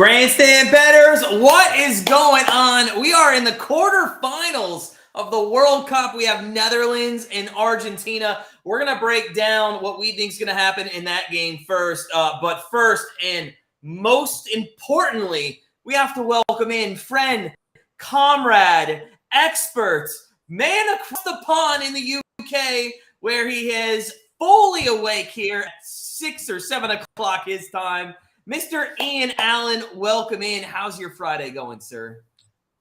Grandstand Bettors, what is going on? We are in the quarterfinals of the World Cup. We have Netherlands and Argentina. We're going to break down what we think is going to happen in that game first. But first and most importantly, we have to welcome in friend, comrade, expert, man across the pond in the UK, where he is fully awake here at 6 or 7 o'clock his time. Mr. Ian Allen, welcome in. How's your Friday going, sir?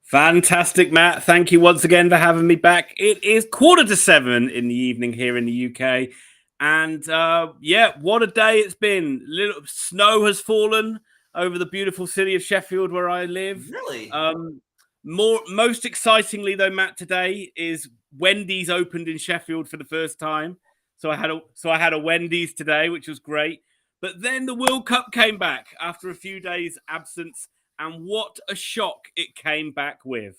Fantastic, Matt. Thank you once again for having me back. It is 6:45 in the evening here in the UK. And what a day it's been. Little snow has fallen over the beautiful city of Sheffield where I live. Really? Most excitingly, though, Matt, today is Wendy's opened in Sheffield for the first time. So I had a Wendy's today, which was great. But then the World Cup came back after a few days' absence, and what a shock it came back with.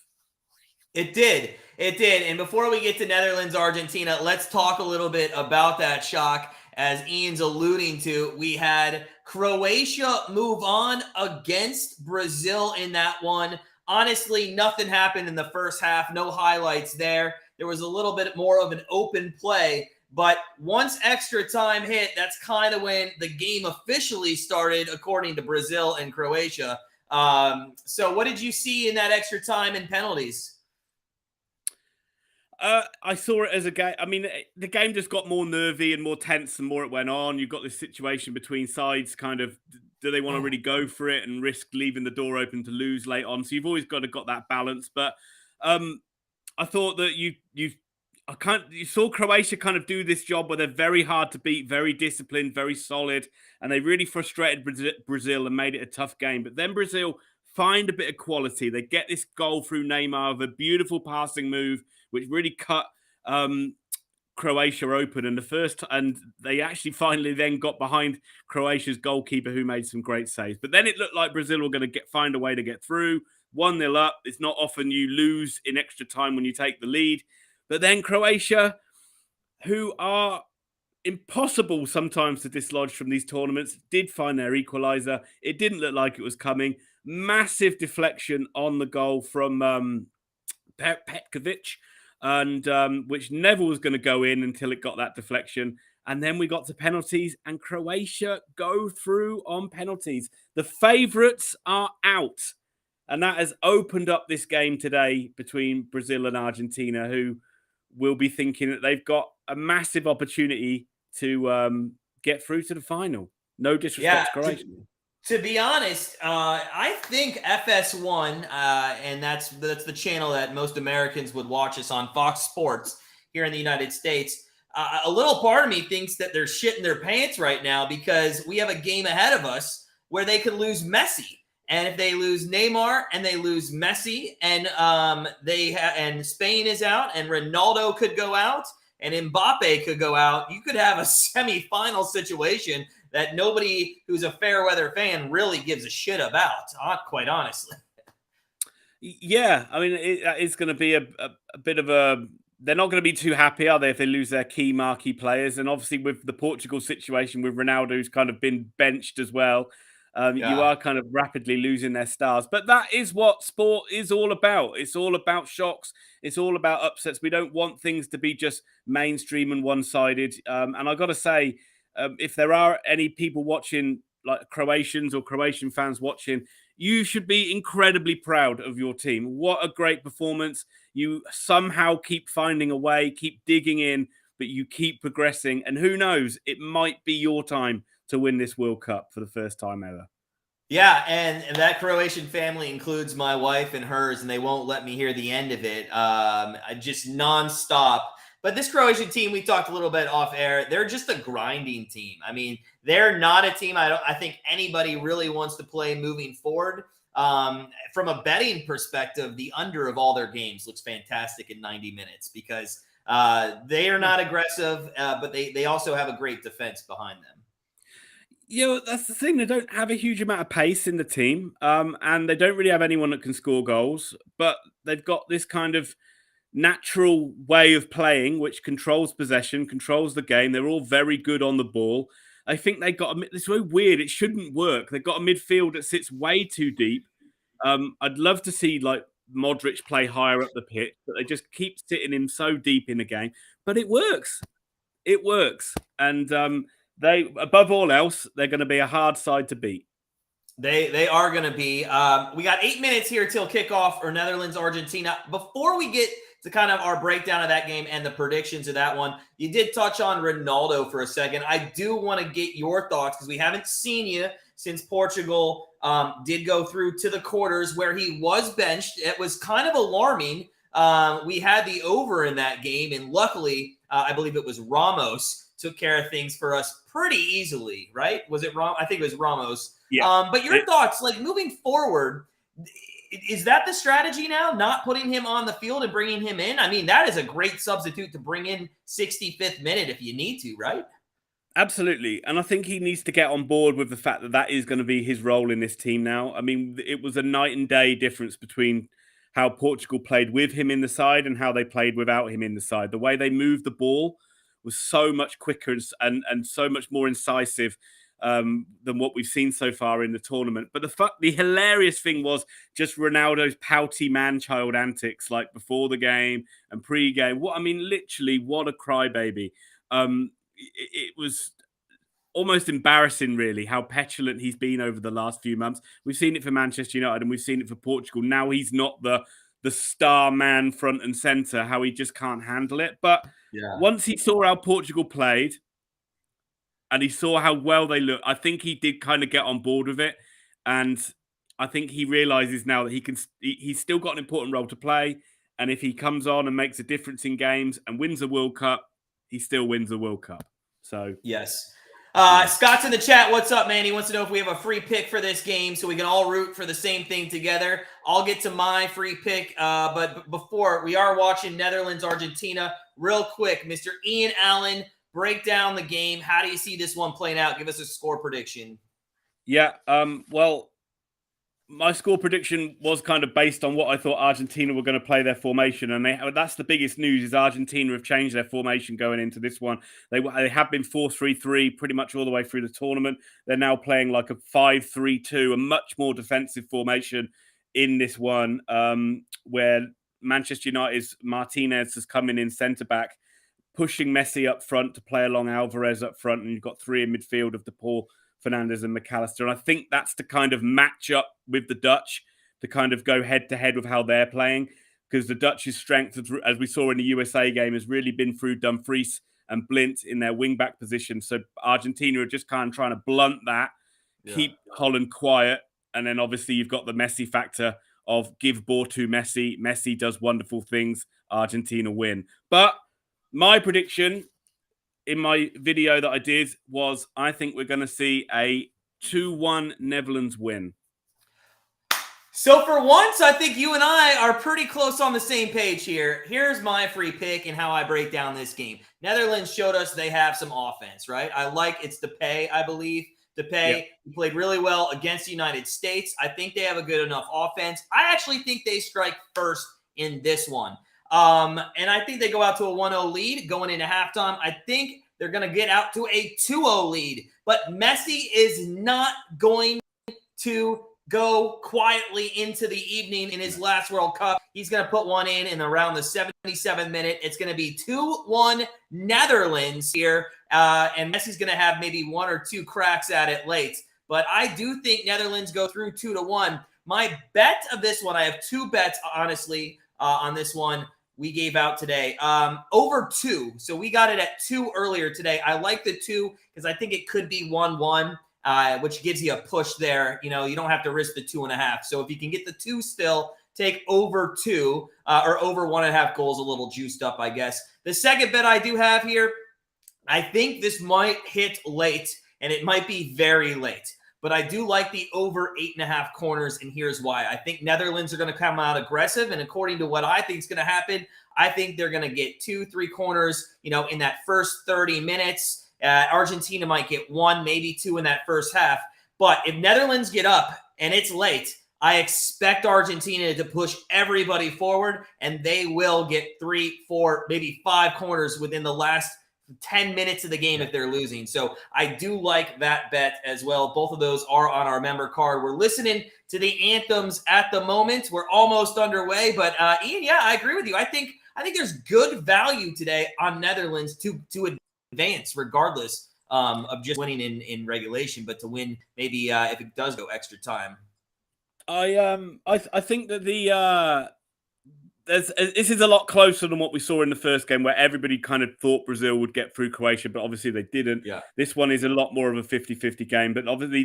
It did. And before we get to Netherlands, Argentina, let's talk a little bit about that shock. As Ian's alluding to, we had Croatia move on against Brazil in that one. Honestly, nothing happened in the first half. No highlights there. There was a little bit more of an open play. But once extra time hit, that's kind of when the game officially started, according to Brazil and Croatia. So what did you see in that extra time and penalties? I saw it as a game. I mean, the game just got more nervy and more tense the more it went on. You've got this situation between sides, kind of, do they want to really go for it and risk leaving the door open to lose late on? So you've always got that balance. But I thought that you saw Croatia kind of do this job where they're very hard to beat, very disciplined, very solid, and they really frustrated Brazil and made it a tough game. But then Brazil find a bit of quality. They get this goal through Neymar with a beautiful passing move, which really cut Croatia open. And they actually finally then got behind Croatia's goalkeeper, who made some great saves. But then it looked like Brazil were going to find a way to get through. 1-0 up. It's not often you lose in extra time when you take the lead. But then Croatia, who are impossible sometimes to dislodge from these tournaments, did find their equaliser. It didn't look like it was coming. Massive deflection on the goal from Petkovic, and which never was going to go in until it got that deflection. And then we got to penalties, and Croatia go through on penalties. The favourites are out. And that has opened up this game today between Brazil and Argentina, who will be thinking that they've got a massive opportunity to get through to the final. No disrespect to Croatia. To be honest, I think FS1, and that's the channel that most Americans would watch us on, Fox Sports here in the United States. A little part of me thinks that they're shitting their pants right now because we have a game ahead of us where they could lose Messi. And if they lose Neymar and they lose Messi, and and Spain is out, and Ronaldo could go out, and Mbappe could go out, you could have a semifinal situation that nobody who's a fair weather fan really gives a shit about, quite honestly. Yeah, I mean, it's going to be a bit of a... They're not going to be too happy, are they, if they lose their key marquee players? And obviously with the Portugal situation, with Ronaldo, who's kind of been benched as well, you are kind of rapidly losing their stars. But that is what sport is all about. It's all about shocks. It's all about upsets. We don't want things to be just mainstream and one-sided. And I got to say, if there are any people watching, like Croatians or Croatian fans watching, you should be incredibly proud of your team. What a great performance. You somehow keep finding a way, keep digging in, but you keep progressing. And who knows, it might be your time to win this World Cup for the first time ever. Yeah, and that Croatian family includes my wife and hers, and they won't let me hear the end of it. Just nonstop. But this Croatian team, we talked a little bit off air, they're just a grinding team. I mean, they're not a team I think anybody really wants to play moving forward. From a betting perspective, the under of all their games looks fantastic in 90 minutes because they are not aggressive, but they also have a great defense behind them. That's the thing. They don't have a huge amount of pace in the team, and they don't really have anyone that can score goals. But they've got this kind of natural way of playing, which controls possession, controls the game. They're all very good on the ball. I think they got it's so weird. It shouldn't work. They've got a midfield that sits way too deep. I'd love to see like Modric play higher up the pitch, but they just keep sitting him so deep in the game. But it works. It works. And they, above all else, they're going to be a hard side to beat. They are going to be. We got 8 minutes here till kickoff or Netherlands, Argentina. Before we get to kind of our breakdown of that game and the predictions of that one, you did touch on Ronaldo for a second. I do want to get your thoughts because we haven't seen you since Portugal did go through to the quarters where he was benched. It was kind of alarming. We had the over in that game, and luckily, I believe it was Ramos took care of things for us pretty easily, right? Was it Ram? I think it was Ramos. Yeah. But your thoughts, like moving forward, is that the strategy now? Not putting him on the field and bringing him in? I mean, that is a great substitute to bring in 65th minute if you need to, right? Absolutely. And I think he needs to get on board with the fact that that is going to be his role in this team now. I mean, it was a night and day difference between how Portugal played with him in the side and how they played without him in the side. The way they moved the ball was so much quicker and so much more incisive than what we've seen so far in the tournament. But the hilarious thing was just Ronaldo's pouty man-child antics, like before the game and pre-game. Literally, what a crybaby. It was almost embarrassing, really, how petulant he's been over the last few months. We've seen it for Manchester United and we've seen it for Portugal. Now he's not the star man front and center, how he just can't handle it. But once he saw how Portugal played and he saw how well they look, I think he did kind of get on board with it. And I think he realizes now that he's still got an important role to play. And if he comes on and makes a difference in games and wins the World Cup, he still wins the World Cup. So yes. Scott's in the chat. What's up, man? He wants to know if we have a free pick for this game so we can all root for the same thing together. I'll get to my free pick. But before, we are watching Netherlands, Argentina. Real quick, Mr. Ian Allen, break down the game. How do you see this one playing out? Give us a score prediction. Yeah, well, my score prediction was kind of based on what I thought Argentina were going to play their formation. And that's the biggest news is Argentina have changed their formation going into this one. They have been 4-3-3 pretty much all the way through the tournament. They're now playing like a 5-3-2, a much more defensive formation in this one, where Manchester United's Martinez has come in centre-back, pushing Messi up front to play along Alvarez up front. And you've got three in midfield of DePaul, Fernandes and McAllister. And I think that's to kind of match up with the Dutch, to kind of go head-to-head with how they're playing, because the Dutch's strength, as we saw in the USA game, has really been through Dumfries and Blint in their wing-back position. So Argentina are just kind of trying to blunt that, keep Holland quiet, and then obviously you've got the Messi factor of give ball to Messi. Messi does wonderful things. Argentina win. But my prediction in my video that I did was I think we're going to see a 2-1 Netherlands win. So for once, I think you and I are pretty close on the same page here. Here's my free pick and how I break down this game. Netherlands showed us they have some offense, right? It's Depay, I believe. Depay played really well against the United States. I think they have a good enough offense. I actually think they strike first in this one. And I think they go out to a 1-0 lead going into halftime. I think they're going to get out to a 2-0 lead. But Messi is not going to go quietly into the evening in his last World Cup. He's going to put one in around the 77th minute. It's going to be 2-1 Netherlands here. And Messi's going to have maybe one or two cracks at it late. But I do think Netherlands go through 2-1. My bet of this one, I have two bets, honestly, on this one we gave out today. Over 2. So we got it at 2 earlier today. I like the 2 because I think it could be 1-1. Which gives you a push there. You don't have to risk the 2.5. So if you can get the 2 still, take over 2 or over 1.5 goals, a little juiced up, I guess. The second bet I do have here, I think this might hit late, and it might be very late. But I do like the over 8.5 corners, and here's why. I think Netherlands are going to come out aggressive, and according to what I think is going to happen, I think they're going to get 2-3 corners, in that first 30 minutes. Argentina might get 1, maybe 2 in that first half. But if Netherlands get up and it's late, I expect Argentina to push everybody forward, and they will get 3, 4, maybe 5 corners within the last 10 minutes of the game if they're losing. So I do like that bet as well. Both of those are on our member card. We're listening to the anthems at the moment. We're almost underway, but Ian, yeah, I agree with you. I think there's good value today on Netherlands to advance regardless of just winning in regulation, but to win maybe if it does go extra time. I think that this is a lot closer than what we saw in the first game, where everybody kind of thought Brazil would get through Croatia, but obviously they didn't. Yeah. This one is a lot more of a 50-50 game, but obviously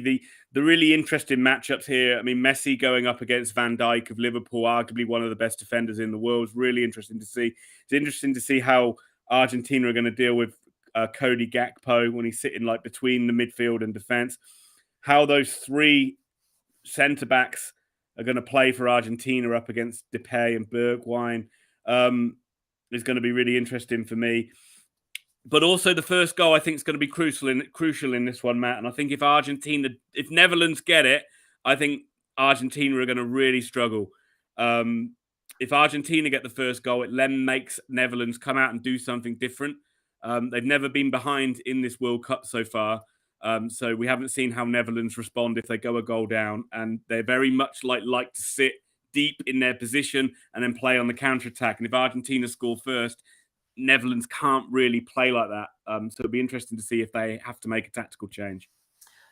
the really interesting matchups here. I mean, Messi going up against Van Dijk of Liverpool, arguably one of the best defenders in the world, is really interesting to see. It's interesting to see how Argentina are going to deal with Cody Gakpo when he's sitting like between the midfield and defense. How those three centre-backs are going to play for Argentina up against Depay and Bergwijn is going to be really interesting for me. But also the first goal, I think, is going to be crucial in this one, Matt. And I think if Netherlands get it, I think Argentina are going to really struggle. If Argentina get the first goal, it then makes Netherlands come out and do something different. They've never been behind in this World Cup so far. So we haven't seen how Netherlands respond if they go a goal down, and they're very much like to sit deep in their position and then play on the counter-attack. And if Argentina score first, Netherlands can't really play like that. So it'll be interesting to see if they have to make a tactical change.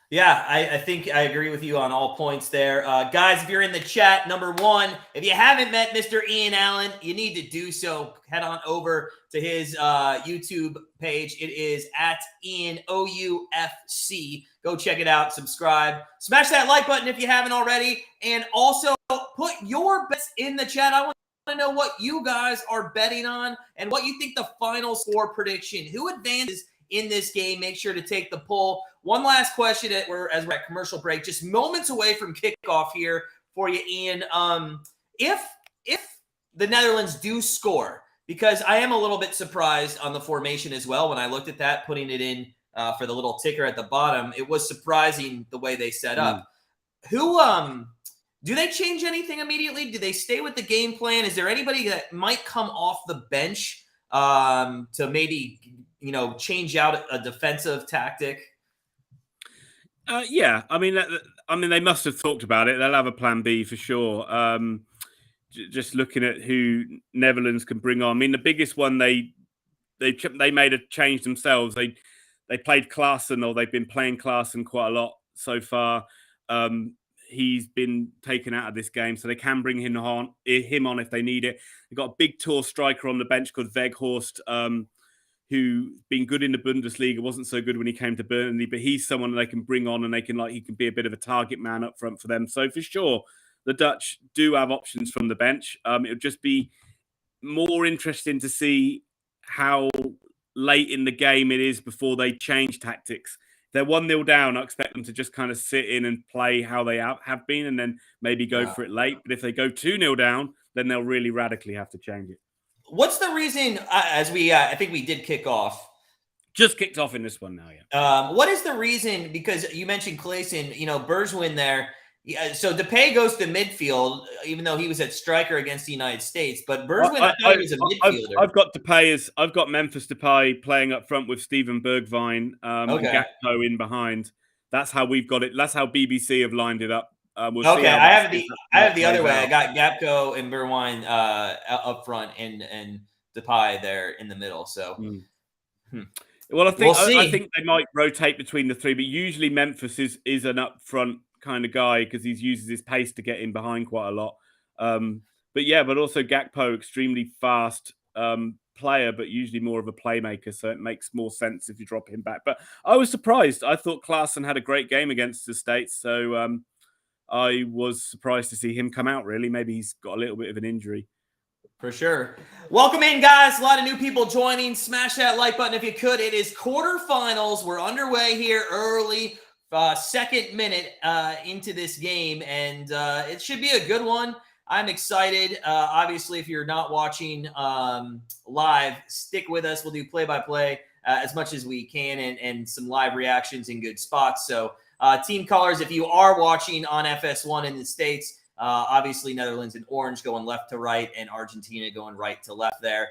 Yeah, I think I agree with you on all points there. Guys, if you're in the chat, number one, if you haven't met Mr. Ian Allen, you need to do so. Head on over to his YouTube page. It is at Ian OUFC. Go check it out. Subscribe. Smash that like button if you haven't already. And also put your bets in the chat. I want to know what you guys are betting on and what you think the final score prediction. Who advances in this game? Make sure to take the poll. One last question as we're at commercial break, just moments away from kickoff here for you, Ian. If the Netherlands do score, because I am a little bit surprised on the formation as well when I looked at that, putting it in for the little ticker at the bottom, it was surprising the way they set up. Do they change anything immediately? Do they stay with the game plan? Is there anybody that might come off the bench to maybe change out a defensive tactic? Yeah, I mean, they must have talked about it. They'll have a plan B for sure. Just looking at who Netherlands can bring on. I mean, the biggest one they made a change themselves. They played Klaassen, or they've been playing Klaassen quite a lot so far. He's been taken out of this game, so they can bring him on if they need it. They've got a big tour striker on the bench called Weghorst, who's been good in the Bundesliga, wasn't so good when he came to Burnley, but he's someone that they can bring on, and he can be a bit of a target man up front for them. So for sure, the Dutch do have options from the bench. It would just be more interesting to see how late in the game it is before they change tactics. If they're 1-0 down, I expect them to just kind of sit in and play how they have been, and then maybe go for it late. But if they go 2-0 down, then they'll really radically have to change it. What's the reason, I think we did kick off. Just kicked off in this one now, yeah. What is the reason? Because you mentioned Klaassen, Bergwijn there. Yeah, so Depay goes to midfield, even though he was at striker against the United States. But Bergwijn, I thought he was a midfielder. I've got Memphis Depay playing up front with Steven Bergwijn and Gakpo in behind. That's how we've got it. That's how BBC have lined it up. We'll see I have the other way. I got Gakpo and Bergwijn up front and Depay there in the middle. So, Well, I think they might rotate between the three, but usually Memphis is an up front kind of guy because he uses his pace to get in behind quite a lot. But also Gakpo, extremely fast player, but usually more of a playmaker. So it makes more sense if you drop him back. But I was surprised. I thought Klaassen had a great game against the States. So I was surprised to see him come out, really. Maybe he's got a little bit of an injury. For sure. Welcome in, guys. A lot of new people joining. Smash that like button if you could. It is quarterfinals. We're underway here early. Second minute into this game, and it should be a good one. I'm excited. Obviously, if you're not watching live, stick with us. We'll do play-by-play as much as we can and some live reactions in good spots. So team colors, if you are watching on FS1 in the States, Obviously, Netherlands in orange going left to right, and Argentina going right to left there.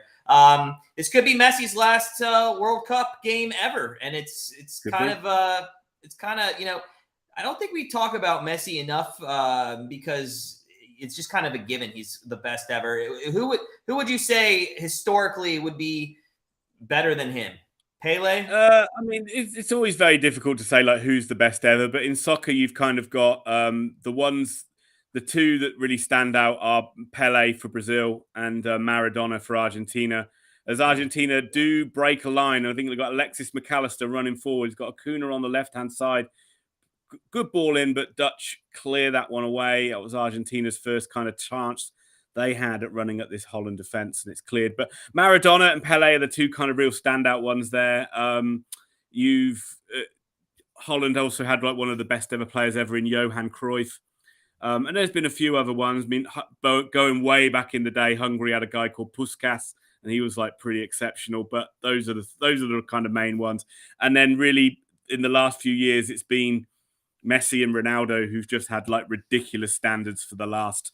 This could be Messi's last World Cup game ever, and it's kind of I don't think we talk about Messi enough because it's just kind of a given. He's the best ever. Who would you say historically would be better than him? Pele? I mean, it's always very difficult to say like who's the best ever, but in soccer, you've kind of got the two that really stand out are Pele for Brazil and Maradona for Argentina. As Argentina do break a line, I think they've got Alexis McAllister running forward. He's got Acuna on the left-hand side. Good ball in, but Dutch clear that one away. That was Argentina's first kind of chance they had at running at this Holland defense, and it's cleared. But Maradona and Pele are the two kind of real standout ones there. Holland also had like one of the best ever players ever in Johan Cruyff. And there's been a few other ones. I mean, going way back in the day, Hungary had a guy called Puskás, and he was like pretty exceptional. But those are the kind of main ones. And then really in the last few years, it's been Messi and Ronaldo who've just had like ridiculous standards for the last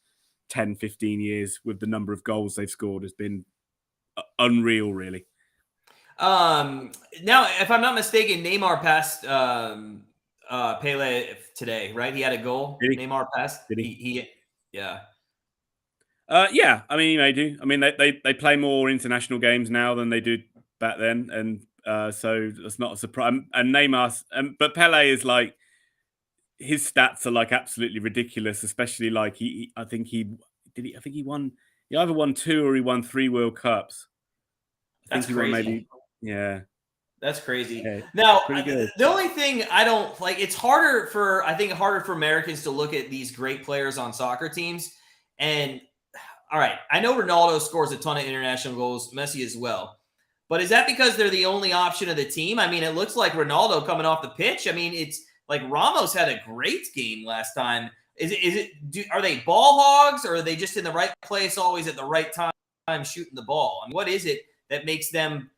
10, 15 years with the number of goals they've scored has been unreal, really. Now, if I'm not mistaken, Neymar passed Pele today, right? He had a goal. Neymar passed. Did he? Yeah. Yeah, I mean, he may do. I mean, they play more international games now than they did back then, and so that's not a surprise. And Neymar, but Pele is like, his stats are like absolutely ridiculous, especially like I think he won. He either won 2 or he won 3 World Cups. That's crazy. Yeah. That's crazy. Yeah, now, the only thing I don't like, it's harder for Americans to look at these great players on soccer teams. And all right, I know Ronaldo scores a ton of international goals, Messi as well. But is that because they're the only option of the team? I mean, it looks like Ronaldo coming off the pitch. I mean, it's like Ramos had a great game last time. Are they ball hogs, or are they just in the right place always at the right time shooting the ball? I mean, what is it that makes them,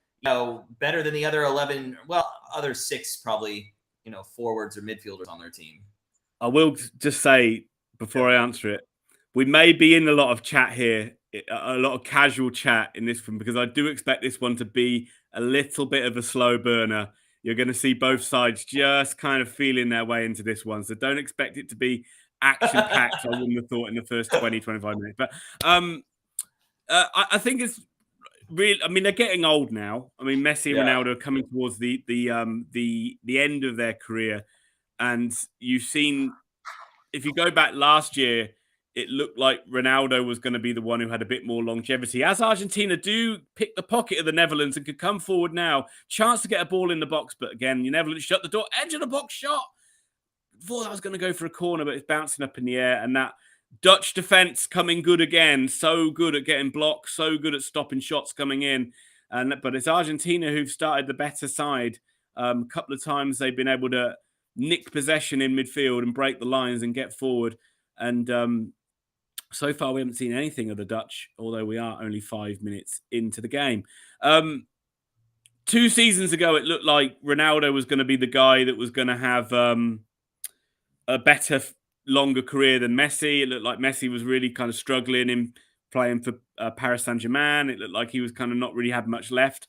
better than the other 11? Well, other 6 probably, forwards or midfielders on their team. I will just say before I answer it, we may be in a lot of chat here, a lot of casual chat in this one, because I do expect this one to be a little bit of a slow burner. You're going to see both sides just kind of feeling their way into this one. So don't expect it to be action-packed, I wouldn't have thought, in the first 20, 25 minutes. But I think it's really, I mean, they're getting old now. I mean, Messi and Ronaldo are coming towards the end of their career. And you've seen, if you go back last year, it looked like Ronaldo was going to be the one who had a bit more longevity. As Argentina do pick the pocket of the Netherlands and could come forward now, chance to get a ball in the box, but again, the Netherlands shut the door, edge of the box shot. Thought that was going to go for a corner, but it's bouncing up in the air. And that Dutch defense coming good again, so good at getting blocks, so good at stopping shots coming in. But it's Argentina who've started the better side. A couple of times they've been able to nick possession in midfield and break the lines and get forward. And so far, we haven't seen anything of the Dutch, although we are only 5 minutes into the game. 2 seasons ago, it looked like Ronaldo was going to be the guy that was going to have a better, longer career than Messi. It looked like Messi was really kind of struggling in playing for Paris Saint-Germain. It looked like he was kind of not really had much left.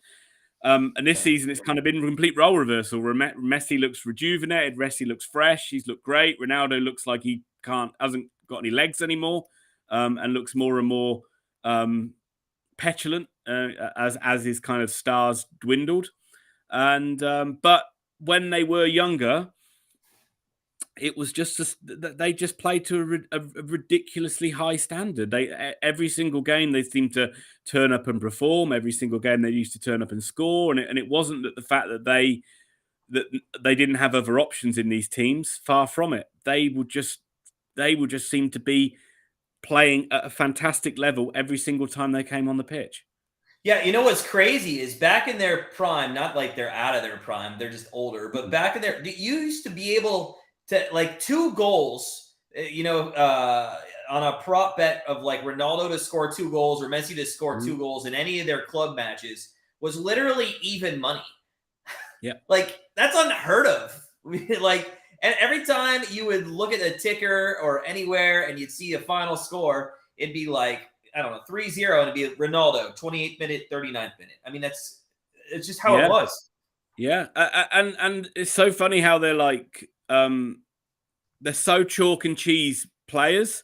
And this season, it's kind of been a complete role reversal. Messi looks rejuvenated. Messi looks fresh. He's looked great. Ronaldo looks like he hasn't got any legs anymore. And looks more and more petulant as his kind of stars dwindled. And but when they were younger, it was just they just played to a ridiculously high standard. Every single game they seemed to turn up and perform. Every single game they used to turn up and score. And it wasn't that the fact that they didn't have other options in these teams. Far from it. They would just seem to be playing at a fantastic level every single time they came on the pitch. Yeah, you know what's crazy is back in their prime, not like they're out of their prime, they're just older, but back in their, you used to be able to, like, 2 goals, on a prop bet of like Ronaldo to score 2 goals or Messi to score 2 goals in any of their club matches was literally even money. Yeah. Like, that's unheard of. Like, And every time you would look at the ticker or anywhere and you'd see a final score, it'd be like, I don't know, 3-0, and it'd be Ronaldo, 28th minute, 39th minute. I mean, it's just how it was. Yeah. And it's so funny how they're like, they're so chalk and cheese players.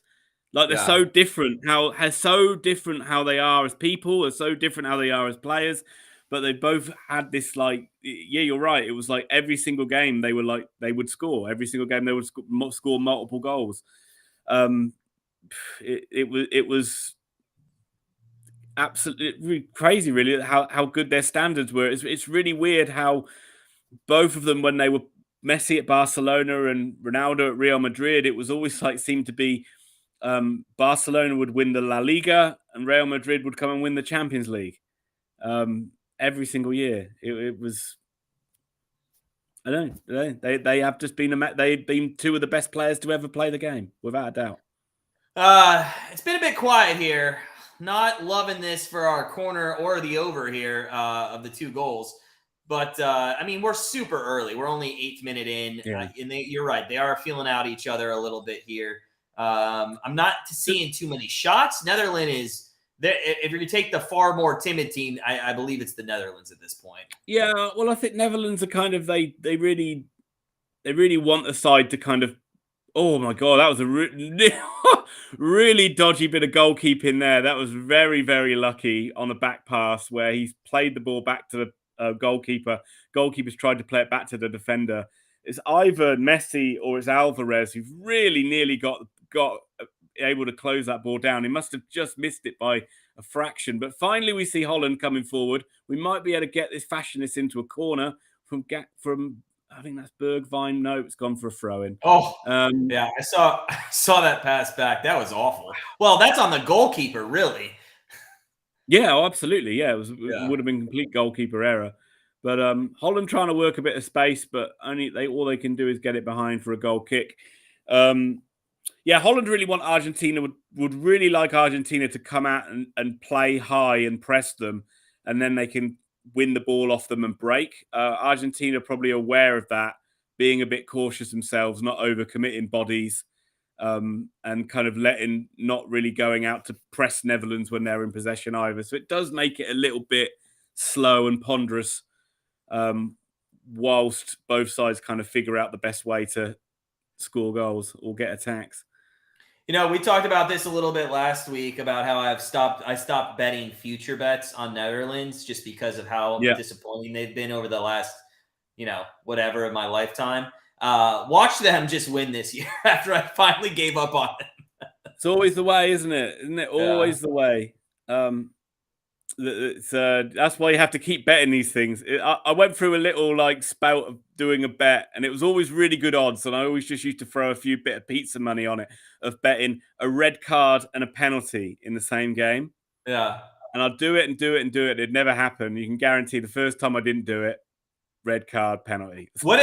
Like they're so different how they are as people, they're so different how they are as players. But they both had this like, yeah, you're right. It was like every single game they would score. Every single game they would score multiple goals. It was absolutely crazy, really, how good their standards were. It's really weird how both of them, when they were Messi at Barcelona and Ronaldo at Real Madrid, it was always like seemed to be Barcelona would win the La Liga and Real Madrid would come and win the Champions League. Every single year. It was, I don't know. They have just been they've been two of the best players to ever play the game, without a doubt. It's been a bit quiet here. Not loving this for our corner or the over here of the 2 goals. But, I mean, we're super early. We're only 8th minute in. Yeah. And you're right. They are feeling out each other a little bit here. I'm not seeing too many shots. Netherlands is, if you're going to take the far more timid team, I believe it's the Netherlands at this point. Yeah, well, I think Netherlands are kind of, they really want the side to kind of, oh my God, that was a really dodgy bit of goalkeeping there. That was very, very lucky on a back pass where he's played the ball back to the goalkeeper. Goalkeeper's tried to play it back to the defender. It's either Messi or it's Alvarez who've really nearly got able to close that ball down. He must have just missed it by a fraction. But finally, we see Holland coming forward. We might be able to get this, fashion this into a corner from I think that's Bergwijn. No, it's gone for a throw-in. Oh, yeah, I saw that pass back. That was awful. Well, that's on the goalkeeper, really. Yeah, absolutely. Yeah, it would have been complete goalkeeper error. But Holland trying to work a bit of space, but all they can do is get it behind for a goal kick. Yeah, Holland really want Argentina, would really like Argentina to come out and play high and press them, and then they can win the ball off them and break. Argentina probably aware of that, being a bit cautious themselves, not overcommitting bodies, and kind of not really going out to press Netherlands when they're in possession either. So it does make it a little bit slow and ponderous, whilst both sides kind of figure out the best way to score goals or get attacks. You know, we talked about this a little bit last week about how I stopped betting future bets on Netherlands just because of how disappointing they've been over the last, whatever of my lifetime. Watch them just win this year after I finally gave up on them. It's always the way, isn't it? Isn't it always the way? That's why you have to keep betting these things. I went through a little spout of doing a bet, and it was always really good odds. And I always just used to throw a few bit of pizza money on it, of betting a red card and a penalty in the same game. Yeah. And I'd do it and do it and do it. It'd never happen. You can guarantee the first time I didn't do it, red card, penalty. What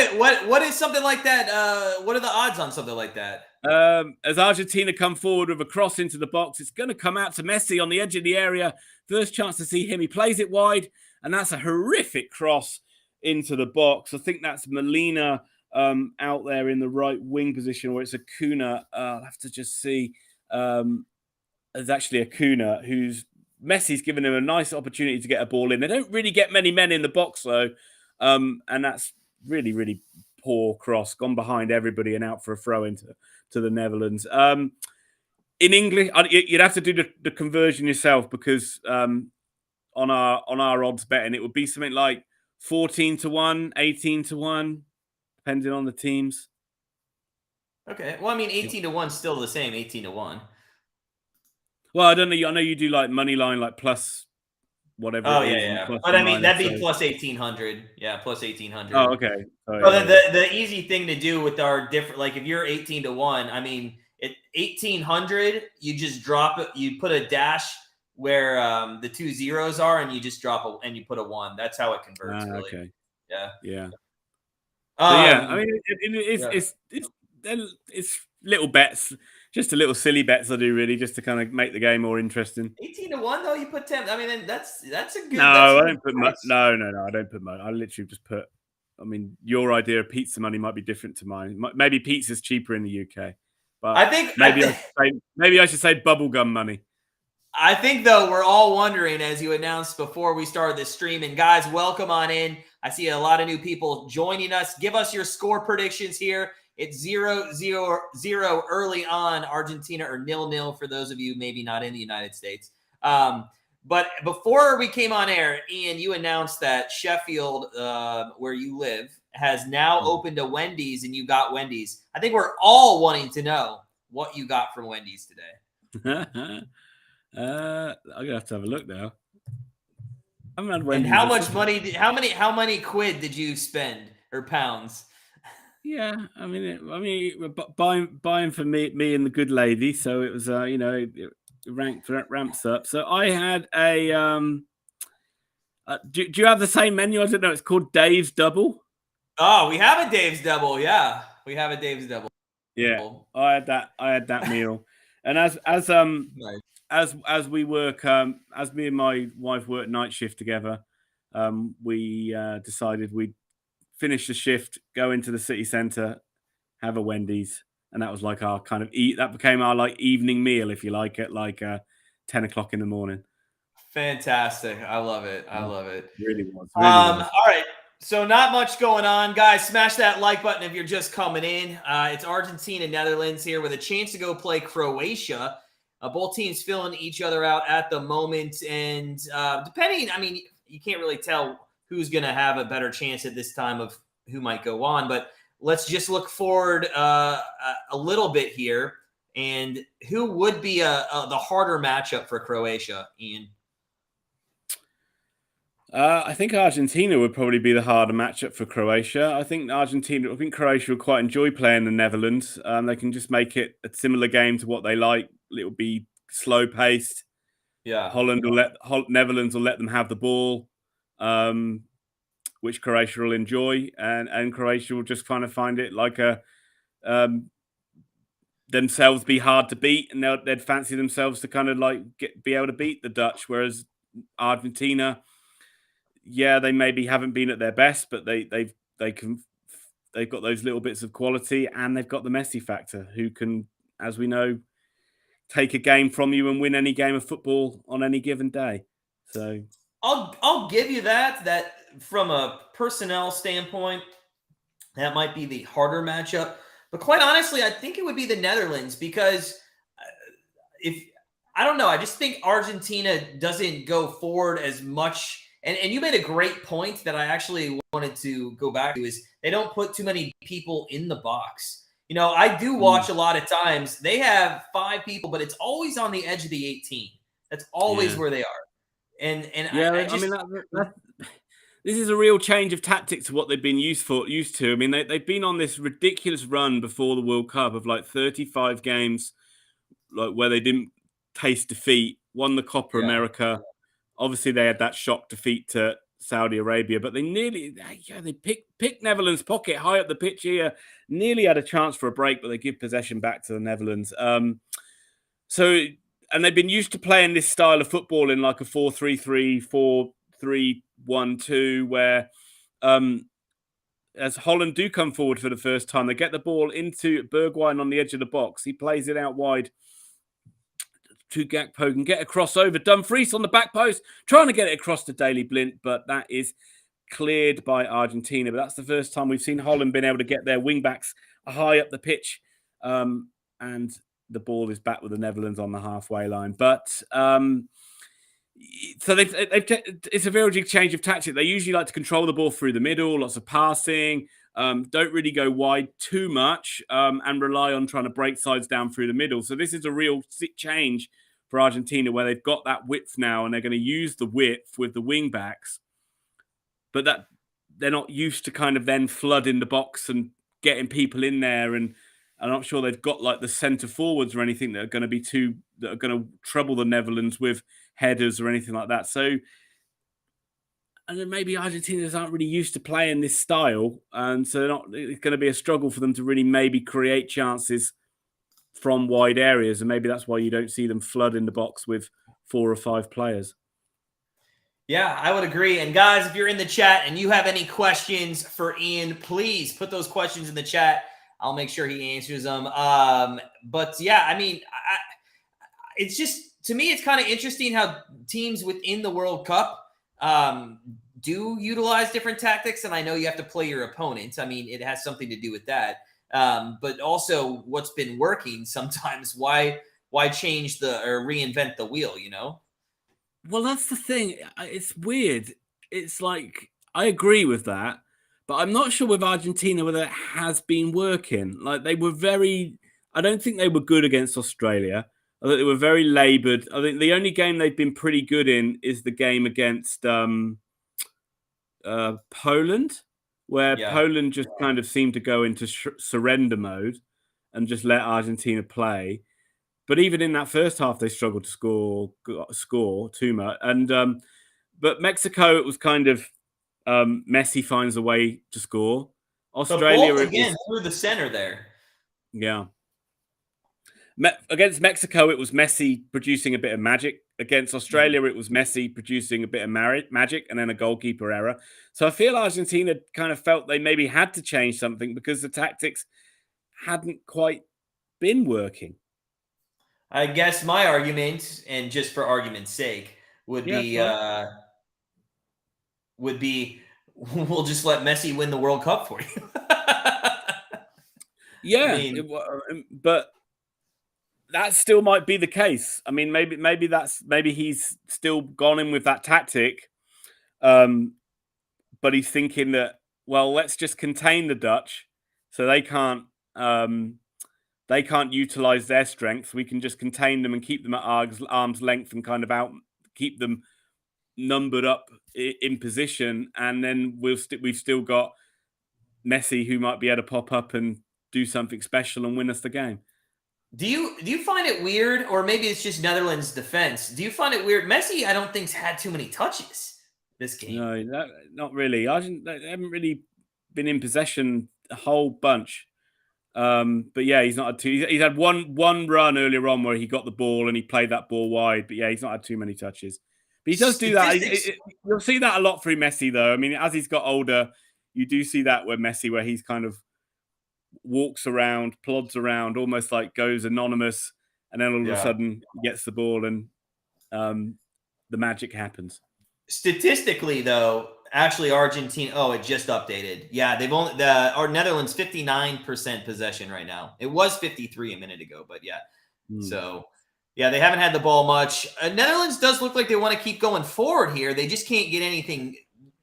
is something like that? What are the odds on something like that? As Argentina come forward with a cross into the box, it's going to come out to Messi on the edge of the area. First chance to see him. He plays it wide, and that's a horrific cross into the box. I think that's Molina out there in the right wing position, or it's Acuna. I'll have to just see. There's actually Acuna, who's Messi's given him a nice opportunity to get a ball in. They don't really get many men in the box, though, and that's really, really poor cross, gone behind everybody and out for a throw into the Netherlands. In English, you'd have to do the conversion yourself, because on our odds betting, it would be something like 14-1, 18-1, depending on the teams. Okay. Well, I mean, 18-1 is still the same, 18-1. Well, I don't know. I know you do money line, plus whatever. Oh, yeah. But I mean, that'd be plus 1,800. Yeah, plus 1,800. Oh, okay. The easy thing to do with our different, if you're 18-1, I mean, at 1,800, you just drop it. You put a dash where the 2 zeros are, and you just drop and you put a 1. That's how it converts. Really. Okay. Yeah. I mean, it's little bets, just a little silly bets I do, really, just to kind of make the game more interesting. 18-1 though, you put 10. I mean, that's a good. No, I don't put much. No, I don't put much. I literally just put I mean, your idea of pizza money might be different to mine. Maybe pizza's cheaper in the UK, but I think maybe I should say bubblegum money. I think, though, we're all wondering, as you announced before we started this stream, and guys, welcome on in. I see a lot of new people joining us. Give us your score predictions here. It's 0-0 early on. Argentina or 0-0 for those of you maybe not in the United States. But before we came on air, Ian, you announced that Sheffield, where you live, has now opened a Wendy's, and you got Wendy's. I think we're all wanting to know what you got from Wendy's today. I'm gonna have to have a look now. I haven't had Wendy's. And how much money? How many quid did you spend, or pounds? Yeah, I mean, buying for me and the good lady. So it was, it ramps up. So I had a. Do you have the same menu? I don't know. It's called Dave's Double. Oh, we have a Dave's Double. Yeah, we have a Dave's Double. Yeah, I had that meal, and as nice. as we work, as me and my wife work night shift together, we decided we'd finish the shift, go into the city centre, have a Wendy's, and that was like our kind of that became our like evening meal, if you like, at like 10 o'clock in the morning. Fantastic. I love it. I love it. Really was. All right. So not much going on, guys. Smash that like button if you're just coming in. It's Argentina, Netherlands here with a chance to go play Croatia. Both teams filling each other out at the moment, and depending, I mean, you can't really tell who's going to have a better chance at this time of who might go on, but let's just look forward a little bit here. And who would be the harder matchup for Croatia, Ian? I think Argentina would probably be the harder matchup for Croatia. I think Croatia will quite enjoy playing the Netherlands. They can just make it a similar game to what they like. It'll be slow paced. Yeah, Netherlands will let them have the ball, which Croatia will enjoy, and Croatia will just kind of find it like themselves be hard to beat, and they'd fancy themselves to kind of like be able to beat the Dutch. Whereas Argentina, yeah, they maybe haven't been at their best, but they've got those little bits of quality, and they've got the Messi factor, who can, as we know, take a game from you and win any game of football on any given day. So I'll give you that from a personnel standpoint, that might be the harder matchup. But quite honestly, I think it would be the Netherlands, because I don't know, I just think Argentina doesn't go forward as much. And you made a great point that I actually wanted to go back to, is they don't put too many people in the box. You know, I do watch a lot of times. They have 5 people, but it's always on the edge of the 18. That's always where they are. And yeah, I mean, this is a real change of tactic to what they've been used to. I mean, they've been on this ridiculous run before the World Cup of like 35 games, like where they didn't taste defeat, won the Copa America. Obviously, they had that shock defeat to Saudi Arabia, but they picked Netherlands' pocket high up the pitch here. Nearly had a chance for a break, but they give possession back to the Netherlands. And they've been used to playing this style of football in like a 4-3-3, 4-3-1-2, where as Holland do come forward for the first time, they get the ball into Bergwijn on the edge of the box. He plays it out wide to Gakpo, can get a crossover. Dumfries on the back post, trying to get it across to Daley Blind, but that is cleared by Argentina. But that's the first time we've seen Holland been able to get their wing-backs high up the pitch. And the ball is back with the Netherlands on the halfway line. But so it's a very big change of tactic. They usually like to control the ball through the middle, lots of passing, don't really go wide too much, and rely on trying to break sides down through the middle. So this is a real change for Argentina, where they've got that width now, and they're going to use the width with the wing backs, but that they're not used to kind of then flooding the box and getting people in there. And I'm not sure they've got like the centre forwards or anything that are going to trouble the Netherlands with headers or anything like that. So, and then maybe Argentinians aren't really used to playing this style, and so it's going to be a struggle for them to really maybe create chances from wide areas, and maybe that's why you don't see them flood in the box with 4 or 5 players. Yeah, I would agree. And guys, if you're in the chat and you have any questions for Ian, please put those questions in the chat. I'll make sure he answers them. But yeah, I mean, it's just, to me, it's kind of interesting how teams within the World Cup do utilize different tactics. And I know you have to play your opponent. I mean, it has something to do with that. But also what's been working sometimes. Why change or reinvent the wheel, you know? Well, that's the thing. It's weird. It's like, I agree with that, but I'm not sure with Argentina whether it has been working. Like, they were I don't think they were good against Australia. I think they were very laboured. I think the only game they've been pretty good in is the game against Poland, where Yeah. Poland just kind of seemed to go into surrender mode and just let Argentina play. But even in that first half, they struggled to score too much. And but Mexico, it was kind of Messi finds a way to score. The Australia, bolt it was again through the center there. yeah. Against Mexico, it was Messi producing a bit of magic. Against Australia, it was Messi producing a bit of magic and then a goalkeeper error. So I feel Argentina kind of felt they maybe had to change something because the tactics hadn't quite been working. I guess my argument, and just for argument's sake, would Yeah, be fine. we'll just let Messi win the World Cup for you. I Yeah, mean, but that still might be the case. I mean, maybe he's still gone in with that tactic, but he's thinking that, well, let's just contain the Dutch so they can't utilize their strength. We can just contain them and keep them at arm's length and kind of keep them numbered up in position, and then we've still got Messi who might be able to pop up and do something special and win us the game. do you find it weird, or maybe it's just Netherlands defense? Do you find it weird? Messi, I don't think's had too many touches this game. No, not really. They haven't really been in possession a whole bunch. But yeah, he's not had two. He's had one run earlier on where he got the ball and he played that ball wide. But yeah, he's not had too many touches. But he does do that. Statistics. You'll see that a lot through Messi, though. I mean, as he's got older, you do see that where Messi, where he's kind of walks around, plods around, almost like goes anonymous, and then all of a Yeah. sudden he gets the ball and the magic happens. Statistically, though, actually Argentina. Oh, it just updated. Yeah, our Netherlands 59% possession right now. It was 53 a minute ago, but yeah. So yeah, they haven't had the ball much. Netherlands does look like they want to keep going forward here. They just can't get anything.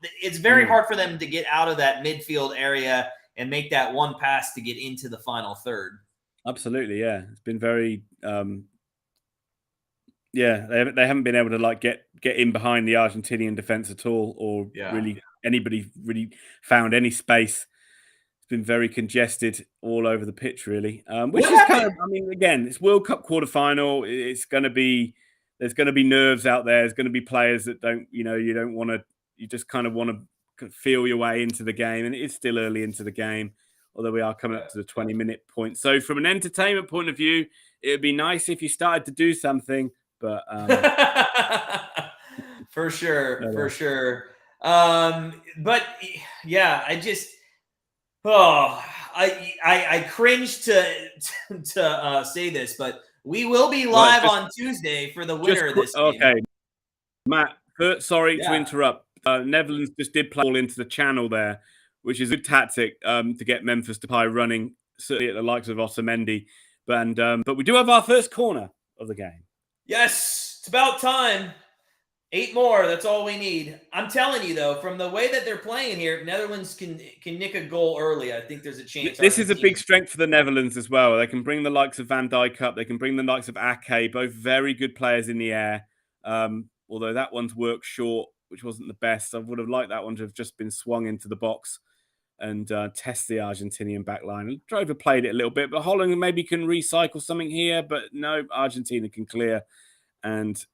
It's very hard for them to get out of that midfield area and make that one pass to get into the final third. Absolutely, yeah. It's been very yeah, they haven't been able to like get in behind the Argentinian defense at all, or really anybody really found any space. It's been very congested all over the pitch, really. Which is kind of, I mean, again, it's World Cup quarterfinal. It's going to be, there's going to be nerves out there. There's going to be players that you don't want to, you just kind of want to feel your way into the game, and it is still early into the game, although we are coming up to the 20-minute point. So from an entertainment point of view, it would be nice if you started to do something. But for sure. But yeah, I cringe to say this, but we will be live on Tuesday for the winner of this game. Okay, Matt. Sorry to interrupt. Netherlands just did play all into the channel there, which is a good tactic to get Memphis Depay running, certainly at the likes of ESPN. But we do have our first corner of the game. Yes, it's about time. 8 more. That's all we need. I'm telling you, though, from the way that they're playing here, Netherlands can nick a goal early. I think there's a chance. This is a big strength for the Netherlands as well. They can bring the likes of Van Dijk up. They can bring the likes of Ake, both very good players in the air. Although that one's worked short, which wasn't the best. I would have liked that one to have just been swung into the box and test the Argentinian back line. And Drover played it a little bit, but Holland maybe can recycle something here. But no, Argentina can clear. And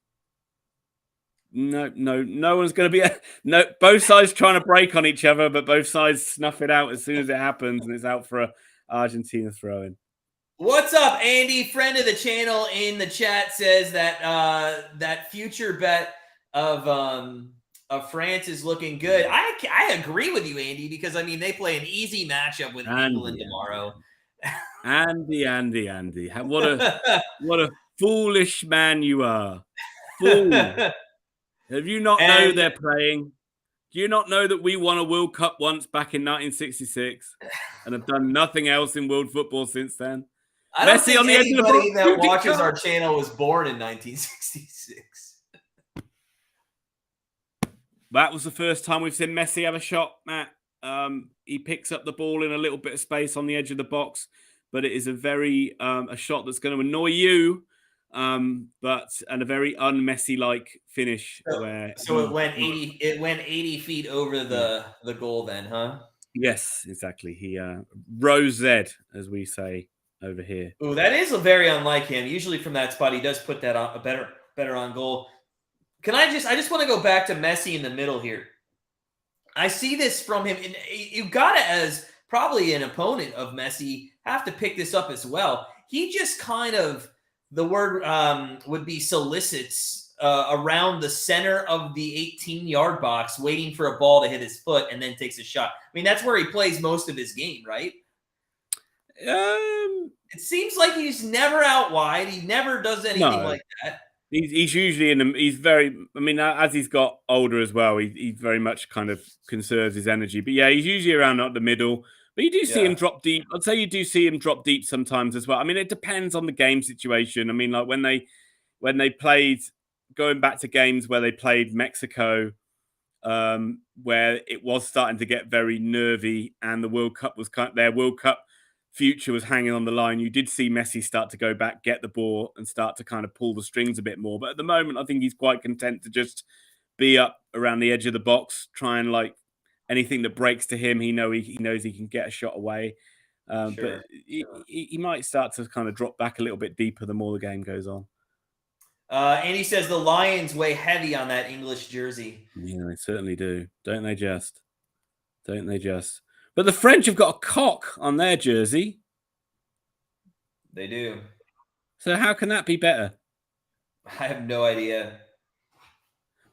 no one's going to be both sides trying to break on each other, but both sides snuff it out as soon as it happens, and it's out for a Argentina throw-in. What's up, Andy? Friend of the channel in the chat says that that future bet of of France is looking good. I agree with you, Andy, because I mean they play an easy matchup with England tomorrow. Andy. What a foolish man you are. Fool. Have you not know they're playing? Do you not know that we won a World Cup once back in 1966 and have done nothing else in world football since then? I don't Messi think on the edge of the anybody box, that watches our channel was born in 1966. That was the first time we've seen Messi have a shot, Matt. He picks up the ball in a little bit of space on the edge of the box, but it is a very a shot that's going to annoy you, but a very un-Messi-like finish. So it went 80. It went 80 feet over the goal, then, huh? Yes, exactly. He rose Z, as we say over here. Ooh, that is very unlike him. Usually from that spot, he does put that on a better on goal. I just want to go back to Messi in the middle here. I see this from him, and you got to, as probably an opponent of Messi, have to pick this up as well. He just kind of, the word would be solicits around the center of the 18-yard box, waiting for a ball to hit his foot, and then takes a shot. I mean, that's where he plays most of his game, right? It seems like he's never out wide. He never does anything like that. He's usually in the. He's very. I mean, as he's got older as well, he very much kind of conserves his energy. But yeah, he's usually around at the middle. But you do see him drop deep. I'd say you do see him drop deep sometimes as well. I mean, it depends on the game situation. I mean, like when they played, going back to games where they played Mexico, where it was starting to get very nervy, and the World Cup was their World Cup future was hanging on the line. You did see Messi start to go back, get the ball, and start to kind of pull the strings a bit more. But at the moment, I think he's quite content to just be up around the edge of the box, try and like anything that breaks to him. He knows he can get a shot away. But he might start to kind of drop back a little bit deeper the more the game goes on. And he says the Lions weigh heavy on that English jersey. Yeah, they certainly do. Don't they just? But the French have got a cock on their jersey. They do. So how can that be better? I have no idea.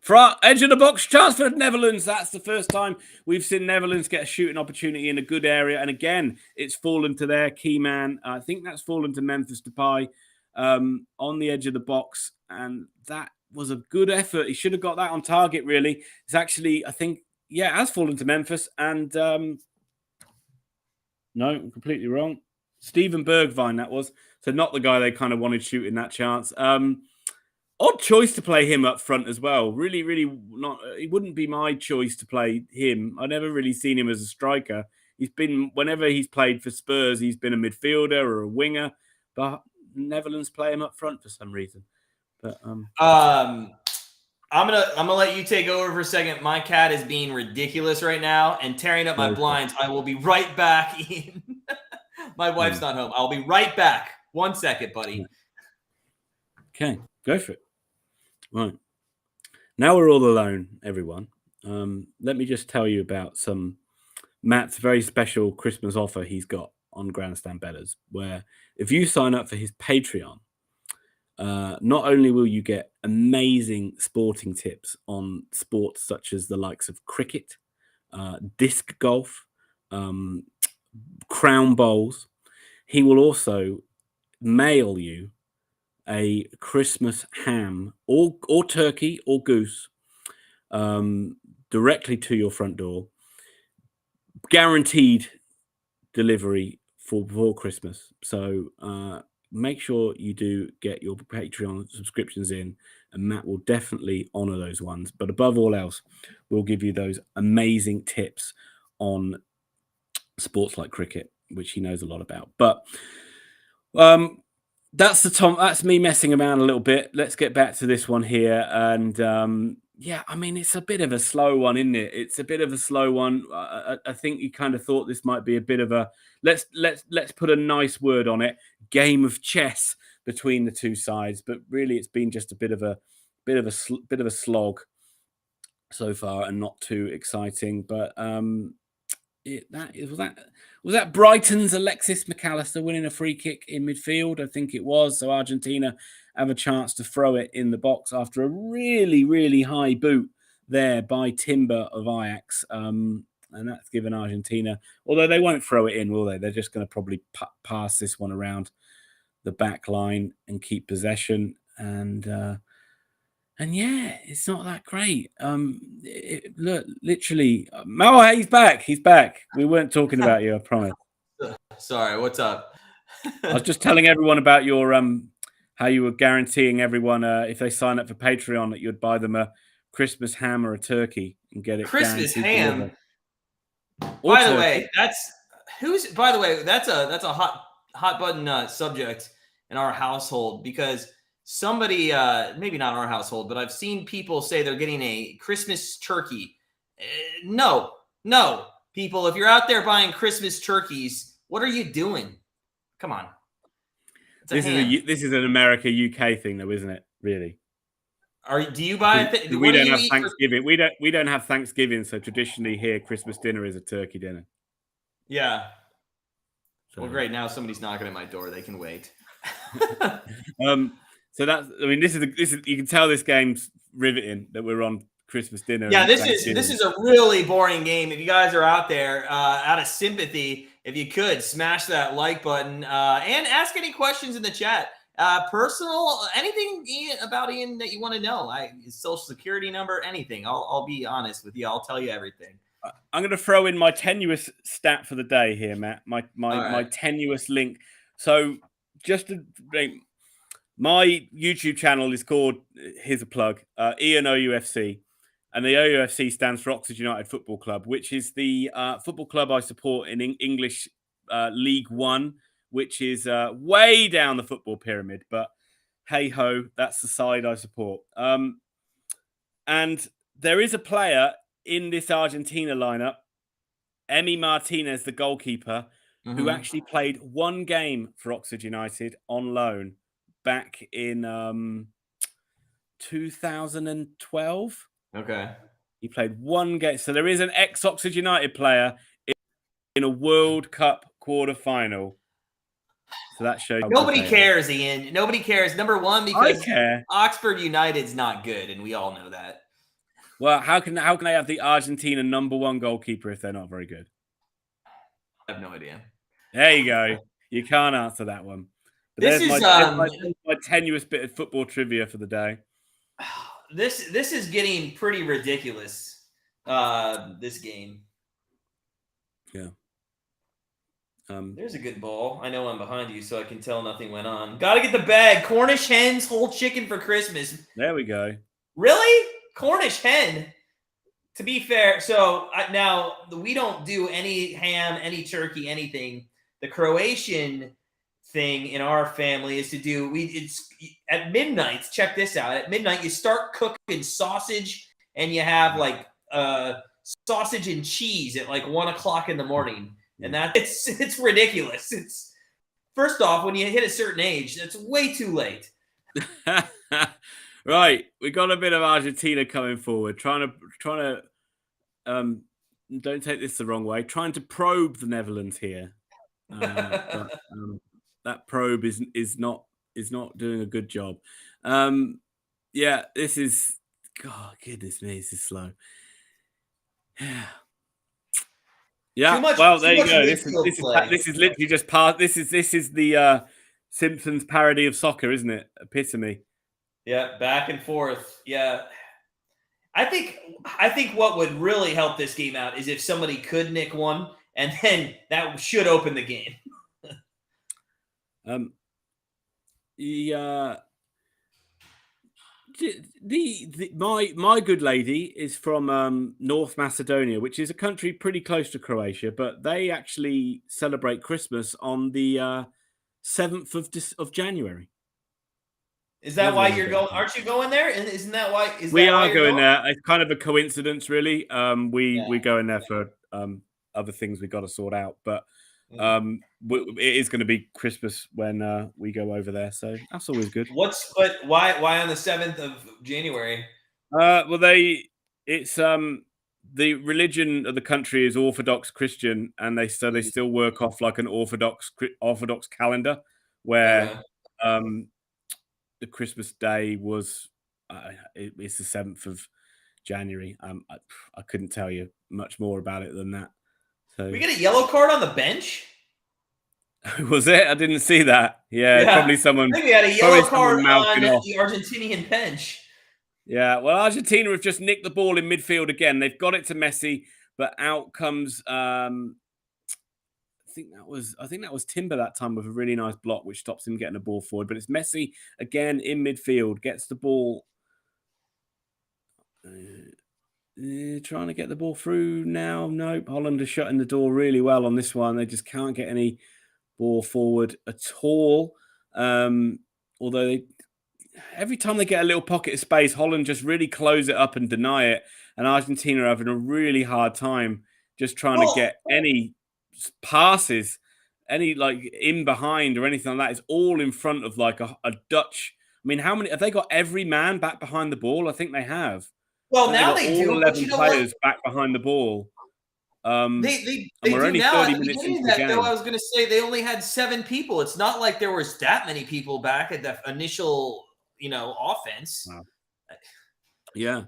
For our edge of the box chance for Netherlands. That's the first time we've seen Netherlands get a shooting opportunity in a good area. And again, it's fallen to their key man. I think that's fallen to Memphis Depay on the edge of the box. And that was a good effort. He should have got that on target, really. It's actually, I think, it has fallen to Memphis. And no, I'm completely wrong. Steven Bergwijn, that was. So not the guy they kind of wanted shooting that chance. Odd choice to play him up front as well. Really, really not. It wouldn't be my choice to play him. I've never really seen him as a striker. He's been, whenever he's played for Spurs, he's been a midfielder or a winger. But Netherlands play him up front for some reason. But I'm gonna let you take over for a second. My cat is being ridiculous right now and tearing up my blinds. I will be right back. Ian. My wife's not home. I'll be right back. 1 second, buddy. Okay, go for it. Right. Now we're all alone, everyone. Let me just tell you about Matt's very special Christmas offer he's got on Grandstand Bettors, where if you sign up for his Patreon, not only will you get amazing sporting tips on sports such as the likes of cricket, disc golf, crown bowls, he will also mail you a Christmas ham or turkey or goose directly to your front door, guaranteed delivery for Christmas. So make sure you do get your Patreon subscriptions in, and Matt will definitely honor those ones. But above all else, we'll give you those amazing tips on sports like cricket, which he knows a lot about. But that's me messing around a little bit. Let's get back to this one here. And I mean, it's a bit of a slow one, isn't it? It's a bit of a slow one. I think you kind of thought this might be a bit of a let's put a nice word on it, game of chess between the two sides. But really, it's been just a bit of a slog so far, and not too exciting. But was that Brighton's Alexis McAllister winning a free kick in midfield? I think it was. So Argentina have a chance to throw it in the box after a really, really high boot there by Timber of Ajax. And that's given Argentina, although they won't throw it in, will they? They're just going to probably pass this one around the back line and keep possession. And yeah, it's not that great. Look, literally, he's back. He's back. We weren't talking about you, I promise. Sorry, what's up? I was just telling everyone about your how you were guaranteeing everyone if they sign up for Patreon that you'd buy them a Christmas ham or a turkey and get it Christmas ham. delivered. By the way, that's a hot button subject in our household, because somebody, maybe not in our household, but I've seen people say they're getting a Christmas turkey. No, people, if you're out there buying Christmas turkeys, what are you doing? Come on. This is an America UK thing, though, isn't it? Really? Do you buy? We don't have Thanksgiving. We don't have Thanksgiving, so traditionally here, Christmas dinner is a turkey dinner. Yeah. So. Well, great. Now somebody's knocking at my door. They can wait. So that's. I mean, this is. You can tell this game's riveting that we're on Christmas dinner. Yeah, this is a really boring game. If you guys are out there, out of sympathy, if you could smash that like button and ask any questions in the chat. Personal, anything about Ian that you want to know, his social security number, anything. I'll be honest with you. I'll tell you everything. I'm going to throw in my tenuous stat for the day here, Matt. My tenuous link. So just to my YouTube channel is called, here's a plug, Ian OUFC, and the OUFC stands for Oxford United Football Club, which is the football club I support in English League One, which is way down the football pyramid, but hey ho, that's the side I support. And there is a player in this Argentina lineup, Emi Martinez, the goalkeeper, who actually played one game for Oxford United on loan back in 2012. Okay. He played one game. So there is an ex-Oxford United player in a World Cup quarterfinal. So that shows. Nobody cares, Ian. Nobody cares. Number one, because Oxford United's not good, and we all know that. Well, how can they have the Argentina #1 goalkeeper if they're not very good? I have no idea. There you go. You can't answer that one. But this is my tenuous bit of football trivia for the day. This is getting pretty ridiculous. This game. Yeah. There's a good ball. I know I'm behind you, so I can tell nothing went on. Got to get the bag. Cornish hens, whole chicken for Christmas. There we go. Really? Cornish hen? To be fair, so now we don't do any ham, any turkey, anything. The Croatian thing in our family is to do, it's at midnight. Check this out. At midnight, you start cooking sausage, and you have like sausage and cheese at like 1 o'clock in the morning. And it's ridiculous. It's, first off, when you hit a certain age, that's way too late. Right, we got a bit of Argentina coming forward, trying to don't take this the wrong way, trying to probe the Netherlands here. But, that probe is not doing a good job. Yeah, this is, God, goodness me, this is slow. Yeah. Yeah, well, there you go. This is literally just part. This is the Simpsons parody of soccer, isn't it? Epitome. Yeah, back and forth. Yeah, I think what would really help this game out is if somebody could nick one, and then that should open the game. My good lady is from North Macedonia, which is a country pretty close to Croatia, but they actually celebrate Christmas on the 7th of January. Is that why you're going? Aren't you going there? And isn't that why? We are going there. It's kind of a coincidence, really. We go in there for other things we got to sort out, but it is going to be Christmas when we go over there, so that's always good. But why on the 7th of January? Well, it's the religion of the country is Orthodox Christian, and they still work off like an Orthodox calendar, where the Christmas day was it's the 7th of January. I couldn't tell you much more about it than that. So we get a yellow card on the bench. Was it? I didn't see that. Yeah. Probably someone. I think we had a yellow card on the Argentinian bench. Yeah, well, Argentina have just nicked the ball in midfield again. They've got it to Messi, but out comes I think that was Timber that time with a really nice block, which stops him getting the ball forward. But it's Messi again in midfield, gets the ball, trying to get the ball through now. Nope, Holland are shutting the door really well on this one. They just can't get any ball forward at all. Although every time they get a little pocket of space, Holland just really close it up and deny it. And Argentina are having a really hard time just trying to get any passes, any like in behind or anything like that. It's all in front of like a Dutch. I mean, how many have they got? Every man back behind the ball? I think they have. Well, now they do. 11 players back behind the ball. They do only now. 30 At the minutes beginning into of the that, game. though, I was going to say they only had 7 people. It's not like there was that many people back at the initial, offense. Wow. Yeah.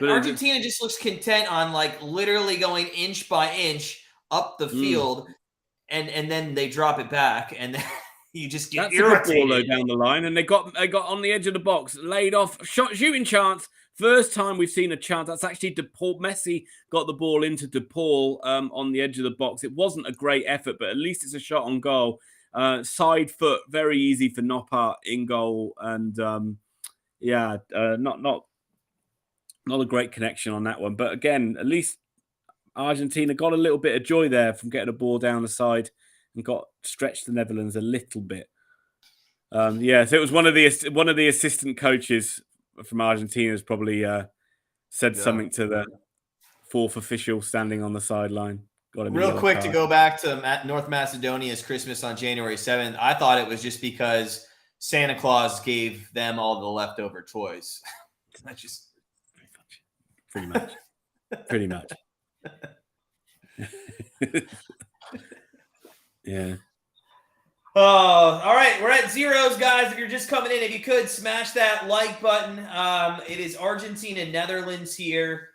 Argentina just looks content on like literally going inch by inch up the field, and then they drop it back, and then you just get irritated. That's a good ball though down the line, and they got on the edge of the box, laid off, shooting chance. First time we've seen a chance. That's actually DePaul. Messi got the ball into DePaul on the edge of the box. It wasn't a great effort, but at least it's a shot on goal. Side foot, very easy for Noppert in goal, and not a great connection on that one. But again, at least Argentina got a little bit of joy there from getting a ball down the side and got stretched the Netherlands a little bit. So it was one of the assistant coaches from Argentina has probably said something to the 4th official standing on the sideline. Real quick to go back to North Macedonia's Christmas on January 7th. I thought it was just because Santa Claus gave them all the leftover toys. That's just pretty much. Pretty much. Yeah. Oh, all right. We're at zeros, guys. If you're just coming in, if you could smash that like button. It is Argentina, Netherlands here.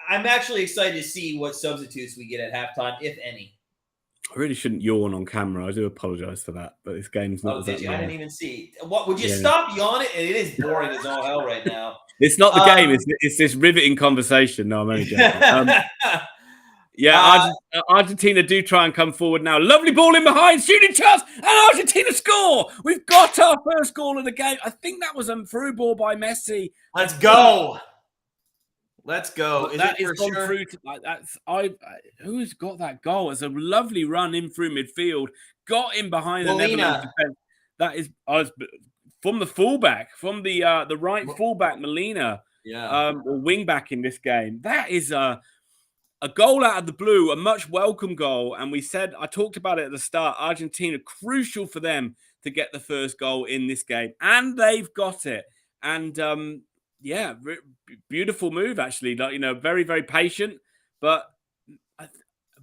I'm actually excited to see what substitutes we get at halftime, if any. I really shouldn't yawn on camera. I do apologize for that, but this game's not. Oh, did you? I didn't even see. What would you stop yawning? It is boring as all hell right now. It's not the game. It's this riveting conversation. No, I'm only joking. Argentina do try and come forward now. Lovely ball in behind, shooting chance, and Argentina score. We've got our first goal of the game. I think that was a through ball by Messi. Let's go. Let's go. Is that it gone through to, who's got that goal? It's a lovely run in through midfield. Got in behind the Netherlands defense. That is from the fullback, from the right fullback, Molina. Or wing back in this game. That is a goal out of the blue, a much welcome goal. And I talked about it at the start. Argentina, crucial for them to get the first goal in this game. And they've got it. And beautiful move, actually. Like, very, very patient. But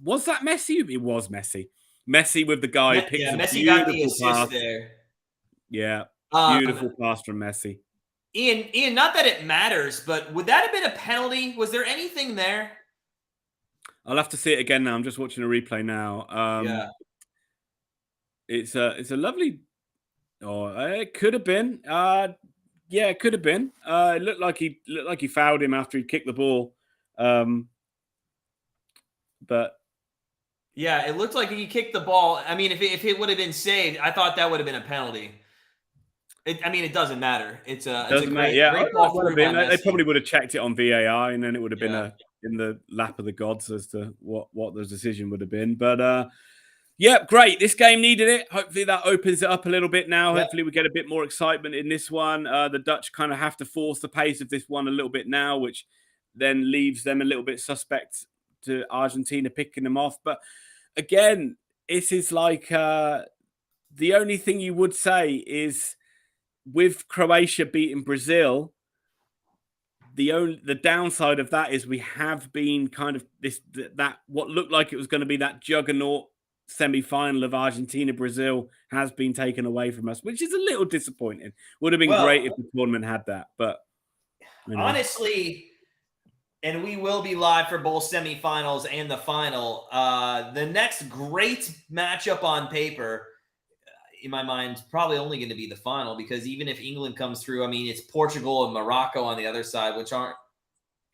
was that Messi? It was Messi. Messi with the guy. Messi got the assist there. Yeah. Beautiful pass from Messi. Ian, not that it matters, but would that have been a penalty? Was there anything there? I'll have to see it again now. I'm just watching a replay now. It's a lovely. Oh, it could have been. It could have been. It looked like he fouled him after he kicked the ball. But yeah, it looked like he kicked the ball. I mean, if it would have been saved, I thought that would have been a penalty. It doesn't matter. It's a great ball through by Messi. They probably would have checked it on VAR, and then it would have been in the lap of the gods as to what the decision would have been. But great. This game needed it. Hopefully that opens it up a little bit now. Yep. Hopefully we get a bit more excitement in this one. The Dutch kind of have to force the pace of this one a little bit now, which then leaves them a little bit suspect to Argentina picking them off. But again, this is like the only thing you would say is with Croatia beating Brazil, the downside of that is we have been kind of that what looked like it was going to be that juggernaut semi-final of Argentina Brazil has been taken away from us, which is a little disappointing. Would have been great if the tournament had that, but Honestly, and we will be live for both semifinals and the final. The next great matchup on paper, in my mind, is probably only going to be the final, because even if England comes through, I mean, it's Portugal and Morocco on the other side, which aren't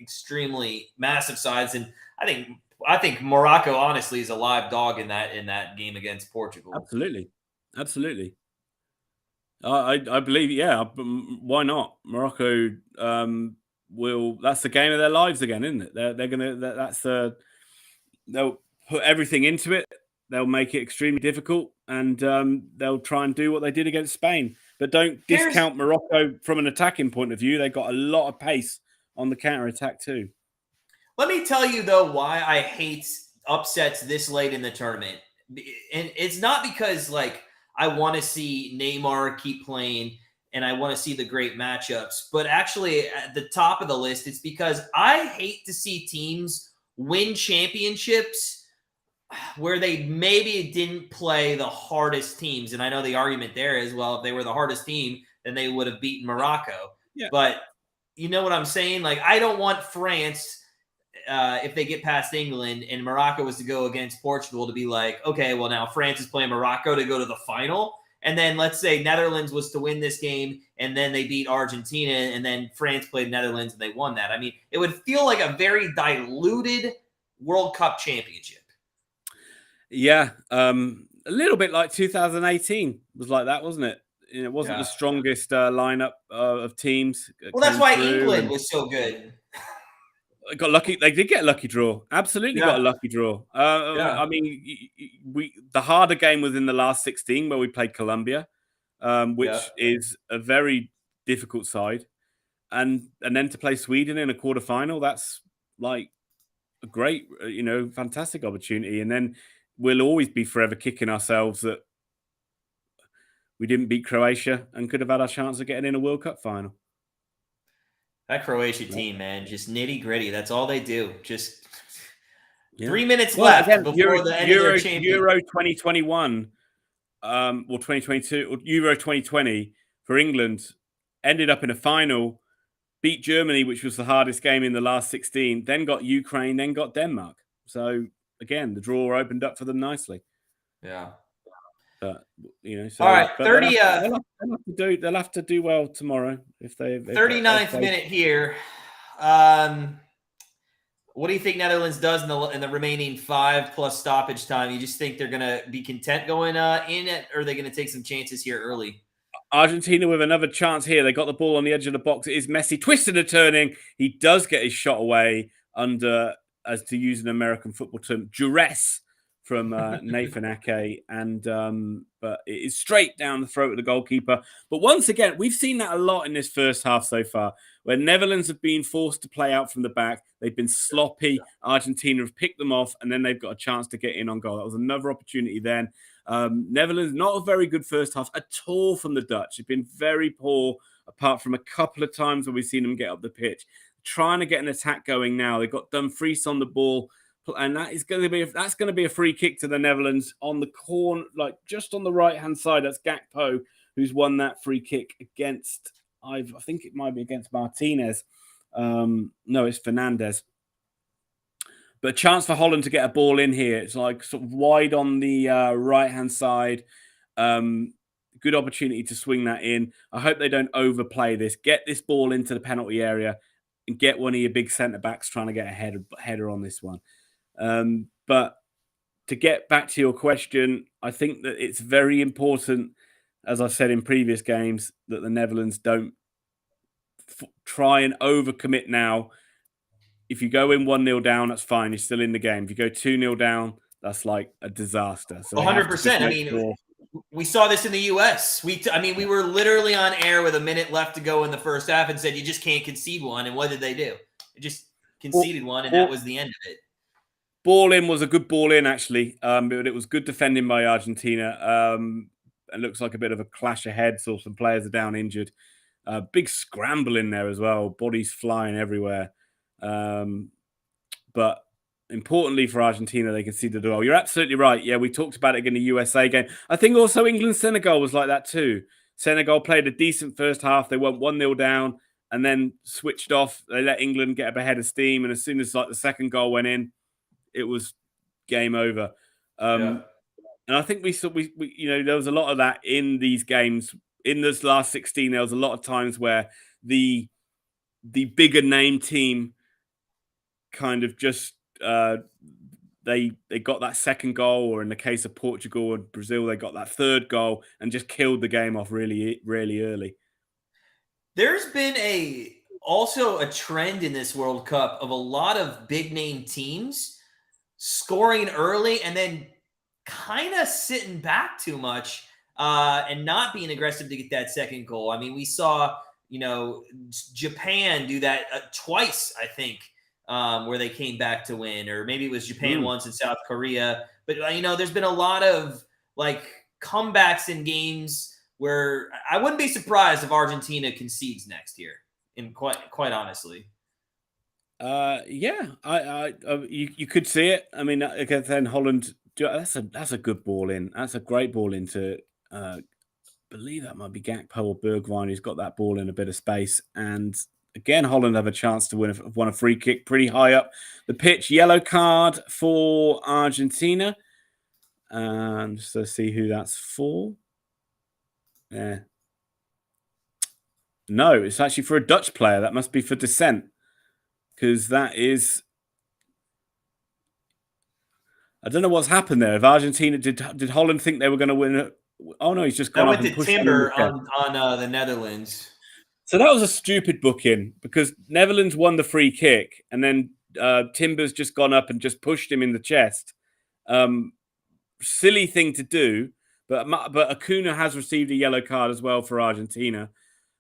extremely massive sides. And I think Morocco, honestly, is a live dog in that game against Portugal. Absolutely. I believe, yeah. Why not? Morocco that's the game of their lives again, isn't it? They're gonna they'll put everything into it. They'll make it extremely difficult, and they'll try and do what they did against Spain. But don't discount Morocco from an attacking point of view. They've got a lot of pace on the counter-attack too. Let me tell you, though, why I hate upsets this late in the tournament. And it's not because, like, I want to see Neymar keep playing and I want to see the great matchups, but actually at the top of the list, it's because I hate to see teams win championships where they maybe didn't play the hardest teams. And I know the argument there is, well, if they were the hardest team, then they would have beaten Morocco. Yeah. But you know what I'm saying? Like, I don't want France, if they get past England and Morocco was to go against Portugal, to be like, okay, well, now France is playing Morocco to go to the final. And then let's say Netherlands was to win this game and then they beat Argentina, and then France played Netherlands and they won that. I mean, it would feel like a very diluted World Cup championship. Yeah. A little bit like 2018 was like that, wasn't it? It wasn't the strongest lineup of teams. Well, that's why England was so good. Got lucky. They did get a lucky draw. Absolutely got a lucky draw. I mean, the harder game was in the last 16 where we played Colombia, which is a very difficult side, and then to play Sweden in a quarterfinal, that's like a great, fantastic opportunity. And then we'll always be forever kicking ourselves that we didn't beat Croatia and could have had our chance of getting in a World Cup final. That Croatia team, man, just nitty gritty. That's all they do. Just 3 minutes left before the end of their championship. Euro 2021, or 2022, or Euro 2020 for England ended up in a final, beat Germany, which was the hardest game in the last 16, then got Ukraine, then got Denmark. So again, the draw opened up for them nicely. Yeah. But all right, 30. They'll have to do well tomorrow if they. 39th minute here. What do you think Netherlands does in the remaining 5+ stoppage time? You just think they're gonna be content going in it, or are they gonna take some chances here early? Argentina with another chance here. They got the ball on the edge of the box. It is Messi twisting and turning. He does get his shot away under, as to use an American football term, duress from Nathan Ake, but it is straight down the throat of the goalkeeper. But once again, we've seen that a lot in this first half so far, where Netherlands have been forced to play out from the back. They've been sloppy. Argentina have picked them off, and then they've got a chance to get in on goal. That was another opportunity then. Netherlands, not a very good first half at all from the Dutch. They've been very poor, apart from a couple of times where we've seen them get up the pitch. Trying to get an attack going now. They've got Dumfries on the ball, and that's going to be a free kick to the Netherlands on the corner, like just on the right-hand side. That's Gakpo, who's won that free kick against, I think it might be against Martinez. No, it's Fernandez. But a chance for Holland to get a ball in here. It's like sort of wide on the right-hand side. Good opportunity to swing that in. I hope they don't overplay this. Get this ball into the penalty area and get one of your big centre-backs trying to get a header on this one. But to get back to your question, I think that it's very important, as I've said in previous games, that the Netherlands don't try and overcommit now. If you go in 1-0 down, that's fine. You're still in the game. If you go 2-0 down, that's like a disaster. So 100%. I mean, we saw this in the U.S. We were literally on air with a minute left to go in the first half and said, you just can't concede one. And what did they do? They just conceded one, and that was the end of it. Ball in was a good ball in, actually. But it was good defending by Argentina. It looks like a bit of a clash ahead. So some players are down injured. Big scramble in there as well. Bodies flying everywhere. But importantly for Argentina, they conceded the goal. You're absolutely right. Yeah, we talked about it in the USA game. I think also England-Senegal was like that too. Senegal played a decent first half. They went 1-0 down, and then switched off. They let England get up ahead of steam, and as soon as like the second goal went in, it was game over. And I think we there was a lot of that in these games. In this last 16, there was a lot of times where the bigger name team kind of just they got that second goal, or in the case of Portugal and Brazil, they got that third goal and just killed the game off really, really early. There's been also a trend in this World Cup of a lot of big name teams scoring early and then kind of sitting back too much and not being aggressive to get that second goal. I mean, we saw, Japan do that twice, I think, where they came back to win, or maybe it was Japan once in South Korea. But, there's been a lot of comebacks in games where I wouldn't be surprised if Argentina concedes next year, and quite honestly. You could see it. I mean, again, then Holland, that's a good ball in. That's a great ball in to believe that might be Gakpo or Bergwijn who's got that ball in a bit of space. And again, Holland have a chance to win a free kick pretty high up the pitch. Yellow card for Argentina. And just to see who that's for. Yeah. No, it's actually for a Dutch player. That must be for dissent. Because that is... I don't know what's happened there. If Argentina... Did Holland think they were going to win? Oh, no, he's just gone up and pushed Timber on the Netherlands. So that was a stupid booking because Netherlands won the free kick and then Timber's just gone up and just pushed him in the chest. Silly thing to do, but Acuna has received a yellow card as well for Argentina.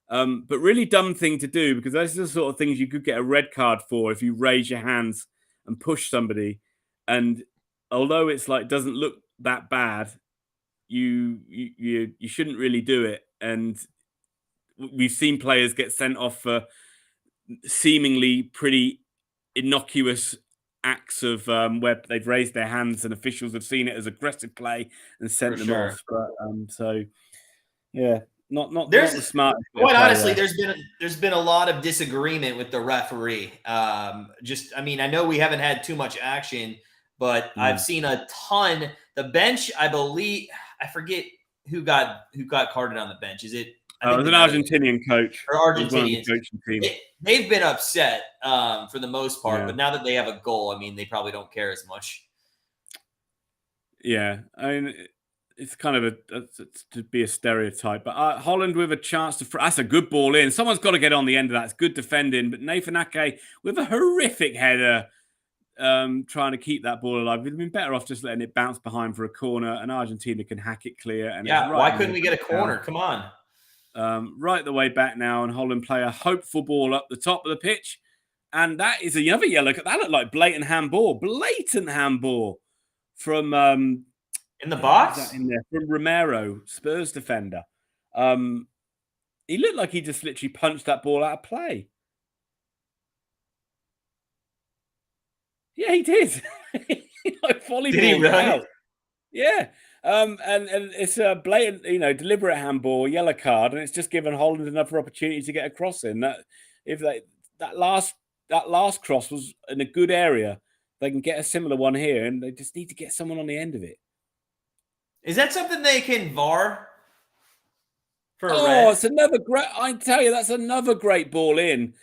But really dumb thing to do because those are the sort of things you could get a red card for if you raise your hands and push somebody. And although it's doesn't look that bad, you shouldn't really do it. And we've seen players get sent off for seemingly pretty innocuous acts of where they've raised their hands and officials have seen it as aggressive play and sent them off. But, so yeah, not the smartest. Quite honestly, there's been a lot of disagreement with the referee. I know we haven't had too much action, but I've seen a ton. The bench, I forget who got carded on the bench. Is it? It was an Argentinian coach. Or Argentinians. They've been upset for the most part, but now that they have a goal, I mean, they probably don't care as much. Yeah, I mean, it's kind of to be a stereotype, but Holland with a chance to... That's a good ball in. Someone's got to get on the end of that. It's good defending, but Nathan Ake with a horrific header trying to keep that ball alive. We'd have been better off just letting it bounce behind for a corner, and Argentina can hack it clear. And why couldn't we get a corner? Come on. Right the way back now, and Holland play a hopeful ball up the top of the pitch, and that is another yellow. That looked like blatant handball from in the box in there from Romero, Spurs defender. He looked like he just literally punched that ball out of play. Yeah, he did. Volleyball. Did he really? Out. Yeah. And it's a blatant, deliberate handball, yellow card, and it's just given Holland another opportunity to get a cross in. That last cross was in a good area, they can get a similar one here, and they just need to get someone on the end of it. Is that something they can VAR for a red? It's another great. I tell you, that's another great ball in.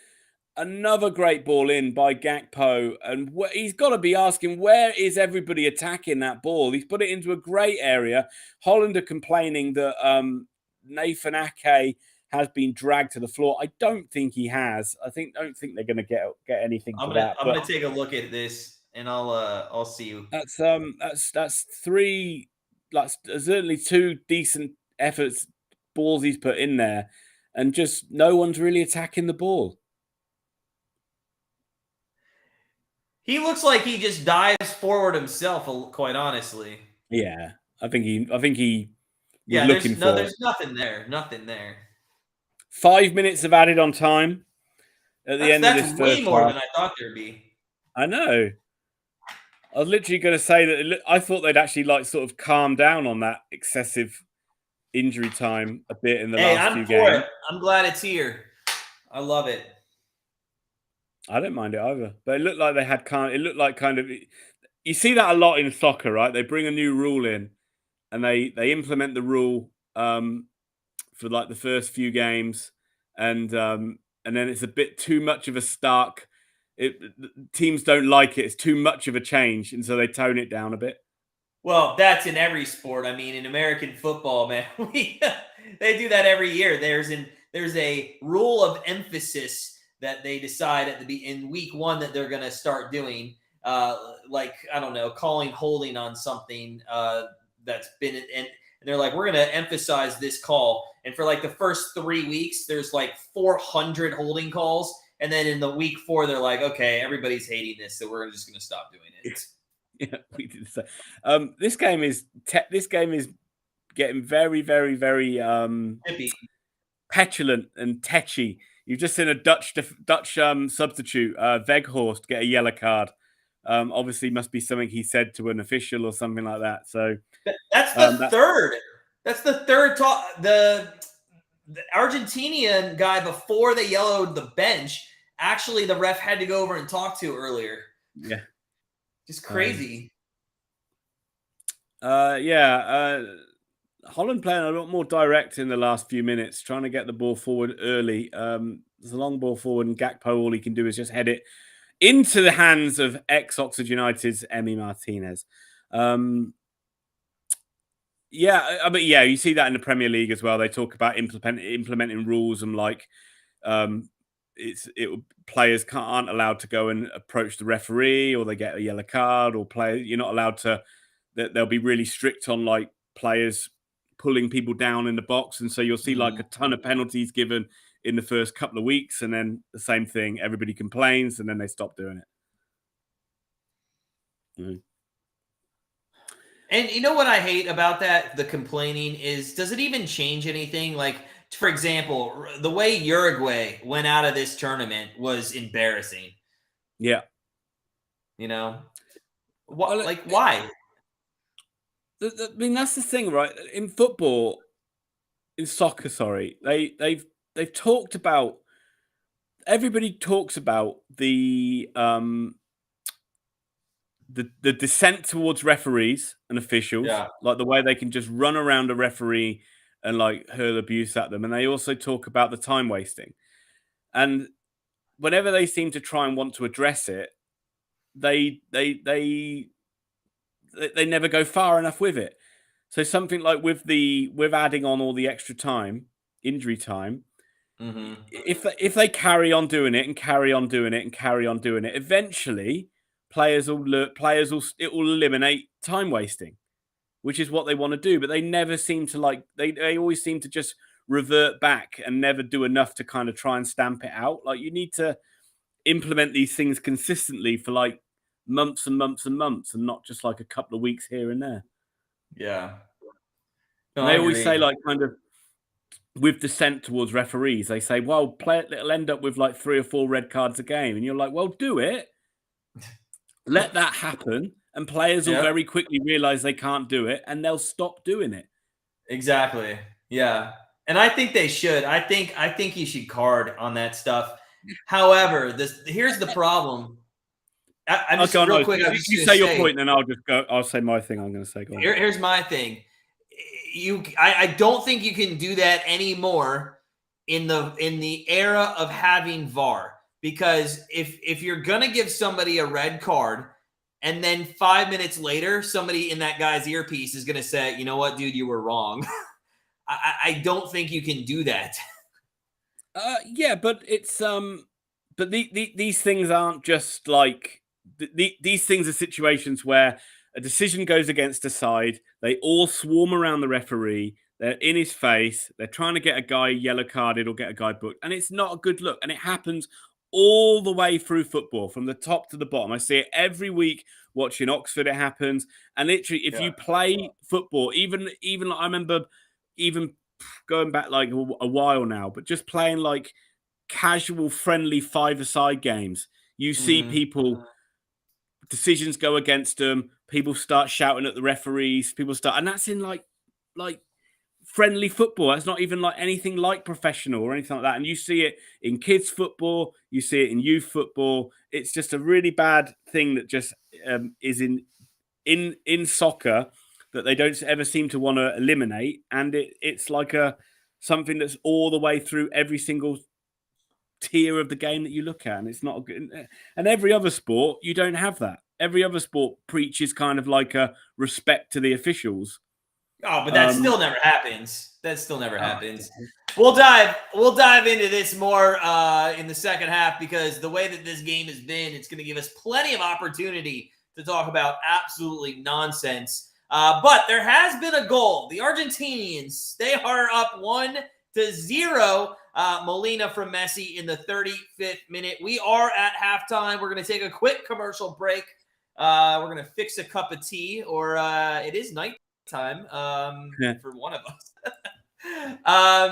Another great ball in by Gakpo, and he's got to be asking, where is everybody attacking that ball? He's put it into a great area. Holland are complaining that Nathan Ake has been dragged to the floor. I don't think he has. I don't think they're going to get anything for that. I'm going to take a look at this, and I'll see you. That's three. That's certainly two decent efforts, balls he's put in there, and just no one's really attacking the ball. He looks like he just dives forward himself, quite honestly. Yeah, I think he was looking for it. There's nothing there. Nothing there. 5 minutes of added on time at the end of this first half. That's way more than I thought there'd be. I know. I was literally going to say that I thought they'd actually sort of calm down on that excessive injury time a bit in the last few games. I'm glad it's here. I love it. I don't mind it either. But it looked like they had kind of. You see that a lot in soccer, right? They bring a new rule in, and they implement the rule for like the first few games, and then it's a bit too much of a stark. Teams don't like it. It's too much of a change, and so they tone it down a bit. Well, that's in every sport. I mean, in American football, man, they do that every year. There's a rule of emphasis that they decide in week one that they're going to start doing. Like, I don't know, calling holding on something that's been and they're like, we're going to emphasize this call. And for like the first 3 weeks, there's like 400 holding calls. And then in the week 4, they're like, okay, everybody's hating this, so we're just going to stop doing it. Yeah, we did so. This game is getting very, very, very petulant and tetchy. You've just seen a Dutch substitute, Weghorst, get a yellow card. Obviously, must be something he said to an official or something like that. So that's the third. That's the third talk. The Argentinian guy before they yellowed the bench. Actually, the ref had to go over and talk to earlier. Yeah, just crazy. Holland playing a lot more direct in the last few minutes, trying to get the ball forward early. There's a long ball forward, and Gakpo, all he can do is just head it into the hands of ex-Oxford United's Emi Martinez. You see that in the Premier League as well. They talk about implementing rules and like players aren't allowed to go and approach the referee, or they get a yellow card, or you're not allowed to. They'll be really strict on like players pulling people down in the box, and so you'll see like a ton of penalties given in the first couple of weeks, and then the same thing. Everybody complains, and then they stop doing it. Mm. And you know what I hate about that? The complaining is, does it even change anything? Like, for example, the way Uruguay went out of this tournament was embarrassing. Yeah. You know? Why? I mean, that's the thing, right? In football, in soccer, sorry, they've talked about. Everybody talks about the descent towards referees and officials, like the way they can just run around a referee and like hurl abuse at them, and they also talk about the time wasting. And whenever they seem to try and want to address it, they never go far enough with it. So something like with adding on all the extra time, injury time, if they carry on doing it and carry on doing it and carry on doing it, eventually it will eliminate time wasting, which is what they want to do. But they never seem to they always seem to just revert back and never do enough to kind of try and stamp it out. Like, you need to implement these things consistently for like months and months and months, and not just like a couple of weeks here and there. Yeah. No, they always say, like, kind of with descent towards referees, they say, well, it'll end up with like 3 or 4 red cards a game. And you're like, well, do it. Let that happen. And players will very quickly realize they can't do it, and they'll stop doing it. Exactly. Yeah. And I think they should. I think you should card on that stuff. However, here's the problem. I'm just real quick. You say your point, and I'll just go. I'll say my thing. I'm going to say. Go on. Here's my thing. I don't think you can do that anymore in the era of having VAR, because if you're gonna give somebody a red card, and then 5 minutes later somebody in that guy's earpiece is gonna say, you know what, dude, you were wrong. I don't think you can do that. Yeah, but it's but these things aren't just like these things are situations where a decision goes against a side. They all swarm around the referee. They're in his face. They're trying to get a guy yellow carded or get a guy booked. And it's not a good look. And it happens all the way through football, from the top to the bottom. I see it every week watching Oxford. It happens. And literally, if you play football, even I remember even going back like a while now, but just playing like casual, friendly 5-a-side games, you see people, decisions go against them. People start shouting at the referees. And that's in like friendly football. That's not even like anything like professional or anything like that. And you see it in kids football, you see it in youth football. It's just a really bad thing that just is in soccer that they don't ever seem to want to eliminate. And it's like something that's all the way through every single tier of the game that you look at, and it's not a good. And every other sport, you don't have that. Every other sport preaches kind of like a respect to the officials. Oh, but that still never happens. That still never happens. Yeah. We'll dive into this more in the second half, because the way that this game has been, it's going to give us plenty of opportunity to talk about absolutely nonsense. But there has been a goal. The Argentinians, they are up 1-0. Molina from Messi in the 35th minute. We are at halftime. We're going to take a quick commercial break. We're going to fix a cup of tea, or it is night time for one of us.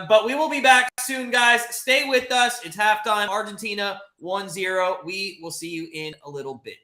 But we will be back soon, guys. Stay with us. It's halftime. Argentina 1-0. We will see you in a little bit.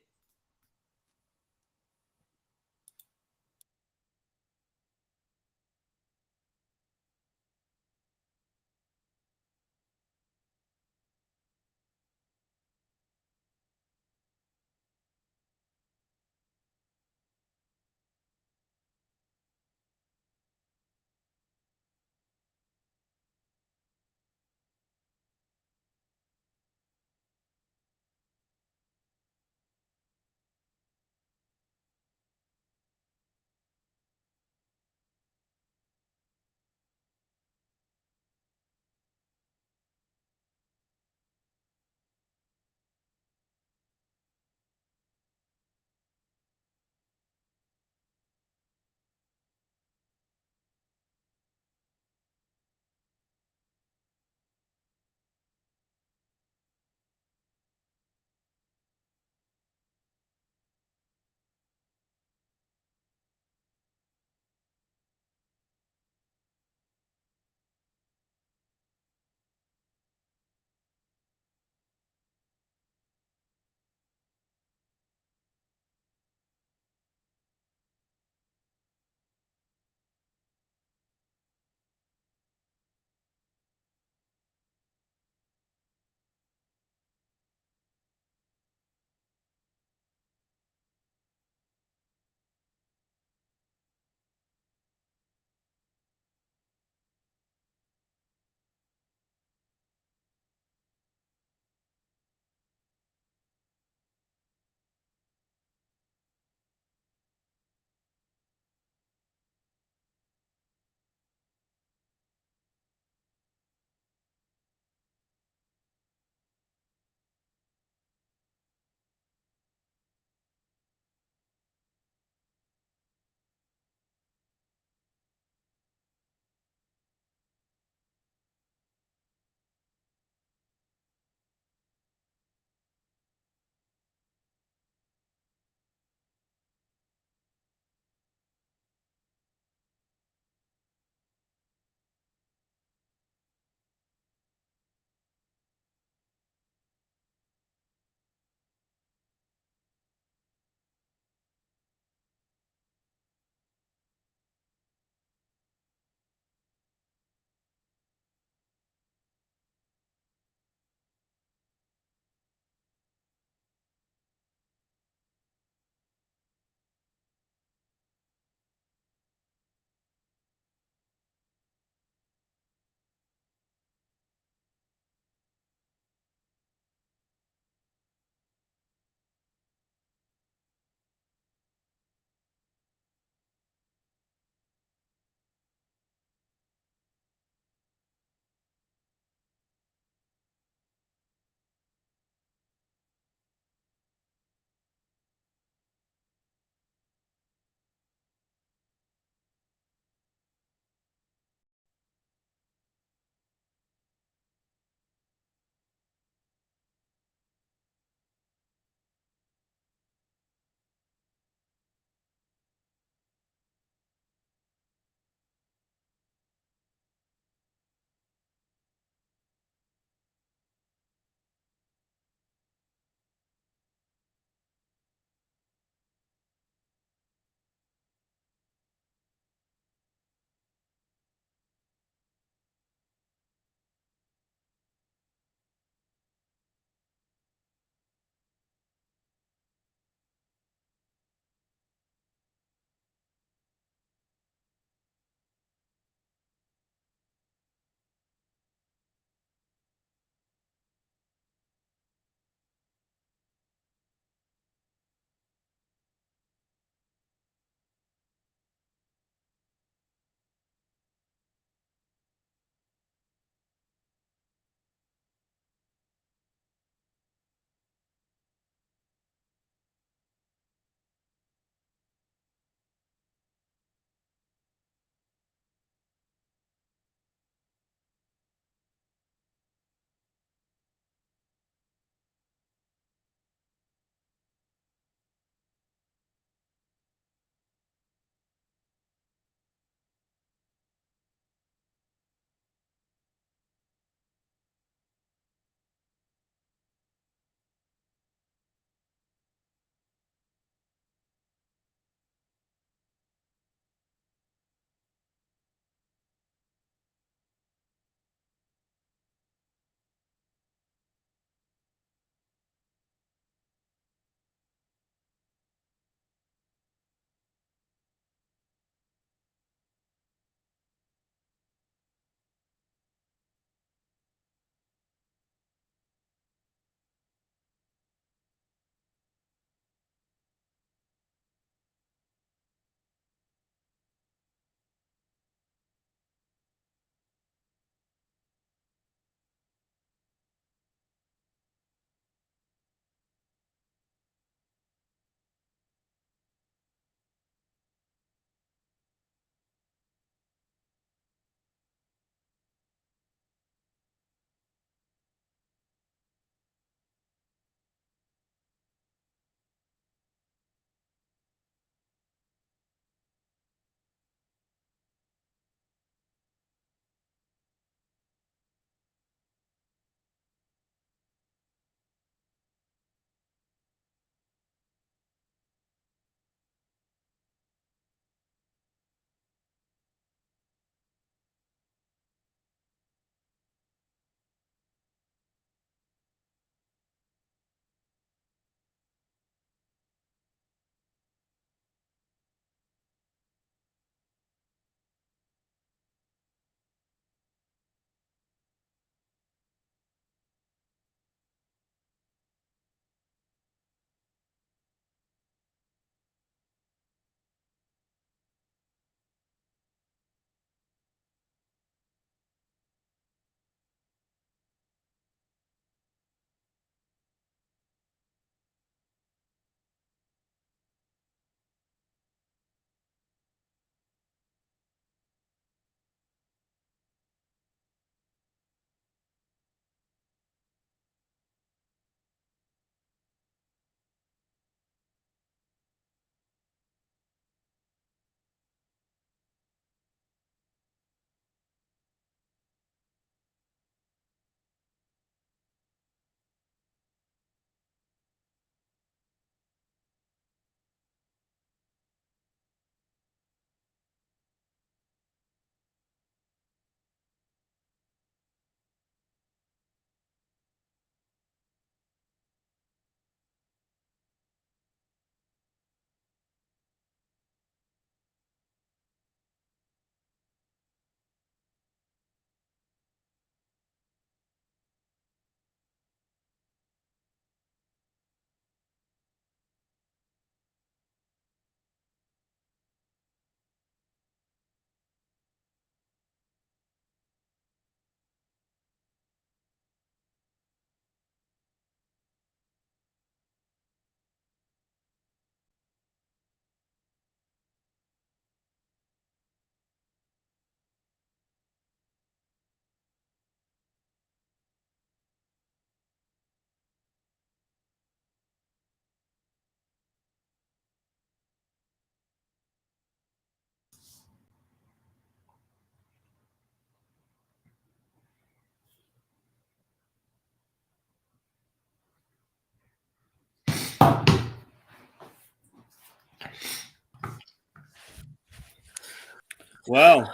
Well.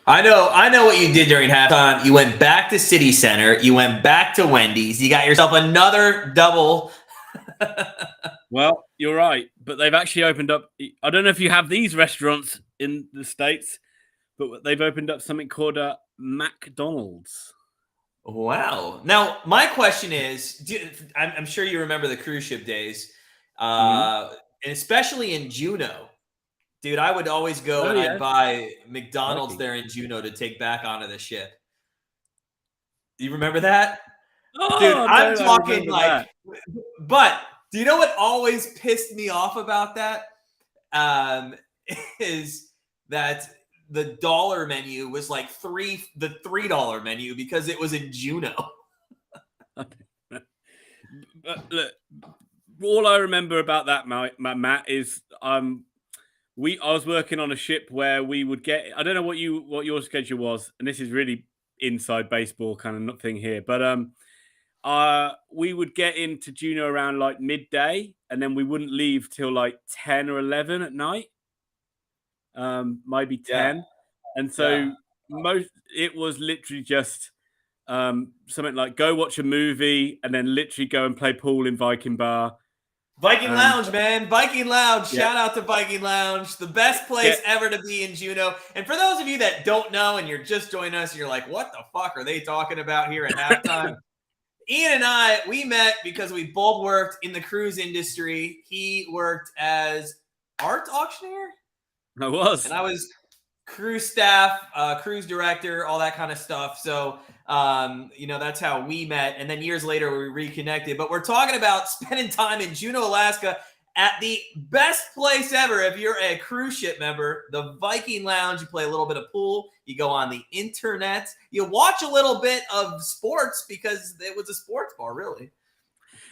I know what you did during halftime. You went back to City Center. You went back to Wendy's. You got yourself another double. Well, you're right, but they've actually opened up. I don't know if you have these restaurants in the States, but they've opened up something called a McDonald's. Wow. Now, my question is, I'm sure you remember the cruise ship days, and especially in Juneau. Dude, I would always go and I'd buy McDonald's there in Juneau to take back onto the ship. Do you remember that? Dude, I'm talking like, but do you know what always pissed me off about that? Is that the dollar menu was like the $3 menu because it was in Juneau. But look, all I remember about that, Matt, is I was working on a ship where we would get. I don't know what your schedule was, and this is really inside baseball kind of thing here, but we would get into Juneau around like midday, and then we wouldn't leave till like 10 or 11 at night. Maybe 10. Yeah. And so it was literally just something like go watch a movie and then literally go and play pool in Viking Bar. Viking Lounge, man. Viking Lounge. Yeah. Shout out to Viking Lounge. The best place ever to be in Juneau. And for those of you that don't know and you're just joining us, and you're like, what the fuck are they talking about here at halftime? Ian and I, we met because we both worked in the cruise industry. He worked as art auctioneer. I was. And I was cruise staff, cruise director, all that kind of stuff. So, that's how we met. And then years later, we reconnected. But we're talking about spending time in Juneau, Alaska at the best place ever. If you're a cruise ship member, the Viking Lounge, you play a little bit of pool. You go on the internet. You watch a little bit of sports because it was a sports bar, really.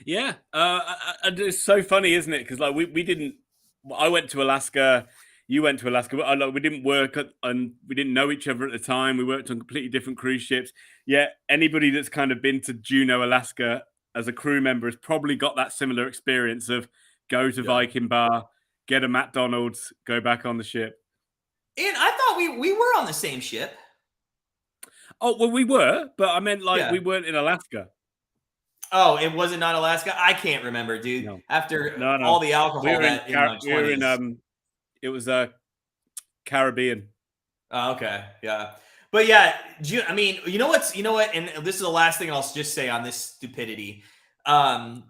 Yeah. It's so funny, isn't it? Because like we didn't – I went to Alaska – you went to Alaska. We didn't work and we didn't know each other at the time. We worked on completely different cruise ships. Yet anybody that's kind of been to Juneau, Alaska as a crew member has probably got that similar experience of go to Viking Bar, get a McDonald's, go back on the ship. And I thought we were on the same ship. Oh, well, we were, but I meant we weren't in Alaska. Oh, it wasn't not Alaska? I can't remember, dude. No. After all the alcohol in my 20s. It was Caribbean. Oh, okay. Yeah. But yeah, I mean, you know what? And this is the last thing I'll just say on this stupidity. I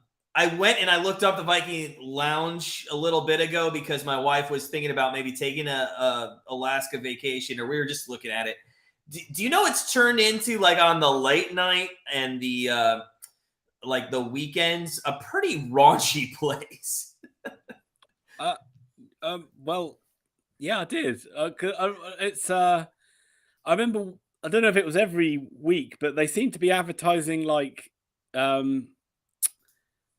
went and I looked up the Viking Lounge a little bit ago because my wife was thinking about maybe taking a Alaska vacation, or we were just looking at it. Do you know it's turned into, like, on the late night and the like the weekends, a pretty raunchy place? Well, yeah, I did. I remember. I don't know if it was every week, but they seem to be advertising like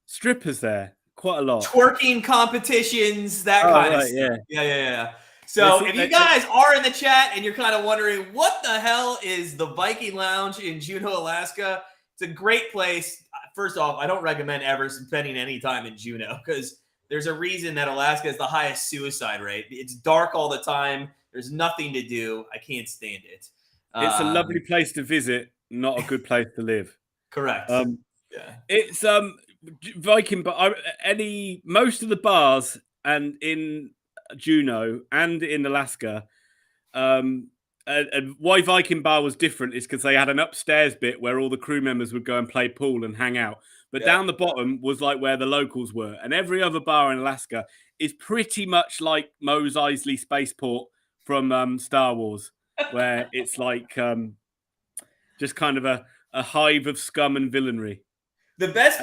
strippers there quite a lot. Twerking competitions, that kind of stuff. Yeah. So if you guys are in the chat and you're kind of wondering what the hell is the Viking Lounge in Juneau, Alaska, it's a great place. First off, I don't recommend ever spending any time in Juneau because there's a reason that Alaska is the highest suicide rate. It's dark all the time. There's nothing to do. I can't stand it. It's a lovely place to visit, not a good place to live. Correct. It's Viking, but most of the bars and in Juneau and in Alaska, and why Viking Bar was different is because they had an upstairs bit where all the crew members would go and play pool and hang out. But down the bottom was like where the locals were. And every other bar in Alaska is pretty much like Mos Eisley Spaceport from Star Wars, where it's like just kind of a hive of scum and villainy. The best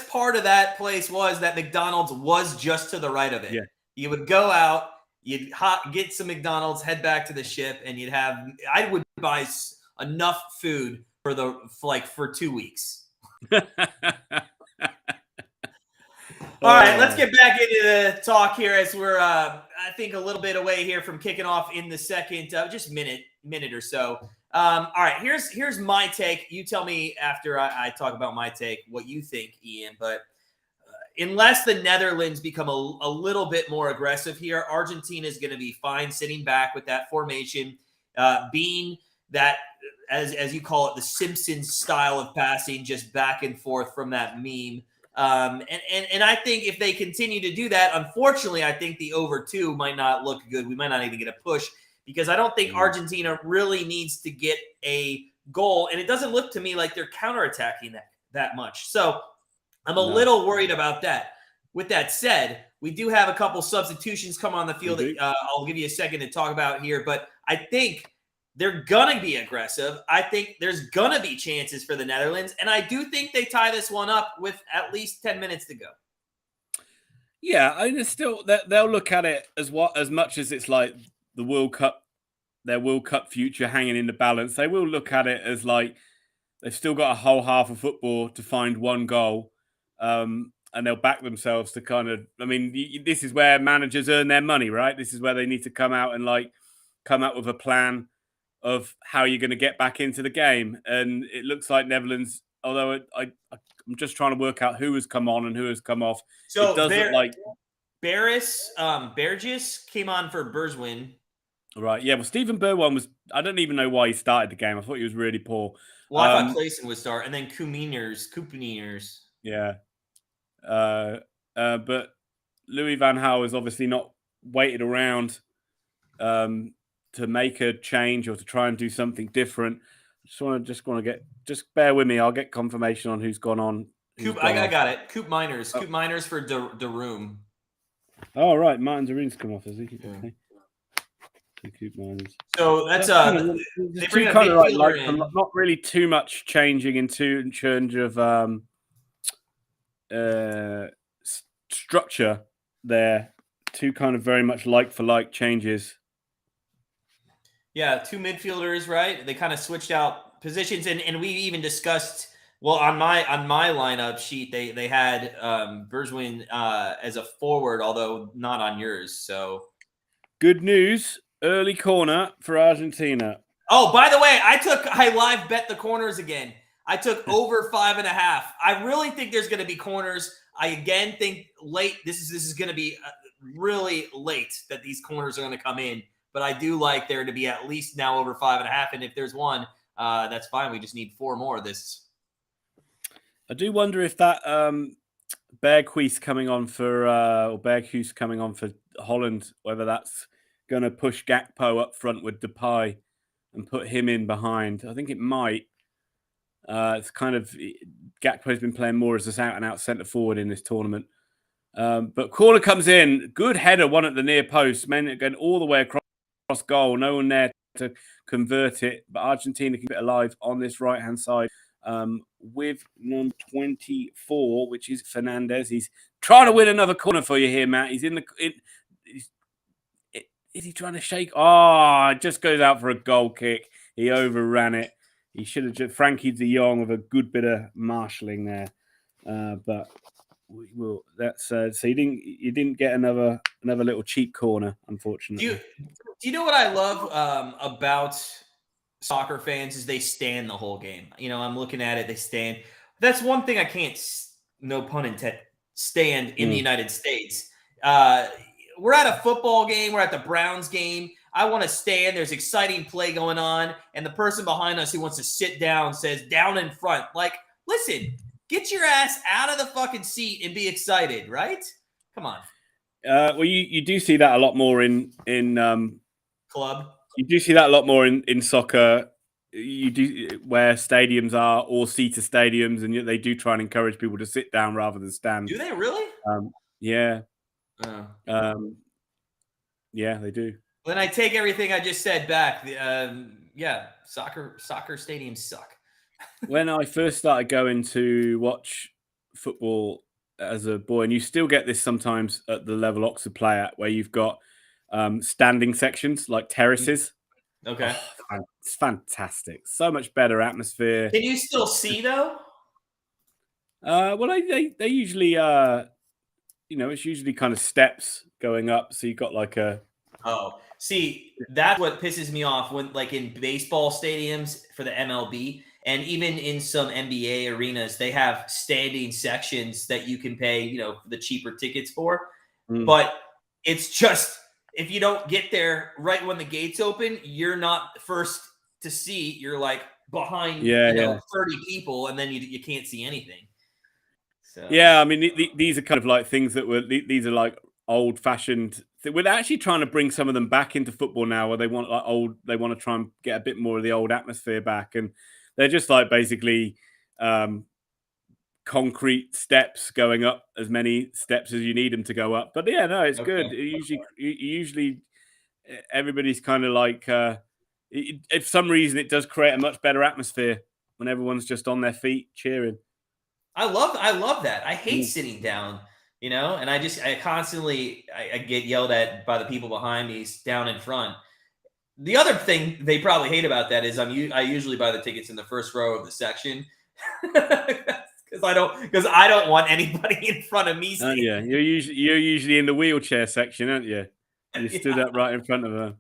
part of that place was that McDonald's was just to the right of it. Yeah. You would go out, you'd get some McDonald's, head back to the ship, and I would buy enough food for 2 weeks. All right, let's get back into the talk here as we're, I think, a little bit away here from kicking off in the second, just minute or so. All right, here's my take. You tell me after I talk about my take what you think, Ian. But unless the Netherlands become a little bit more aggressive here, Argentina is going to be fine sitting back with that formation, being that, as you call it, the Simpsons style of passing, just back and forth from that meme. And I think if they continue to do that, unfortunately, I think the over 2 might not look good. We might not even get a push because I don't think Argentina really needs to get a goal. And it doesn't look to me like they're counterattacking that much. So I'm a little worried about that. With that said, we do have a couple substitutions come on the field that I'll give you a second to talk about here. But I think they're going to be aggressive. I think there's going to be chances for the Netherlands. And I do think they tie this one up with at least 10 minutes to go. Yeah, I mean, it's still, they'll look at it as much as it's like the World Cup, their World Cup future hanging in the balance. They will look at it as like they've still got a whole half of football to find one goal. And they'll back themselves to kind of, I mean, this is where managers earn their money, right? This is where they need to come out and like come up with a plan of how you're going to get back into the game. And it looks like Netherlands, although I'm just trying to work out who has come on and who has come off. So it does look like Bergis came on for Burswin. Right, yeah. Well, Stephen Bergwijn was, I don't even know why he started the game. I thought he was really poor. Well, I thought Clayson would start, and then Koopmeiners. Yeah. But Louis van Gaal has obviously not waited around to make a change or to try and do something different. Just bear with me. I'll get confirmation on who's gone on. I got it. Koopmeiners. Koopmeiners for De Room. Oh, right. Martin De Room's come off, has he? Yeah. Okay. So that's they bring kind of like not really too much changing in terms of structure there. Two kind of very much like for like changes. Yeah, 2 midfielders, right? They kind of switched out positions, and we even discussed. Well, on my lineup sheet, they had Burswijn as a forward, although not on yours. So good news. Early corner for Argentina. Oh, by the way, I live bet the corners again. I took over 5.5. I really think there's going to be corners. I again think late. This is going to be really late that these corners are going to come in. But I do like there to be at least now over 5.5. And if there's one, that's fine. We just need 4 more of this. I do wonder if that Berghuis coming on for Holland, whether that's going to push Gakpo up front with Depay and put him in behind. I think it might. It's kind of Gakpo's been playing more as this out-and-out centre forward in this tournament. But corner comes in, good header, one at the near post, men going all the way across goal. No one there to convert it, but Argentina keep it alive on this right-hand side with number 24, which is Fernandez. He's trying to win another corner for you here, Matt. He's in the. Is he trying to shake? Oh, it just goes out for a goal kick. He overran it. He should have just Frankie de Jong with a good bit of marshalling there. But we will. That's so you didn't get another little cheap corner, unfortunately. Do you know what I love about soccer fans is they stand the whole game. You know, I'm looking at it. They stand. That's one thing I can't, no pun intended, stand in the United States. We're at a football game. We're at the Browns game. I want to stand. There's exciting play going on. And the person behind us who wants to sit down says, down in front. Like, listen, get your ass out of the fucking seat and be excited, right? Come on. Well, you do see that a lot more in club. You do see that a lot more in soccer. You do where stadiums are all seater stadiums, and they do try and encourage people to sit down rather than stand. Do they really? Yeah. Oh. Yeah, they do. Then I take everything I just said back. Yeah, soccer stadiums suck. When I first started going to watch football as a boy, and you still get this sometimes at the level Oxford play at, where you've got standing sections like terraces. Okay. Oh, it's fantastic. So much better atmosphere. Can you still see though? Well, they usually it's usually kind of steps going up. So you've got like a. See, that's what pisses me off when, like in baseball stadiums for the MLB, And even in some NBA arenas, they have standing sections that you can pay, the cheaper tickets for. But it's just, if you don't get there right when the gates open, you're not first to see. You're like behind, 30 people, and then you can't see anything. So. Yeah, I mean, these are kind of like things that these are like old-fashioned. We're actually trying to bring some of them back into football now, where they want to try and get a bit more of the old atmosphere back, and they're just like basically concrete steps going up as many steps as you need them to go up. But yeah, no, it's good. Usually everybody's kind of like, if for some reason it does create a much better atmosphere when everyone's just on their feet cheering. I love that. I hate sitting down, and I constantly get yelled at by the people behind me down in front. The other thing they probably hate about that is I usually buy the tickets in the first row of the section because I don't want anybody in front of me. Yeah, you're usually in the wheelchair section, aren't you? You stood up right in front of her.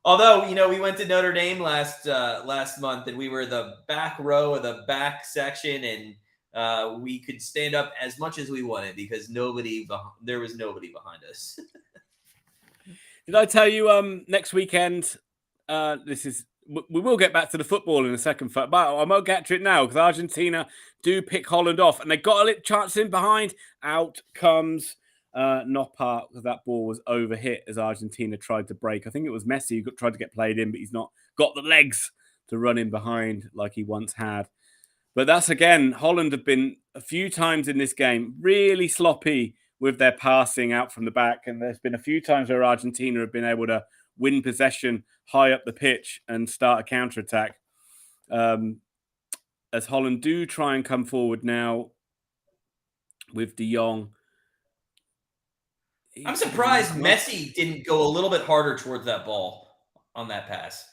Although, we went to Notre Dame last month, and we were the back row of the back section, and we could stand up as much as we wanted because there was nobody behind us. Did I tell you next weekend? We will get back to the football in a second, but I won't get to it now because Argentina do pick Holland off, and they got a chance in behind. Out comes Noppert because that ball was overhit as Argentina tried to break. I think it was Messi who tried to get played in, but he's not got the legs to run in behind like he once had. But that's, again, Holland have been a few times in this game really sloppy with their passing out from the back. And there's been a few times where Argentina have been able to win possession high up the pitch and start a counterattack. As Holland do try and come forward now with De Jong. I'm surprised Messi didn't go a little bit harder towards that ball on that pass.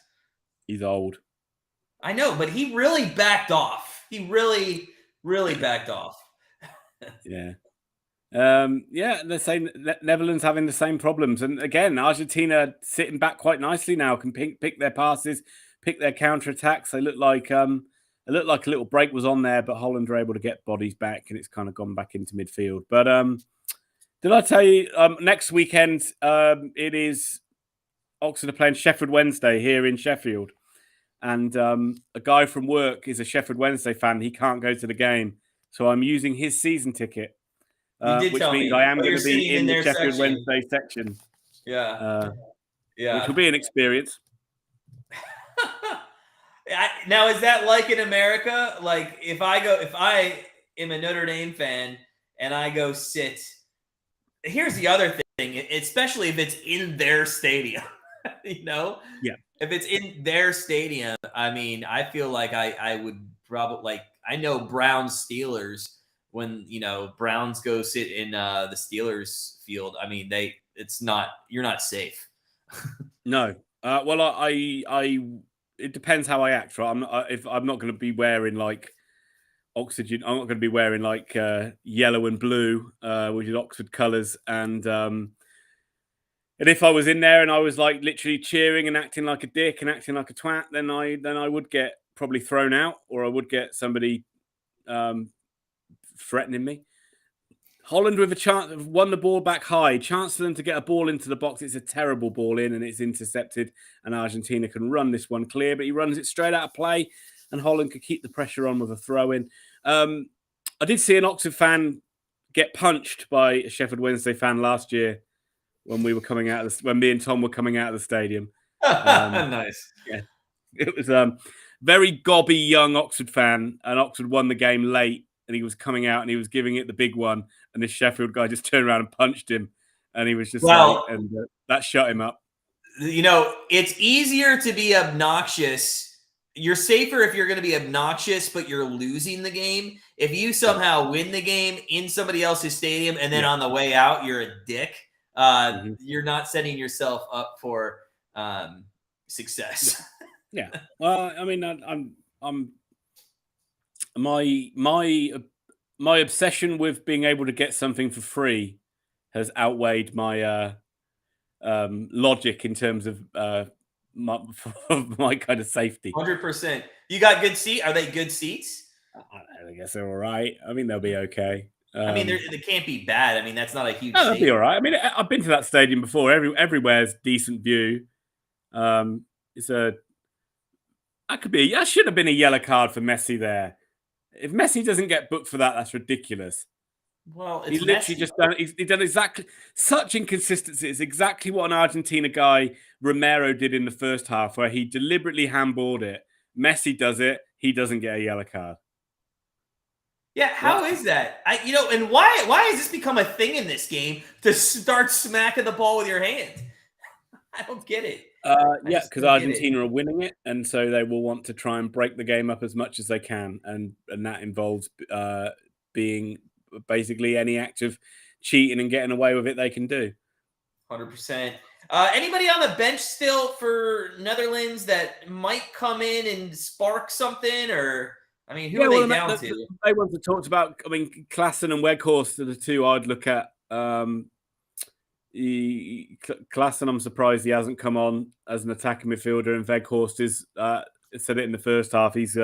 He's old. I know, but he really backed off. He really, really backed off. Yeah. The same. Netherlands having the same problems, and again, Argentina sitting back quite nicely now, can pick their passes, pick their counterattacks. They look like a little break was on there, but Holland are able to get bodies back, and it's kind of gone back into midfield. But did I tell you next weekend? It is Oxford are playing Sheffield Wednesday here in Sheffield, and a guy from work is a Sheffield Wednesday fan. He can't go to the game, so I'm using his season ticket. Which means I am going to be in the Sheffield Wednesday section. Yeah. Which will be an experience. Now, is that like in America? Like if I am a Notre Dame fan and I go sit, here's the other thing, especially if it's in their stadium, Yeah. If it's in their stadium, I mean, I feel like I would probably I know Browns Steelers. When Browns go sit in the Steelers field, I mean you're not safe. No, well, it depends how I act. Right, I'm not going to be wearing like oxygen. I'm not going to be wearing like yellow and blue, which is Oxford colours. And if I was in there and I was like literally cheering and acting like a dick and acting like a twat, then I would get probably thrown out, or I would get somebody threatening me. Holland with a chance, won the ball back high, chance for them to get a ball into the box. It's a terrible ball in, and it's intercepted, and Argentina can run this one clear, but he runs it straight out of play, and Holland could keep the pressure on with a throw in. I did see an Oxford fan get punched by a Sheffield Wednesday fan last year when we were coming out of when me and Tom were coming out of the stadium. Nice. Yeah, it was very gobby young Oxford fan, and Oxford won the game late. And he was coming out and he was giving it the big one. And this Sheffield guy just turned around and punched him. And he was just that shut him up. It's easier to be obnoxious. You're safer if you're going to be obnoxious, but you're losing the game. If you somehow win the game in somebody else's stadium and then on the way out, you're a dick. You're not setting yourself up for success. Yeah. Well, I mean, I'm my obsession with being able to get something for free has outweighed my logic in terms of my kind of safety. 100%. You got good seat? Are they good seats? I guess they're all right. I mean, they'll be okay. I mean, they can't be bad. I mean, that's not a huge No, they'll be stadium. all right. I mean, I've been to that stadium before. Everywhere's decent view. It's a that should have been a yellow card for Messi there. If Messi doesn't get booked for that, that's ridiculous. Well, He it's literally Messi. just done. He's done exactly such inconsistency. It's exactly what an Argentina guy Romero did in the first half, where he deliberately handballed it. Messi does it. He doesn't get a yellow card. Yeah, how is that? And why has this become a thing in this game to start smacking the ball with your hand? I don't get it. Yeah, because Argentina are winning it, and so they will want to try and break the game up as much as they can, and that involves being basically any act of cheating and getting away with it they can do. 100%. Anybody on the bench still for Netherlands that might come in and spark something, or I mean, who are they down to? They want to talk about. I mean, Klaassen and Weghorst are the two I'd look at. Klaassen, I'm surprised he hasn't come on as an attacking midfielder, and Weghorst is said it in the first half. He's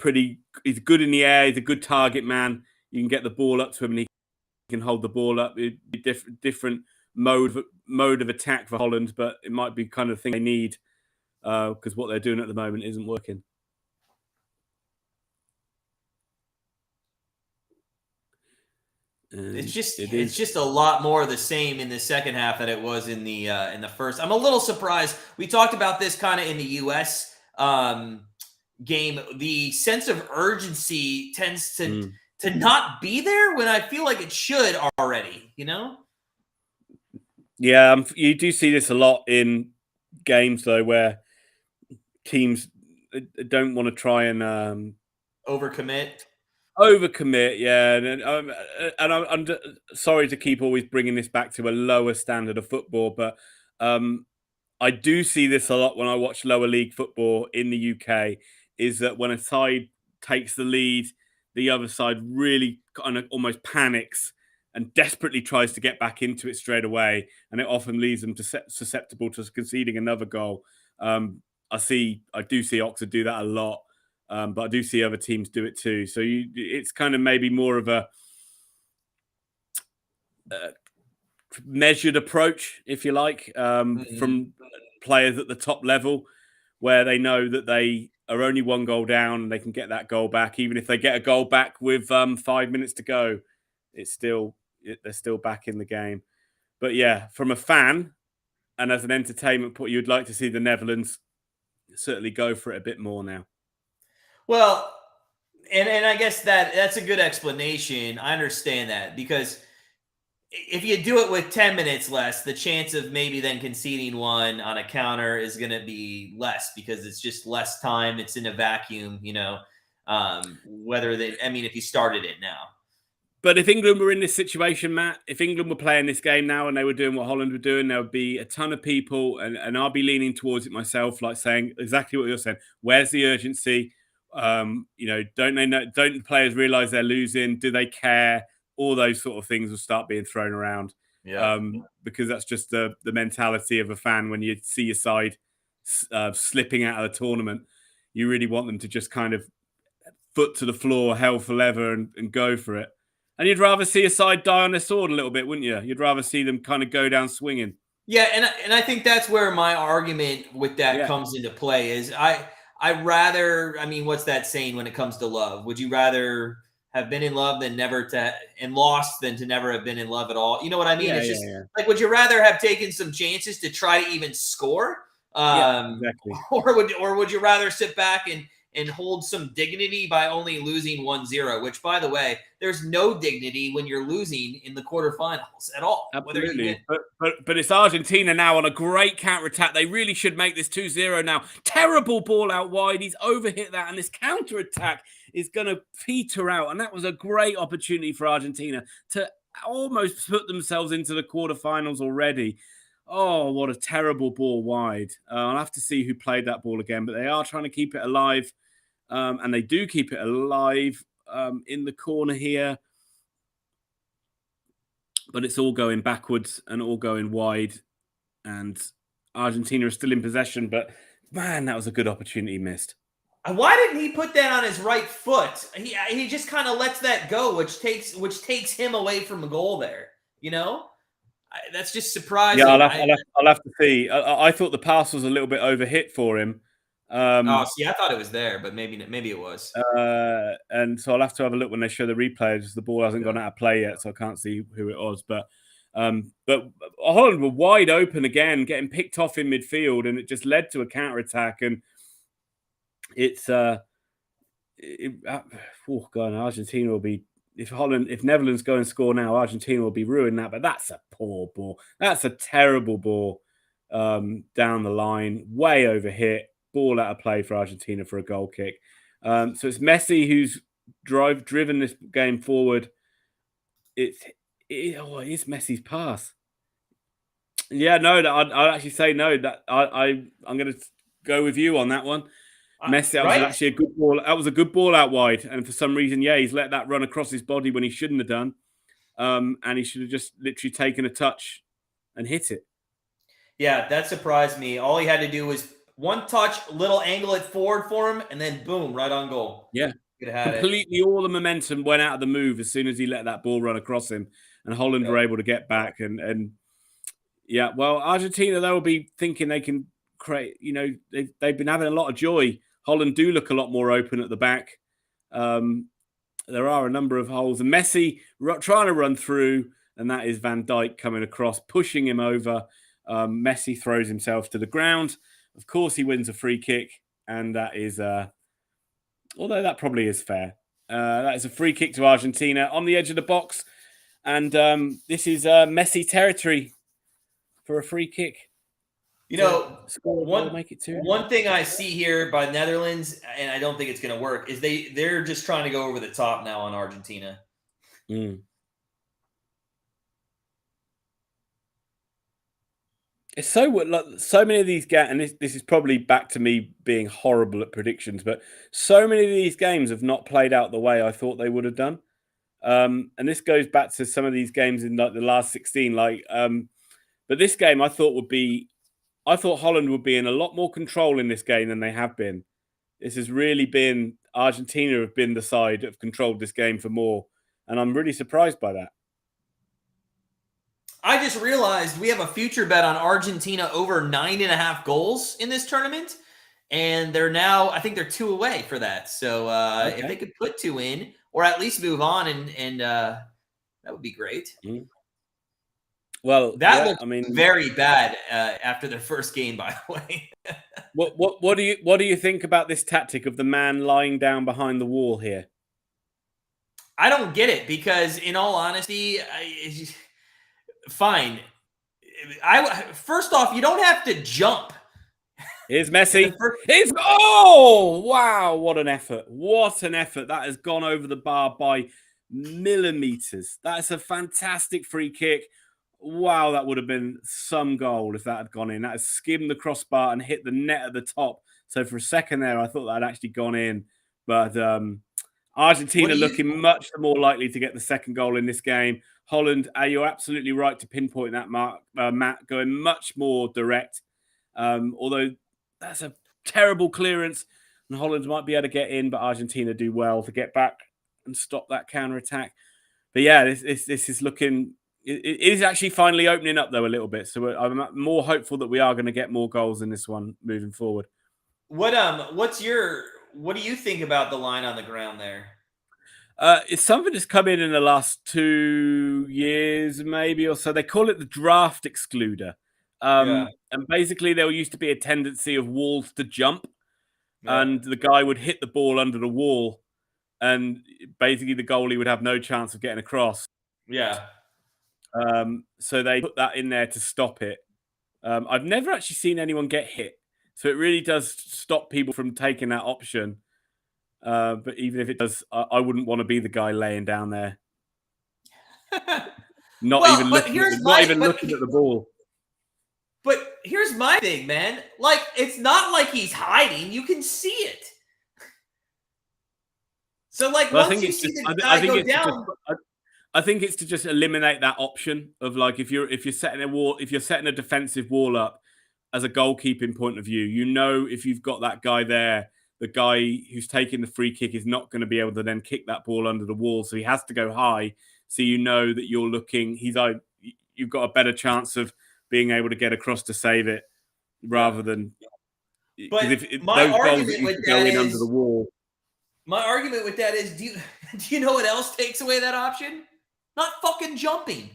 he's good in the air. He's a good target man. You can get the ball up to him, and he can hold the ball up. It'd be different mode of attack for Holland, but it might be kind of the thing they need because what they're doing at the moment isn't working. It's just a lot more of the same in the second half than it was in the first. I'm a little surprised. We talked about this kind of in the U.S. Game. The sense of urgency tends to not be there when I feel like it should already. Yeah, you do see this a lot in games though, where teams don't want to try and overcommit. Yeah, and I'm sorry to keep always bringing this back to a lower standard of football, but I do see this a lot when I watch lower league football in the UK. Is that when a side takes the lead, the other side really kind of almost panics and desperately tries to get back into it straight away, and it often leaves them susceptible to conceding another goal. I do see Oxford do that a lot. But I do see other teams do it too. So it's kind of maybe more of a measured approach, if you like, from players at the top level, where they know that they are only one goal down and they can get that goal back. Even if they get a goal back with 5 minutes to go, they're still back in the game. But yeah, from a fan and as an entertainment point, you'd like to see the Netherlands certainly go for it a bit more now. Well, and I guess that's a good explanation. I understand that because if you do it with 10 minutes less, the chance of maybe then conceding one on a counter is going to be less because it's just less time. It's in a vacuum, if you started it now. But if England were in this situation, Matt, if England were playing this game now and they were doing what Holland were doing, there would be a ton of people, and I'll be leaning towards it myself, like saying exactly what you're saying. Where's the urgency? Don't the players realise they're losing? Do they care? All those sort of things will start being thrown around. Yeah. Because that's just the mentality of a fan when you see your side slipping out of the tournament. You really want them to just kind of foot to the floor, hell for leather, and go for it. And you'd rather see a side die on their sword a little bit, wouldn't you? You'd rather see them kind of go down swinging. Yeah, and I think that's where my argument with that comes into play is I rather, what's that saying when it comes to love? Would you rather have been in love than and lost than to never have been in love at all? You know what I mean? It's just like, would you rather have taken some chances to try to even score? Exactly. Or would you rather sit back and hold some dignity by only losing 1-0, which, by the way, there's no dignity when you're losing in the quarterfinals at all. Absolutely. But it's Argentina now on a great counter-attack. They really should make this 2-0 now. Terrible ball out wide. He's overhit that, and this counter-attack is going to peter out. And that was a great opportunity for Argentina to almost put themselves into the quarterfinals already. Oh, what a terrible ball wide. I'll have to see who played that ball again, but they are trying to keep it alive. And they do keep it alive in the corner here. But it's all going backwards and all going wide. And Argentina are still in possession, but man, that was a good opportunity missed. Why didn't he put that on his right foot? He just kind of lets that go, which takes him away from the goal there. You know, that's just surprising. Yeah, I'll have to see. I thought the pass was a little bit overhit for him. Oh, see, I thought it was there, but maybe it was. And so I'll have to have a look when they show the replays. The ball hasn't gone out of play yet, so I can't see who it was. But Holland were wide open again, getting picked off in midfield, and it just led to a counter attack. And it's God, Argentina will be if Netherlands go and score now, Argentina will be ruined that. But that's a poor ball. That's a terrible ball down the line, way overhit. Ball out of play for Argentina for a goal kick. So it's Messi who's driven this game forward. It's Messi's pass. Yeah, no, I'd actually say no. That I'm going to go with you on that one. Messi, that was actually a good ball. That was a good ball out wide, and for some reason, he's let that run across his body when he shouldn't have done, and he should have just literally taken a touch and hit it. Yeah, that surprised me. All he had to do was one touch, little angle it forward for him, and then boom, right on goal. Yeah, completely. All the momentum went out of the move as soon as he let that ball run across him, and Holland were able to get back. And yeah, well, Argentina, they will be thinking they can create. You know, they've been having a lot of joy. Holland do look a lot more open at the back. There are a number of holes, and Messi trying to run through, and that is Van Dijk coming across, pushing him over. Messi throws himself to the ground. Of course, he wins a free kick, and that is, although that probably is fair. That is a free kick to Argentina on the edge of the box, and this is Messi territory for a free kick. You know, one thing I see here by Netherlands, and I don't think it's going to work, is they're just trying to go over the top now on Argentina. It's so many of these games, and this is probably back to me being horrible at predictions, but so many of these games have not played out the way I thought they would have done. And this goes back to some of these games in like the last 16. But this game I thought Holland would be in a lot more control in this game than they have been. This has really been Argentina have been the side that have controlled this game for more, and I'm really surprised by that. I just realized we have a future bet on Argentina over 9.5 goals in this tournament, and they're now, I think they're 2 away for that. So if they could put 2 in, or at least move on, and that would be great. Well, that looked very bad after their first game, by the way. What do you think about this tactic of the man lying down behind the wall here? I don't get it, because in all honesty, fine. First off, you don't have to jump. Here's Messi. Oh, wow. What an effort. What an effort. That has gone over the bar by millimeters. That's a fantastic free kick. Wow, that would have been some goal if that had gone in. That has skimmed the crossbar and hit the net at the top. So for a second there, I thought that had actually gone in. But Argentina looking much more likely to get the second goal in this game. Holland, you're absolutely right to pinpoint that, Matt, going much more direct. Although that's a terrible clearance, and Holland might be able to get in, but Argentina do well to get back and stop that counter-attack. But yeah, this is looking... It is actually finally opening up, though, a little bit. So I'm more hopeful that we are going to get more goals in this one moving forward. What do you think about the line on the ground there? It's something that's come in the last 2 years, maybe, or so. They call it the draft excluder. And basically, there used to be a tendency of walls to jump, and the guy would hit the ball under the wall, and basically the goalie would have no chance of getting across. Yeah. So they put that in there to stop it. I've never actually seen anyone get hit, so it really does stop people from taking that option. But even if it does, I wouldn't want to be the guy laying down there, not even looking at the ball. But here's my thing, man. Like, it's not like he's hiding; you can see it. So, like, once you see the guy go down. I think it's to just eliminate that option of, like, if you're setting a defensive wall up, as a goalkeeping point of view. You know, if you've got that guy there, the guy who's taking the free kick is not going to be able to then kick that ball under the wall. So he has to go high. So you know that you're looking, you've got a better chance of being able to get across to save it rather than, because But if my those goals that argument used with to go that in under is, the wall. my argument with that is, do you know what else takes away that option? Not fucking jumping.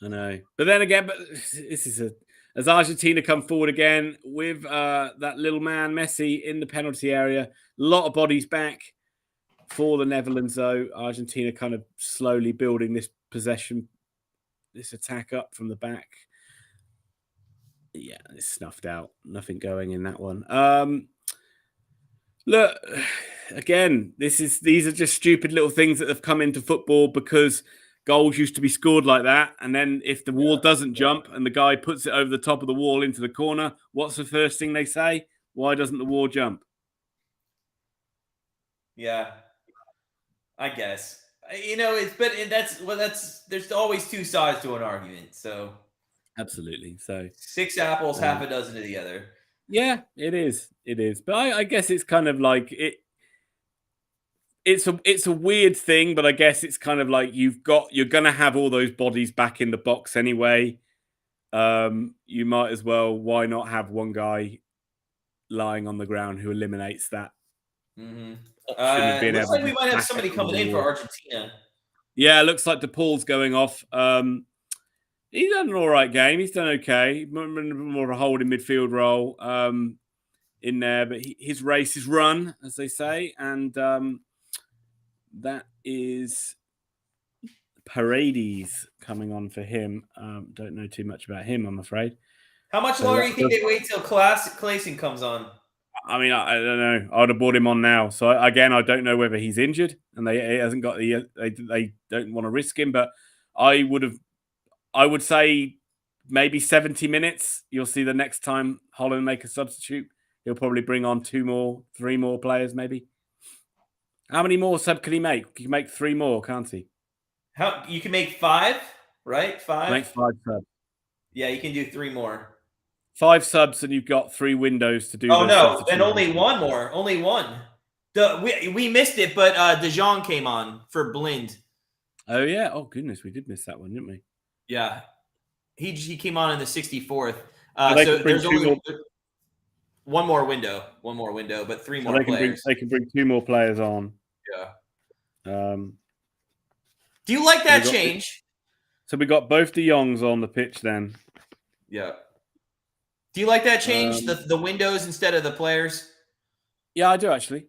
I know. But then again, this is as Argentina come forward again with that little man Messi in the penalty area. A lot of bodies back for the Netherlands, though. Argentina kind of slowly building this possession, this attack up from the back. Yeah, it's snuffed out. Nothing going in that one. Look, again, these are just stupid little things that have come into football because goals used to be scored like that. And then if the wall doesn't jump and the guy puts it over the top of the wall into the corner, what's the first thing they say? Why doesn't the wall jump? Yeah, I guess. There's always two sides to an argument. So Absolutely. So 6 apples, half a dozen to the other. Yeah, it is. It is. But I guess it's kind of like it's a weird thing, but I guess it's kind of like you're gonna have all those bodies back in the box anyway. You might as well, why not have one guy lying on the ground who eliminates that option of being Looks able like to we might have back somebody it on the coming in for wall. Argentina. Yeah, it looks like DePaul's going off. He's done an all right game. He's done okay. More of a holding midfield role in there, but his race is run, as they say, and that is Paredes coming on for him. Don't know too much about him, I'm afraid. How much longer do you think they wait till Claesen comes on? I mean, I don't know. I'd have brought him on now. So again, I don't know whether he's injured and he hasn't got they don't want to risk him. But I would say maybe 70 minutes. You'll see the next time Holland make a substitute, he'll probably bring on 3 more players, maybe. How many more sub can he make? He can make 3 more, can't he? How you can make 5, right? 5. Make 5 subs. Yeah, you can do 3 more. 5 subs, and you've got 3 windows to do. Oh no, and only one more. Only one. We missed it, but De Jong came on for Blind. Oh yeah. Oh goodness, we did miss that one, didn't we? Yeah, he came on in the 64th. So there's only one more window, but 3 more players. They can bring 2 more players on. Yeah. Do you like that change? So we got both De Jongs on the pitch then. Yeah. Do you like that change? The windows instead of the players? Yeah, I do actually.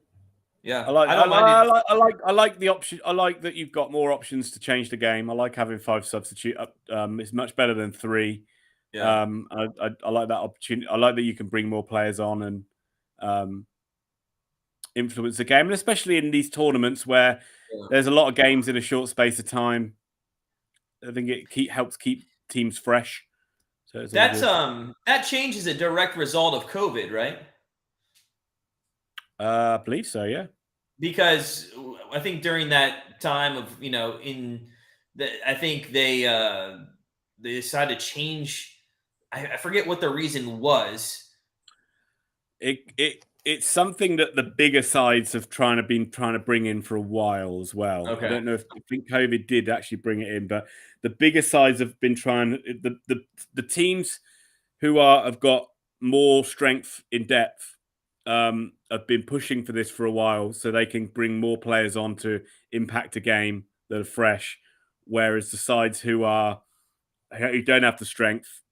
Yeah. I like the option. I like that you've got more options to change the game. I like having 5 substitute. It's much better than 3. Yeah. I like that opportunity. I like that you can bring more players on and influence the game, and especially in these tournaments where there's a lot of games in a short space of time. I think it helps keep teams fresh. So that change is a direct result of COVID, right? I believe so, yeah. Because I think during that time of I think they decided to change. I forget what the reason was. It's something that the bigger sides have been trying to bring in for a while as well. Okay. I don't know if I think COVID did actually bring it in, but the bigger sides have been trying. The teams who have got more strength in depth have been pushing for this for a while, so they can bring more players on to impact a game that are fresh. Whereas the sides who don't have the strength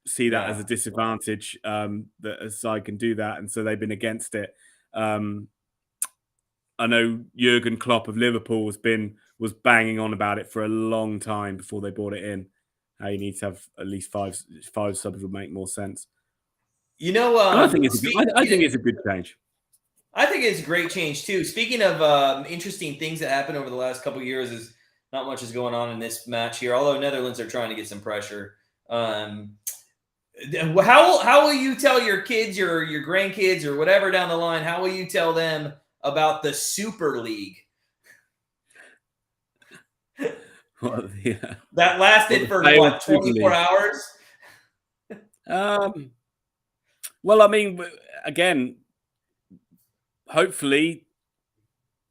see that as a disadvantage, that a side can do that, and so they've been against it. I know Jurgen Klopp of Liverpool was banging on about it for a long time before they brought it in. How you need to have at least five subs would make more sense. I think it's a good change. I think it's a great change too. Speaking of interesting things that happened over the last couple of years, is not much is going on in this match here. Although Netherlands are trying to get some pressure. How will you tell your kids, your grandkids, or whatever down the line? How will you tell them about the Super League? That lasted for what, 24 hours? Well, I mean, again, hopefully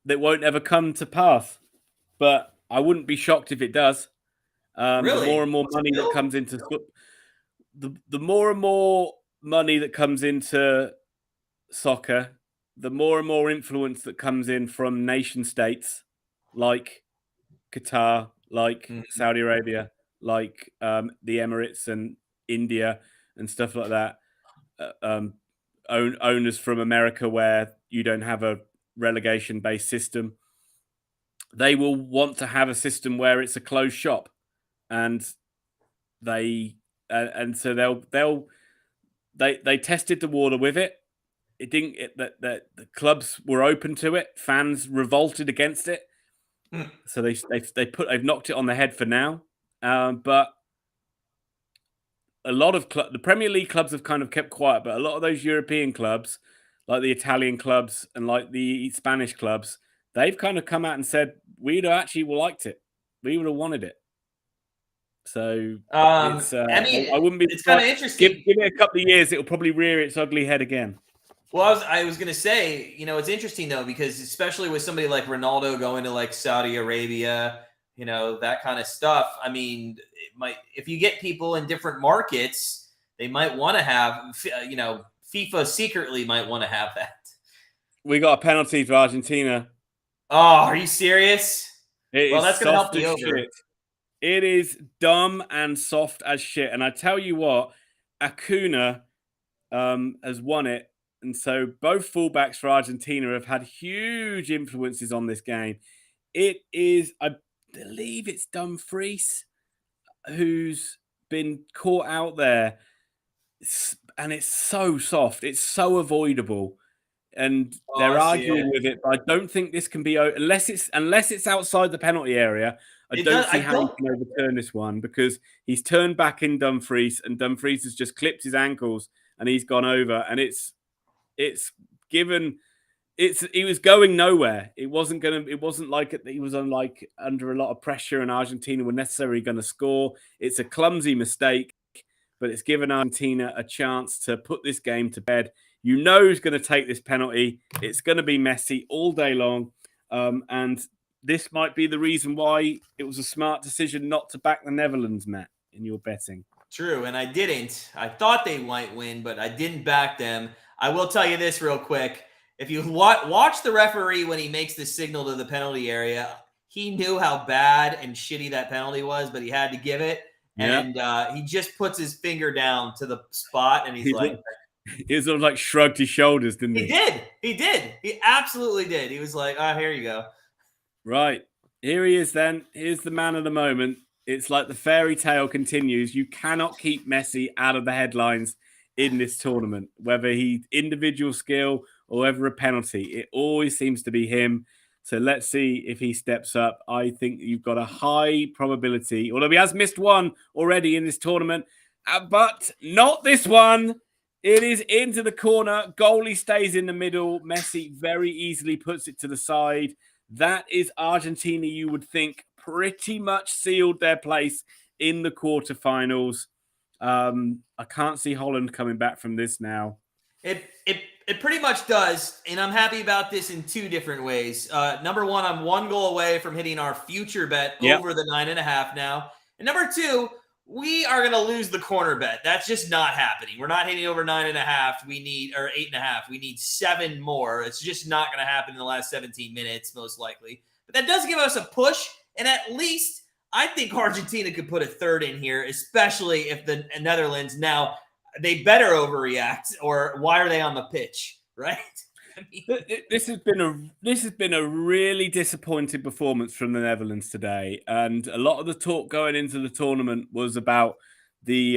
that won't ever come to pass, but I wouldn't be shocked if it does. The more Really? and more money that comes into the more and more money that comes into soccer, the more and more influence that comes in from nation states like Qatar, like Mm. Saudi Arabia, like the Emirates and India and stuff like that. Owners from America, where you don't have a relegation-based system, they will want to have a system where it's a closed shop, and so they tested the water with it. It didn't. That the clubs were open to it. Fans revolted against it. Mm. So they've knocked it on the head for now. But a lot of the Premier League clubs have kind of kept quiet. But a lot of those European clubs, like the Italian clubs and like the Spanish clubs, they've kind of come out and said we'd actually liked it. We would have wanted it. So it's. I mean, I wouldn't be. it's kind of interesting. Give it a couple of years; it'll probably rear its ugly head again. Well, I was gonna say, it's interesting though, because especially with somebody like Ronaldo going to like Saudi Arabia, that kind of stuff. I mean, if you get people in different markets, they might want to have, FIFA secretly might want to have that. We got a penalty for Argentina. Oh, are you serious? Well, that's gonna help me over. Shit. It is dumb and soft as shit. And I tell you what, Acuna has won it. And so both fullbacks for Argentina have had huge influences on this game. It is, I believe it's Dumfries who's been caught out there. And it's so soft. It's so avoidable. And they're arguing with it, but I don't think this can be unless it's outside the penalty area. I don't see how he can overturn this one, because he's turned back in Dumfries, and Dumfries has just clipped his ankles and he's gone over, and he was going nowhere. It wasn't like he was under a lot of pressure and Argentina were necessarily going to score. It's a clumsy mistake, but it's given Argentina a chance to put this game to bed. You know who's going to take this penalty. It's going to be Messi all day long. And this might be the reason why it was a smart decision not to back the Netherlands, Matt, in your betting. True, and I didn't. I thought they might win, but I didn't back them. I will tell you this real quick. If you watch the referee when he makes the signal to the penalty area, he knew how bad and shitty that penalty was, but he had to give it. Yeah. And he just puts his finger down to the spot, and he's like... He sort of like shrugged his shoulders, didn't he? He did. He absolutely did. He was like, "Oh, here you go." Right. Here he is then. Here's the man of the moment. It's like the fairy tale continues. You cannot keep Messi out of the headlines in this tournament, whether he individual skill or whether a penalty. It always seems to be him. So let's see if he steps up. I think you've got a high probability, although he has missed one already in this tournament, but not this one. It is into the corner. Goalie stays in the middle. Messi very easily puts it to the side. That is Argentina, you would think, pretty much sealed their place in the quarterfinals. I can't see Holland coming back from this now. It pretty much does, and I'm happy about this in two different ways. Number one, I'm 1 goal away from hitting our future bet over the 9.5 now. And number two, we are going to lose the corner bet. That's just not happening. We're not hitting over 9.5. We need, or 8.5. We need 7 more. It's just not going to happen in the last 17 minutes, most likely. But that does give us a push. And at least I think Argentina could put a third in here, especially if the Netherlands now, they better overreact, or why are they on the pitch, right? I mean, this has been a really disappointing performance from the Netherlands today, and a lot of the talk going into the tournament was about the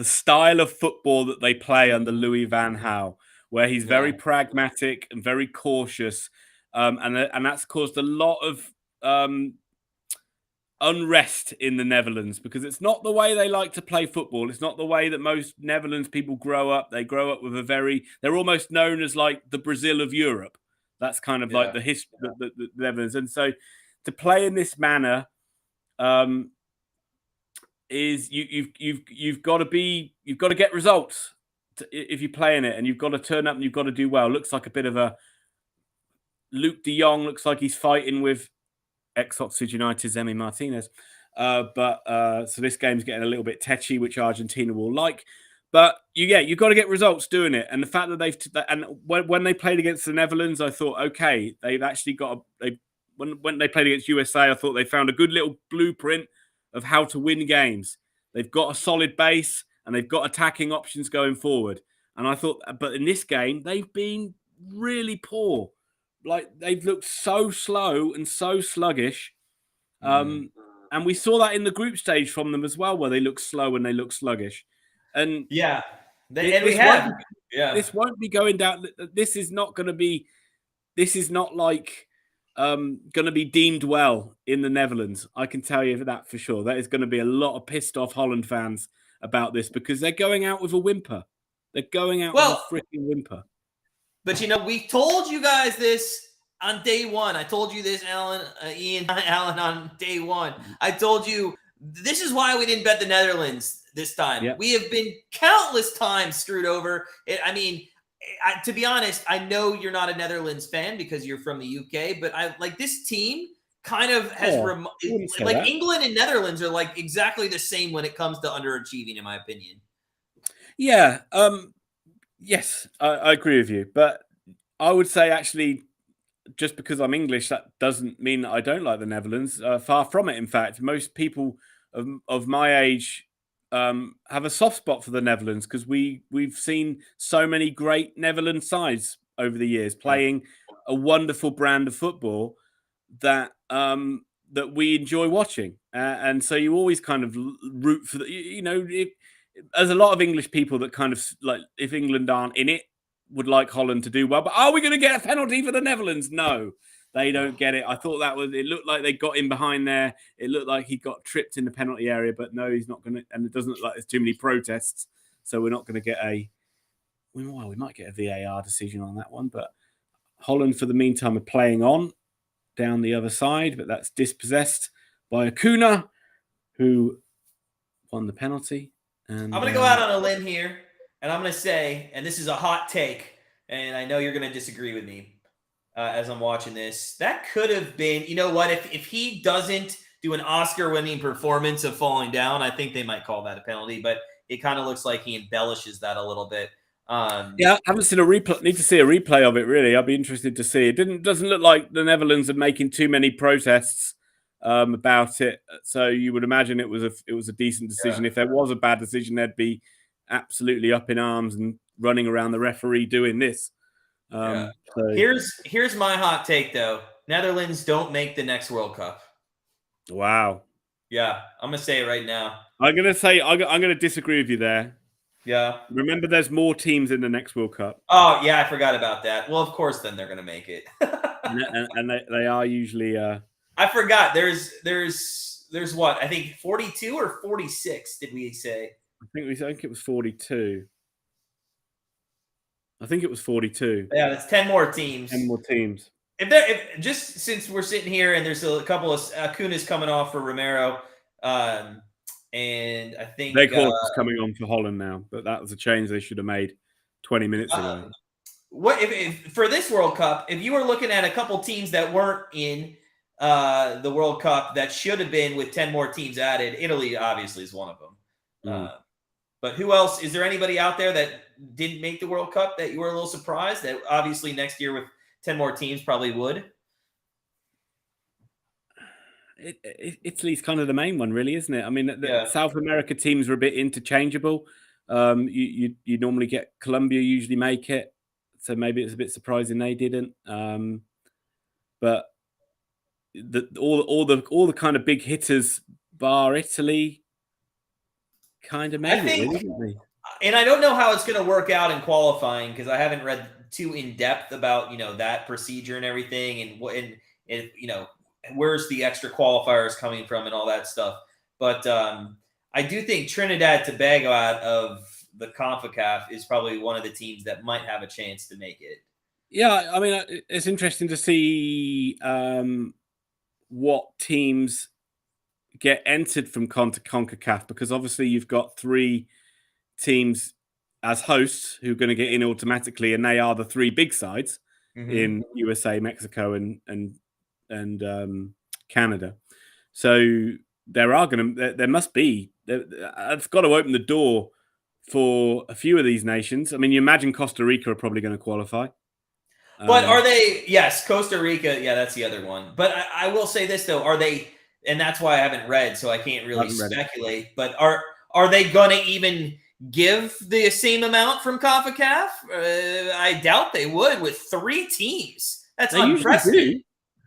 style of football that they play under Louis van Gaal, where he's very pragmatic and very cautious, and that's caused a lot of unrest in the Netherlands, because it's not the way they like to play football. It's not the way that most Netherlands people grow up. They grow up with they're almost known as like the Brazil of Europe. That's kind of like the history of the Netherlands. And so to play in this manner is you've got to get results. if you play in it and you've got to turn up and you've got to do well. Looks like a bit of a Luke de Jong. Looks like he's fighting with ex-Oxford United's Emi Martinez. So this game's getting a little bit tetchy, which Argentina will like. But you've got to get results doing it. And the fact that when they played against the Netherlands, I thought, okay, they've actually got when they played against USA, I thought they found a good little blueprint of how to win games. They've got a solid base and they've got attacking options going forward. And I thought, but in this game, they've been really poor. Like they've looked so slow and so sluggish. And we saw that in the group stage from them as well, where they look slow and they look sluggish. And this won't be going down. This is not going to be. This is not like going to be deemed well in the Netherlands. I can tell you that for sure. There is going to be a lot of pissed off Holland fans about this because they're going out with a whimper. They're going out with a freaking whimper. But we told you guys this on day one. I told you this, Alan, Alan, on day one. I told you this is why we didn't bet the Netherlands this time. Yep. We have been countless times screwed over. To be honest, I know you're not a Netherlands fan because you're from the UK, but I like this team kind of has England and Netherlands are like exactly the same when it comes to underachieving, in my opinion. Yeah. Yes, I agree with you. But I would say actually, just because I'm English, that doesn't mean that I don't like the Netherlands. Far from it. In fact, most people of my age have a soft spot for the Netherlands because we've seen so many great Netherlands sides over the years playing a wonderful brand of football that that we enjoy watching, and so you always kind of root for the there's a lot of English people that kind of like if England aren't in it would like Holland to do well, but are we going to get a penalty for the Netherlands? No, they don't get it. I thought it looked like they got in behind there. It looked like he got tripped in the penalty area, but no, he's not going to. And it doesn't look like there's too many protests, so we're not going to get we might get a VAR decision on that one. But Holland, for the meantime, are playing on down the other side, but that's dispossessed by Acuna, who won the penalty. And I'm going to go out on a limb here, and I'm going to say, and this is a hot take, and I know you're going to disagree with me as I'm watching this. That could have been, you know what, if he doesn't do an Oscar-winning performance of falling down, I think they might call that a penalty, but it kind of looks like he embellishes that a little bit. I haven't seen a replay. Need to see a replay of it, really. I'd be interested to see. It doesn't look like the Netherlands are making too many protests about it, so you would imagine it was a decent decision. If there was a bad decision, they'd be absolutely up in arms and running around the referee doing this. So. Here's my hot take though: Netherlands don't make the next World Cup. Wow. Yeah, I'm gonna say it right now. I'm gonna disagree with you there. Yeah. Remember, there's more teams in the next World Cup. Oh yeah, I forgot about that. Well, of course, then they're gonna make it. and they are usually. I forgot. There's what? I think 42 or 46. Did we say? I think it was 42. I think it was 42. Yeah, that's 10 more teams. 10 more teams. If just since we're sitting here and there's a couple of Acuna's coming off for Romero, and I think is coming on for Holland now, but that was a change they should have made 20 minutes ago. What if for this World Cup? If you were looking at a couple teams that weren't in the World Cup that should have been with 10 more teams added, Italy obviously is one of them. But who else? Is there anybody out there that didn't make the World Cup that you were a little surprised that obviously next year with 10 more teams probably would? Italy's kind of the main one, really, isn't it? I mean, the South America teams are a bit interchangeable. You normally get Colombia usually make it, so maybe it's a bit surprising they didn't. But all the kind of big hitters, bar Italy, kind of made it, really, didn't they? And I don't know how it's going to work out in qualifying because I haven't read too in depth about that procedure and everything, and where's the extra qualifiers coming from and all that stuff. But I do think Trinidad Tobago out of the CONCACAF is probably one of the teams that might have a chance to make it. Yeah, I mean, it's interesting to see what teams get entered from CONCACAF because obviously you've got 3 teams as hosts who are going to get in automatically, and they are the three big sides in USA, Mexico, and Canada. So there must be. It's got to open the door for a few of these nations. I mean, you imagine Costa Rica are probably going to qualify. But are they? Yes, Costa Rica. Yeah, that's the other one. But I will say this though: are they? And that's why I haven't read, so I can't really speculate. But are they going to even give the same amount from CONCACAF? I doubt they would with 3 teams. That's unprecedented.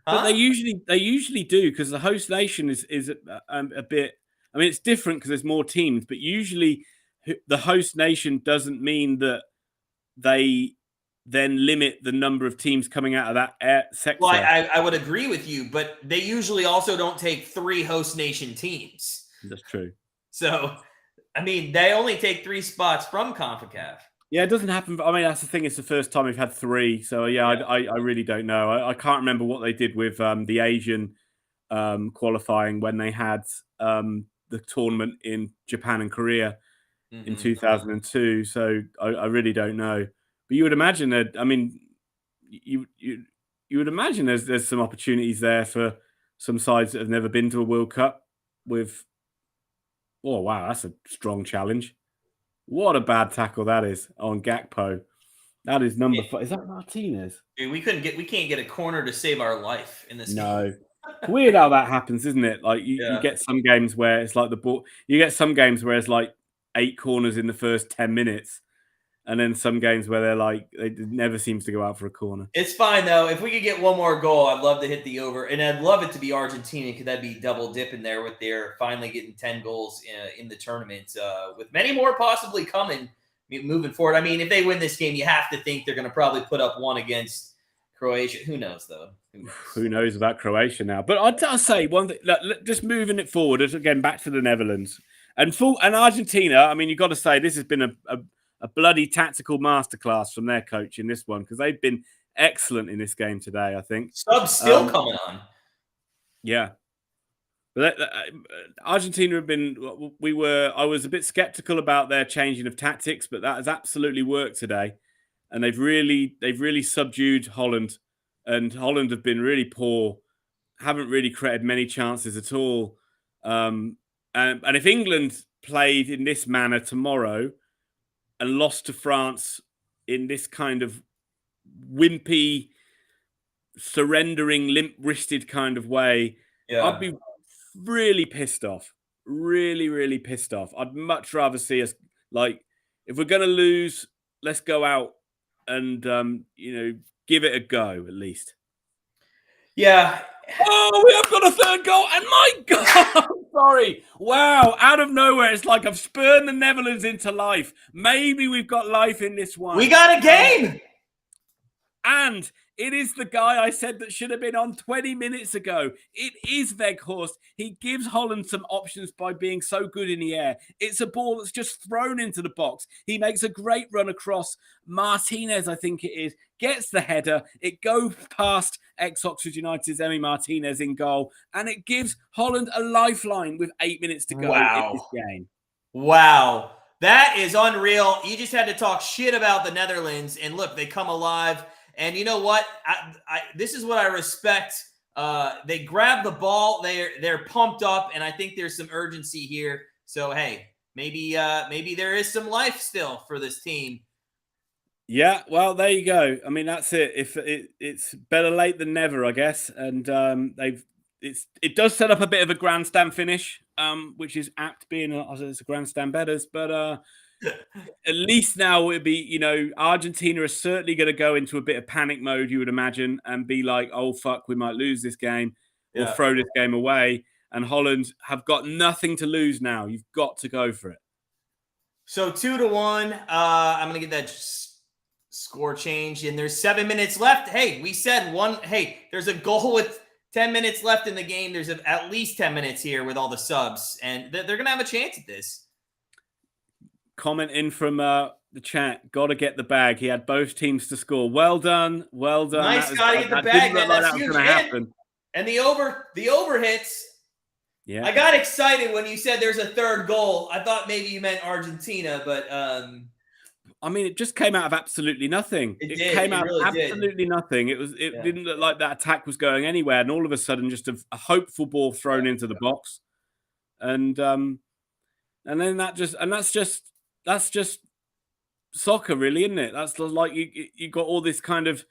But they usually do, because the host nation is a bit. I mean, it's different because there's more teams, but usually the host nation doesn't mean that they then limit the number of teams coming out of that sector. Well, I would agree with you, but they usually also don't take 3 host nation teams. That's true. So, I mean, they only take 3 spots from CONCACAF. Yeah, it doesn't happen. I mean, that's the thing. It's the first time we've had 3. So, I really don't know. I can't remember what they did with the Asian qualifying when they had the tournament in Japan and Korea in 2002. So, I really don't know. But you would imagine that. I mean, you would imagine there's some opportunities there for some sides that have never been to a World Cup. Oh wow, that's a strong challenge. What a bad tackle that is on Gakpo. That is number 5. Is that Martinez? Dude, we can't get a corner to save our life in this game. No. Weird how that happens, isn't it? Like you get some games where it's like the ball. You get some games where it's like 8 corners in the first 10 minutes. And then some games where it never seems to go out for a corner. It's fine, though. If we could get one more goal, I'd love to hit the over. And I'd love it to be Argentina, because that'd be double dipping there with their finally getting 10 goals in the tournament, with many more possibly coming moving forward. I mean, if they win this game, you have to think they're going to probably put up one against Croatia. Who knows, though? Who knows about Croatia now? But I'll say one thing. Just moving it forward, again, back to the Netherlands. And Argentina, I mean, you've got to say this has been a bloody tactical masterclass from their coach in this one, because they've been excellent in this game today, I think. Subs still coming on. Yeah. But Argentina have been. I was a bit skeptical about their changing of tactics, but that has absolutely worked today, and they've really subdued Holland, and Holland have been really poor, haven't really created many chances at all. And if England played in this manner tomorrow and lost to France in this kind of wimpy, surrendering, limp-wristed kind of way, I'd be really pissed off. Really, really pissed off. I'd much rather see us, if we're going to lose, let's go out and, give it a go at least. Yeah. Oh, we have got a 3rd goal, and my God, sorry. Wow, out of nowhere, it's like I've spurned the Netherlands into life. Maybe we've got life in this one. We got a game! And it is the guy I said that should have been on 20 minutes ago. It is Weghorst. He gives Holland some options by being so good in the air. It's a ball that's just thrown into the box. He makes a great run across. Martinez, I think it is, gets the header. It goes past ex-Oxford United's Emi Martinez in goal. And it gives Holland a lifeline with 8 minutes to go in this game. Wow. That is unreal. You just had to talk shit about the Netherlands. And look, they come alive. And you know what? This is what I respect. They grab the ball. They're pumped up, and I think there's some urgency here. So hey, maybe there is some life still for this team. Yeah, well, there you go. I mean, that's it. It's better late than never, I guess. And it does set up a bit of a grandstand finish, which is apt being it's a grandstand bettors, but. At least now it'd be, Argentina is certainly going to go into a bit of panic mode, you would imagine, and be like, oh, fuck, we might lose this game or throw this game away. And Holland have got nothing to lose now. You've got to go for it. So 2-1. I'm going to get that score changed, and there's 7 minutes left. Hey, we said there's a goal with 10 minutes left in the game. There's at least 10 minutes here with all the subs, and they're going to have a chance at this. Comment in from the chat. Got to get the bag. He had both teams to score. Well done. Well done. Nice guy to get the bag. That's huge. And the over hits. Yeah. I got excited when you said there's a 3rd goal. I thought maybe you meant Argentina, but I mean, it just came out of absolutely nothing. It It did. came It out of really did. absolutely nothing. It Yeah. didn't look like that attack was going anywhere, and all of a sudden, just a hopeful ball thrown into the box, and then that's just soccer, really, isn't it? That's like you got all this kind of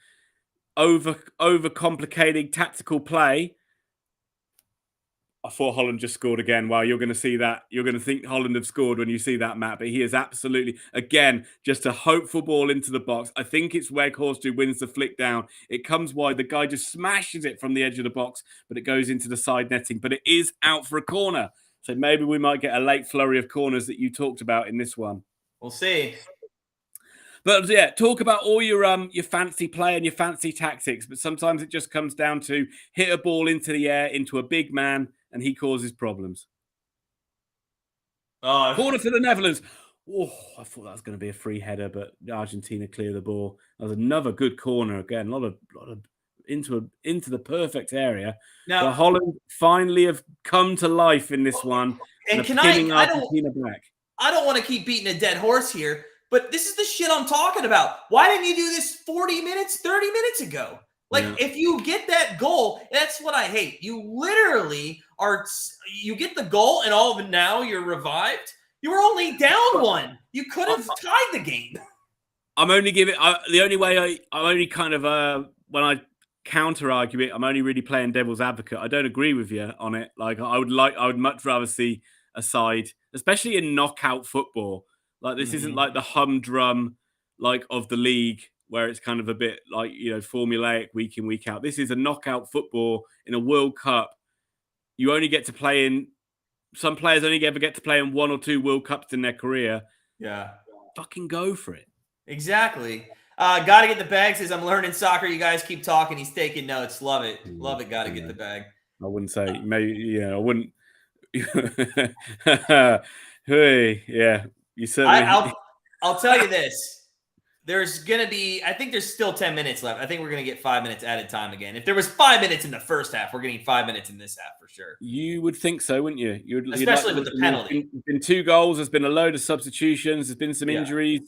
over complicating tactical play. I thought Holland just scored again. Wow, you're going to see that. You're going to think Holland have scored when you see that, Matt. But he is absolutely, again, just a hopeful ball into the box. I think it's Weghorst who wins the flick down. It comes wide. The guy just smashes it from the edge of the box, but it goes into the side netting. But it is out for a corner. So maybe we might get a late flurry of corners that you talked about in this one. We'll see. But yeah, talk about all your fancy play and your fancy tactics. But sometimes it just comes down to hit a ball into the air into a big man, and he causes problems. Corner for the Netherlands. Oh, I thought that was going to be a free header, but Argentina clear the ball. That was another good corner again. A lot of into the perfect area. Now, but Holland finally have come to life in this one. And can Argentina back. I don't want to keep beating a dead horse here, but this is the shit I'm talking about. Why didn't you do this 40 minutes, 30 minutes ago? Like, if you get that goal, that's what I hate. You literally you get the goal, and all of it now you're revived. You were only down one. You could have tied the game. I'm only giving the only way I'm only kind of when I counter argue it, I'm only really playing devil's advocate. I don't agree with you on it. Like I would much rather see a side, especially in knockout football. Like this isn't like the humdrum like of the league where it's kind of a bit like, formulaic week in, week out. This is a knockout football in a World Cup. You only get to play in, some players only ever get to play in 1 or 2 World Cups in their career. Yeah. Fucking go for it. Exactly. Got to get the bag. Says, I'm learning soccer. You guys keep talking. He's taking notes. Love it. Love it. Got to get the bag. I wouldn't say, maybe, I wouldn't. Hey, yeah. You certainly. I'll tell you this. There's going to be, I think there's still 10 minutes left. I think we're going to get 5 minutes added time again. If there was 5 minutes in the first half, we're getting 5 minutes in this half for sure. You would think so, wouldn't you? Especially with the penalty. There's been 2 goals. There's been a load of substitutions. There's been some injuries.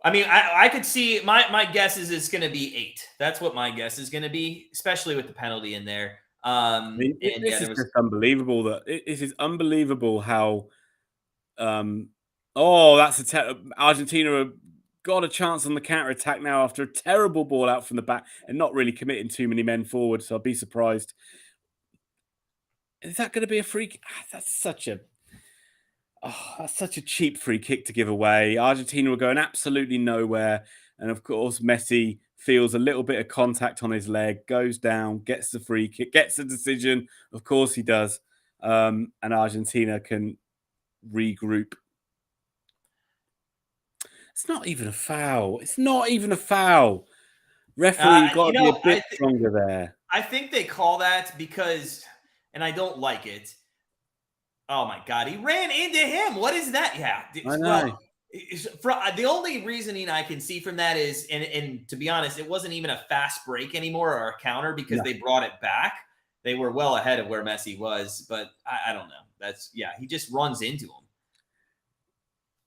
I mean, I could see, my guess is it's going to be 8. That's what my guess is going to be, especially with the penalty in there. This is just unbelievable. This is unbelievable how. That's Argentina got a chance on the counter attack now after a terrible ball out from the back and not really committing too many men forward. So I'd be surprised. Is that going to be a free kick? That's such a cheap free kick to give away. Argentina were going absolutely nowhere, and of course Messi feels a little bit of contact on his leg, goes down, gets the free kick, gets the decision. Of course he does, and Argentina can regroup. It's not even a foul. It's not even a foul. Referee got to be a bit stronger there. I think they call that because, and I don't like it. Oh my God, he ran into him. What is that? Yeah, I know. The only reasoning I can see from that is, and to be honest, it wasn't even a fast break anymore or a counter because they brought it back. They were well ahead of where Messi was, but I don't know. He just runs into him.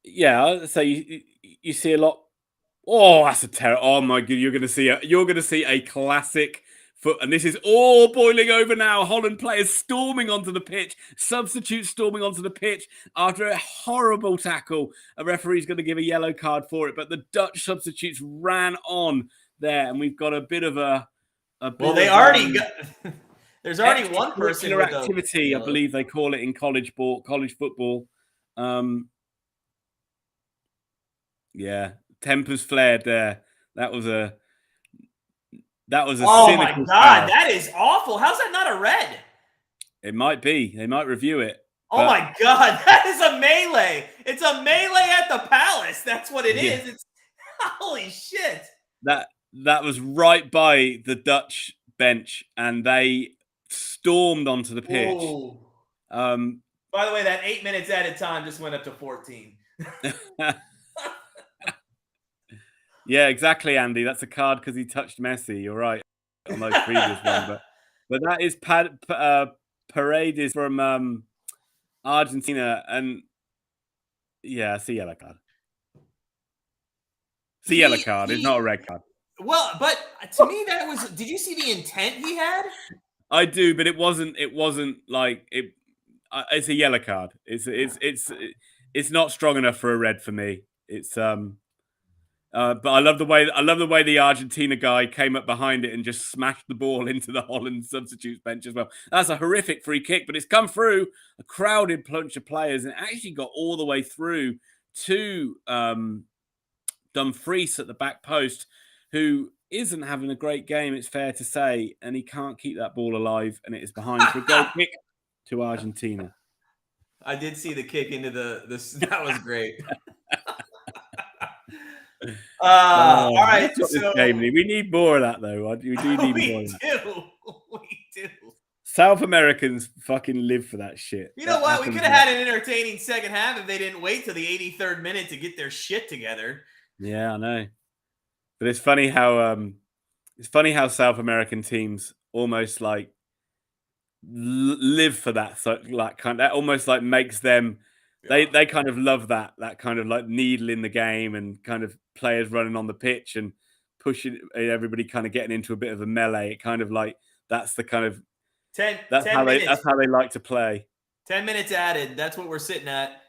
Yeah, so you see a lot. Oh, that's a terror! Oh my God, you're going to see a classic foot, and this is all boiling over now. Holland players storming onto the pitch, substitutes storming onto the pitch after a horrible tackle. A referee's going to give a yellow card for it, but the Dutch substitutes ran on there, and we've got a bit of a. They already got. There's already one person with activity, I believe they call it in college football. Yeah, tempers flared there. That was a oh my God, foul. That is awful. How's that not a red? It might be. They might review it. Oh my God, that is a melee. It's a melee at the Palace. That's what it is. It's holy shit. That was right by the Dutch bench, and they stormed onto the pitch. By the way, that 8 minutes added time just went up to 14. Yeah, exactly, Andy. That's a card because he touched Messi. You're right on those previous one, but that is Paredes from Argentina, and yeah, it's a yellow card. It's a yellow card. It's not a red card. Well, but to me, that was. Did you see the intent he had? I do, but it wasn't like it. It's a yellow card. It's not strong enough for a red for me. It's but I love the way the Argentina guy came up behind it and just smashed the ball into the Holland substitutes bench as well. That's a horrific free kick, but it's come through a crowded bunch of players and actually got all the way through to Dumfries at the back post, who isn't having a great game, it's fair to say, and he can't keep that ball alive, and it is behind for a goal kick to Argentina. I did see the kick into this. That was great. All right, so game. We need more of that, though. We do need more of that. We do. South Americans fucking live for that shit. You know what? We could have had an entertaining second half if they didn't wait till the 83rd minute to get their shit together. Yeah, I know. But it's funny how South American teams almost like live for that. So like that almost like makes them. Yeah. They kind of love that kind of like needle in the game and kind of players running on the pitch and pushing everybody kind of getting into a bit of a melee. It kind of like that's the kind of 10 that's how they like to play. 10 minutes added. That's what we're sitting at.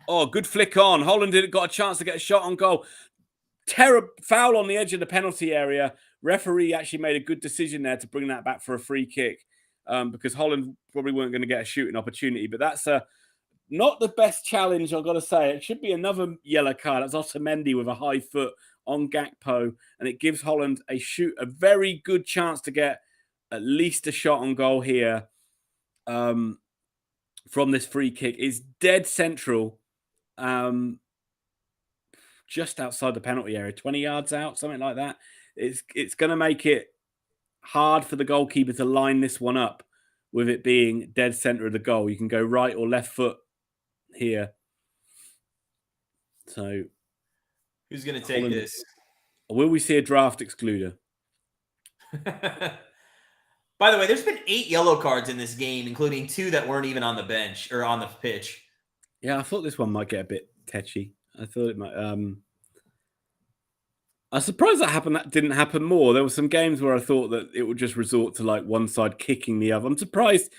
Oh, good flick on. Holland got a chance to get a shot on goal. Terrible foul on the edge of the penalty area. Referee actually made a good decision there to bring that back for a free kick because Holland probably weren't going to get a shooting opportunity. But that's not the best challenge, I've got to say. It should be another yellow card. That's Otamendi with a high foot on Gakpo, and it gives Holland a very good chance to get at least a shot on goal here from this free kick. It's dead central. Just outside the penalty area, 20 yards out, something like that. It's going to make it hard for the goalkeeper to line this one up with it being dead center of the goal. You can go right or left foot here. So who's going to take this? Will we see a draft excluder? By the way, there's been 8 yellow cards in this game, including 2 that weren't even on the bench or on the pitch. Yeah, I thought this one might get a bit tetchy. I thought it might. I'm surprised that didn't happen more. There were some games where I thought that it would just resort to like one side kicking the other. I'm surprised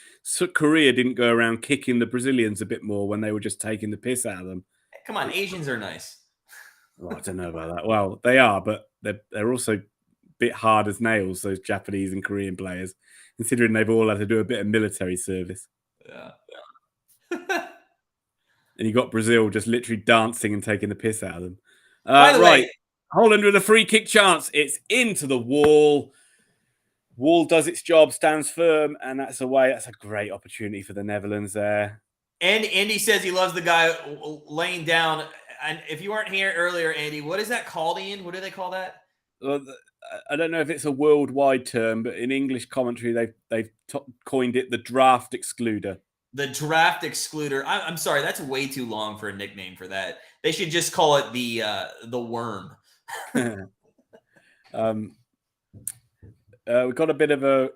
Korea didn't go around kicking the Brazilians a bit more when they were just taking the piss out of them. Come on, Asians are nice. Well, I don't know about that. Well, they are, but they're also a bit hard as nails, those Japanese and Korean players, considering they've all had to do a bit of military service. Yeah. And you got Brazil just literally dancing and taking the piss out of them. By the way, Holland with a free kick chance. It's into the wall. Wall does its job, stands firm, and that's away. That's a great opportunity for the Netherlands there. And Andy says he loves the guy laying down. And if you weren't here earlier, Andy, what is that called, Ian? What do they call that? Well, I don't know if it's a worldwide term, but in English commentary, they've coined it the draft excluder. The draft excluder. I'm sorry, that's way too long for a nickname for that. They should just call it the worm. We've got a bit of a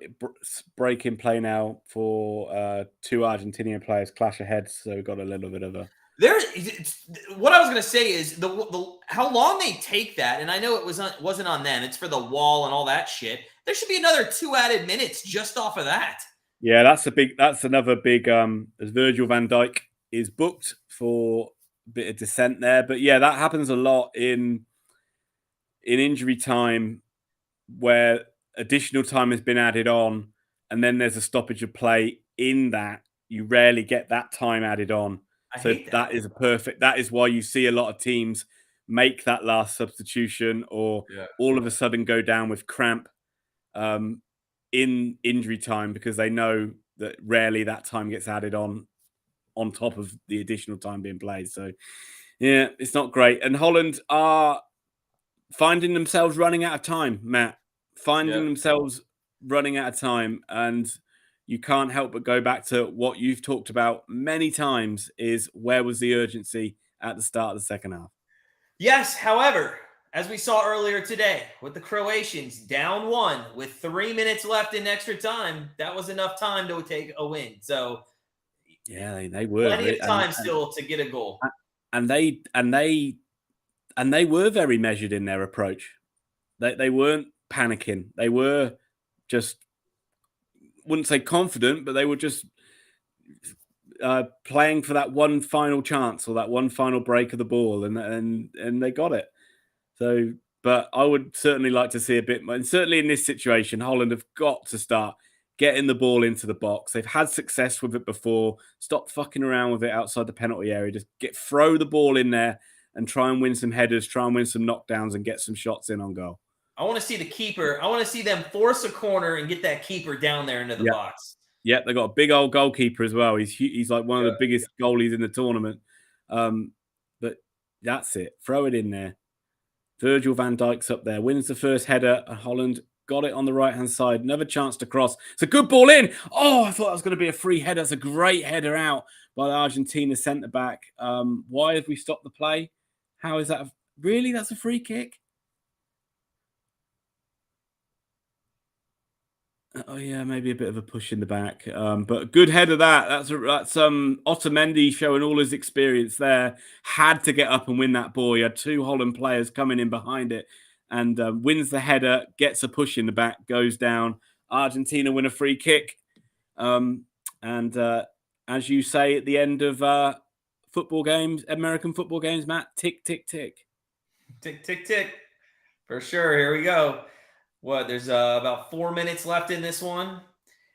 break in play now for 2 Argentinian players clash ahead, so we've got a little bit of a. What I was going to say is the how long they take that, and I know it wasn't on them. It's for the wall and all that shit. There should be another 2 added minutes just off of that. Yeah, that's another big. As Virgil van Dijk is booked for a bit of dissent there, but yeah, that happens a lot in injury time where additional time has been added on, and then there's a stoppage of play in that. You rarely get that time added on. That is why you see a lot of teams make that last substitution or all of a sudden go down with cramp in injury time, because they know that rarely that time gets added on top of the additional time being played. So yeah, it's not great. And Holland are finding themselves running out of time, Matt. Themselves running out of time. And you can't help but go back to what you've talked about many times, is where was the urgency at the start of the second half? Yes, however, as we saw earlier today with the Croatians down 1 with 3 minutes left in extra time, that was enough time to take a win. So yeah, they were plenty of time still to get a goal. And they And they were very measured in their approach. They weren't panicking. They were just, wouldn't say confident, but they were just playing for that one final chance or that one final break of the ball, and they got it. So, but I would certainly like to see a bit more. And certainly in this situation, Holland have got to start getting the ball into the box. They've had success with it before. Stop fucking around with it outside the penalty area. Just throw the ball in there and try and win some headers, try and win some knockdowns and get some shots in on goal. I want to see the keeper. I want to see them force a corner and get that keeper down there into the box. Yeah, they got a big old goalkeeper as well. He's like one of the biggest goalies in the tournament. But that's it. Throw it in there. Virgil van Dijk's up there, wins the first header, and Holland got it on the right-hand side. Another chance to cross. It's a good ball in. Oh, I thought that was going to be a free header. It's a great header out by the Argentina centre-back. Why have we stopped the play? How is that? Really? That's a free kick? Oh, yeah, maybe a bit of a push in the back. But a good header that. That's Otamendi showing all his experience there. Had to get up and win that ball. He had two Holland players coming in behind it and wins the header, gets a push in the back, goes down. Argentina win a free kick. And as you say at the end of football games, American football games, Matt, tick, tick, tick. Tick, tick, tick. For sure. Here we go. There's about 4 minutes left in this one.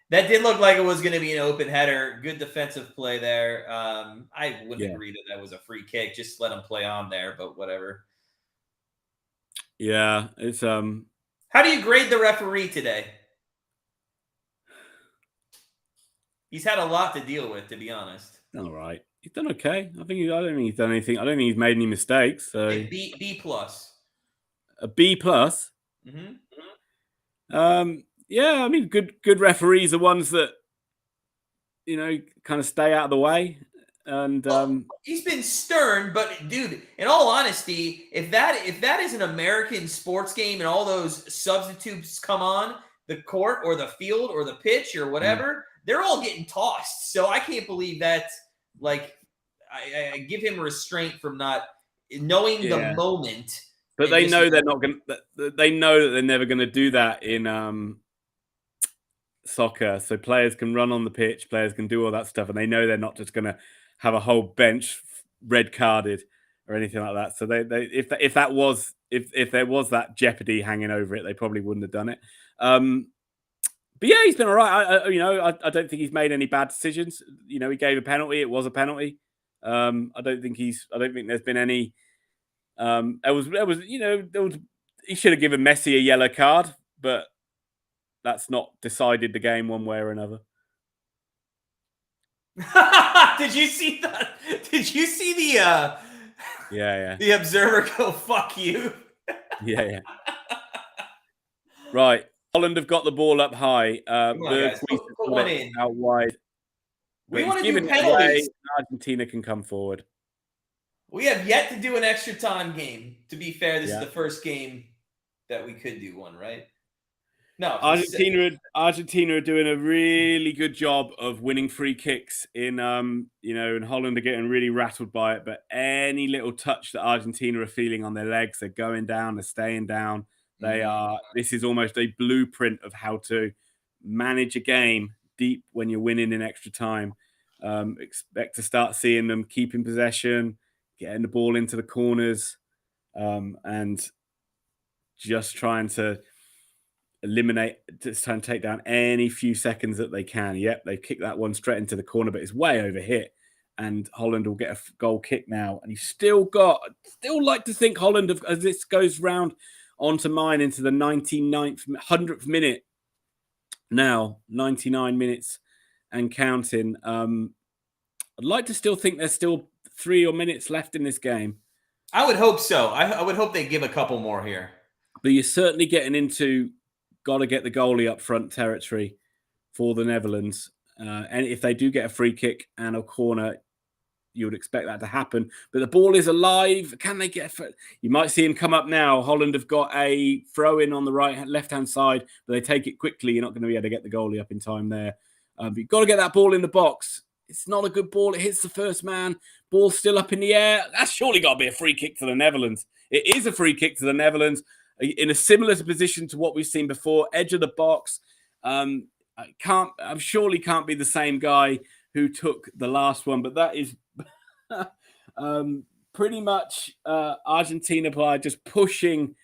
That did look like it was going to be an open header. Good defensive play there. I wouldn't agree that was a free kick. Just let him play on there, but whatever. Yeah, it's How do you grade the referee today? He's had a lot to deal with, to be honest. All right. He's done okay. I don't think he's done anything. I don't think he's made any mistakes. So B plus. A B plus. Mm-hmm. Yeah, I mean, good referees are ones that, kind of stay out of the way. And he's been stern, but dude, in all honesty, if that is an American sports game and all those substitutes come on the court or the field or the pitch or whatever, they're all getting tossed. So I can't believe that. Like, I give him restraint from not knowing the moment. But they know they're not going. They know that they're never going to do that in soccer. So players can run on the pitch, players can do all that stuff, and they know they're not just going to have a whole bench red carded or anything like that. So they if there was that jeopardy hanging over it, they probably wouldn't have done it. But yeah, he's been all right. I don't think he's made any bad decisions. He gave a penalty. It was a penalty. I don't think there's been any. He should have given Messi a yellow card, but that's not decided the game one way or another. Did you see that? Did you see the the observer go fuck you? Yeah. Right. Holland have got the ball up high. Put one in. Out wide. We want to do penalties. Argentina can come forward. We have yet to do an extra time game. To be fair, this is the first game that we could do one, right? No, Argentina are doing a really good job of winning free kicks in and Holland are getting really rattled by it. But any little touch that Argentina are feeling on their legs, they're going down, they're staying down. This is almost a blueprint of how to manage a game deep when you're winning in extra time. Expect to start seeing them keeping possession, getting the ball into the corners, and just trying to take down any few seconds that they can. Yep, they kick that one straight into the corner, but it's way over hit. And Holland will get a goal kick now. And you've still like to think Holland, as this goes round onto mine into the 99th, 100th minute. Now, 99 minutes and counting. I'd like to still think there's still 3 minutes left in this game. I would hope so. I would hope they give a couple more here. But you're certainly getting into got to get the goalie up front territory for the Netherlands. And if they do get a free kick and a corner, you would expect that to happen. But the ball is alive. Can they get... You might see him come up now. Holland have got a throw-in on the left-hand side, but they take it quickly. You're not going to be able to get the goalie up in time there. But you've got to get that ball in the box. It's not a good ball. It hits the first man. Ball's still up in the air. That's surely got to be a free kick for the Netherlands. It is a free kick to the Netherlands in a similar position to what we've seen before, edge of the box. I surely can't be the same guy who took the last one, but that is pretty much Argentina player just pushing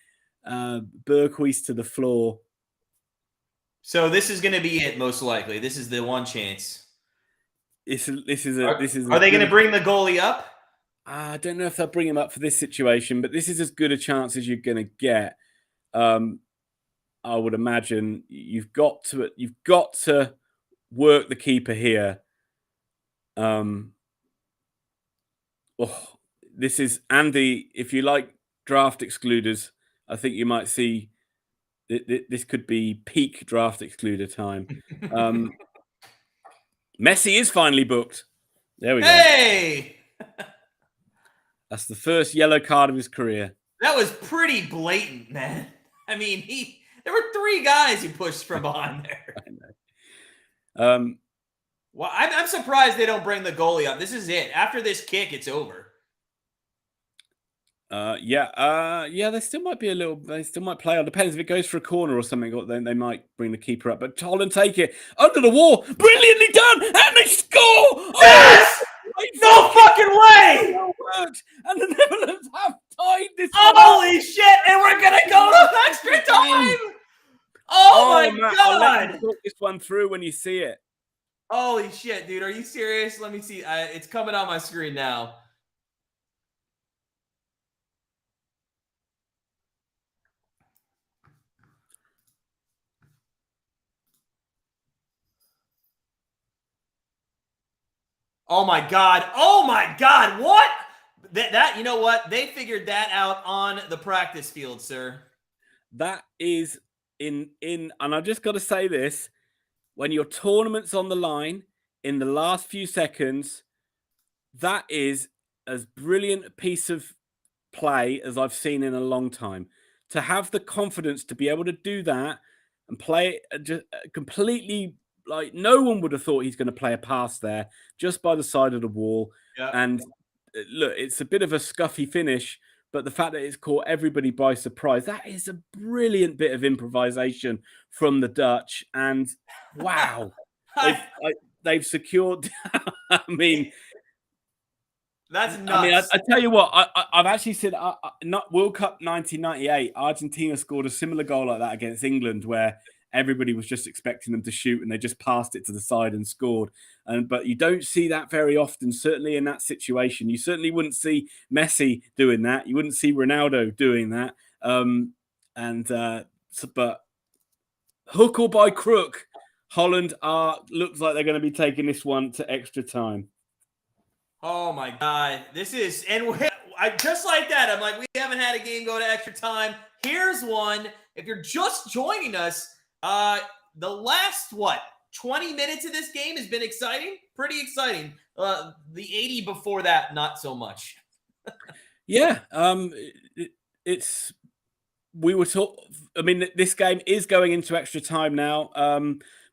Berghuis to the floor. So this is going to be it, most likely. This is the one chance. Are they going to bring the goalie up? I don't know if they'll bring him up for this situation, but this is as good a chance as you're going to get. I would imagine you've got to work the keeper here. This is Andy. If you like draft excluders, I think you might see this could be peak draft excluder time. Messi is finally booked. There we go. Hey! That's the first yellow card of his career. That was pretty blatant, man. I mean, there were 3 guys he pushed from behind there. I know. Well, I'm surprised they don't bring the goalie up. This is it. After this kick, it's over. They still might be they still might play on. Depends if it goes for a corner or something, then they might bring the keeper up. But Holland take it under the wall. Brilliantly done. And they score. Yes! No fucking way! And the Netherlands have tied this. Holy shit! And we're going to go to extra time! Oh my Matt, God! I'll let you talk this one through when you see it. Holy shit, dude. Are you serious? Let me see. It's coming on my screen now. Oh my God. Oh my God. What? That you know what? They figured that out on the practice field, sir. That is in and I've just got to say this. When your tournament's on the line in the last few seconds, that is as brilliant a piece of play as I've seen in a long time. To have the confidence to be able to do that and play it just completely like no one would have thought he's going to play a pass there just by the side of the wall. Yep. And look, it's a bit of a scuffy finish, but the fact that it's caught everybody by surprise, that is a brilliant bit of improvisation from the Dutch. And wow, they've secured. I mean, that's nuts. I mean, I tell you what, I've actually said, not World Cup 1998, Argentina scored a similar goal like that against England, where everybody was just expecting them to shoot and they just passed it to the side and scored. But you don't see that very often, certainly in that situation. You certainly wouldn't see Messi doing that. You wouldn't see Ronaldo doing that. But hook or by crook, Holland looks like they're going to be taking this one to extra time. Oh my God. This is, and just like that, I'm like, we haven't had a game go to extra time. Here's one. If you're just joining us, the last, 20 minutes of this game has been exciting. Pretty exciting. The 80 before that, not so much. Yeah. We were I mean, this game is going into extra time now.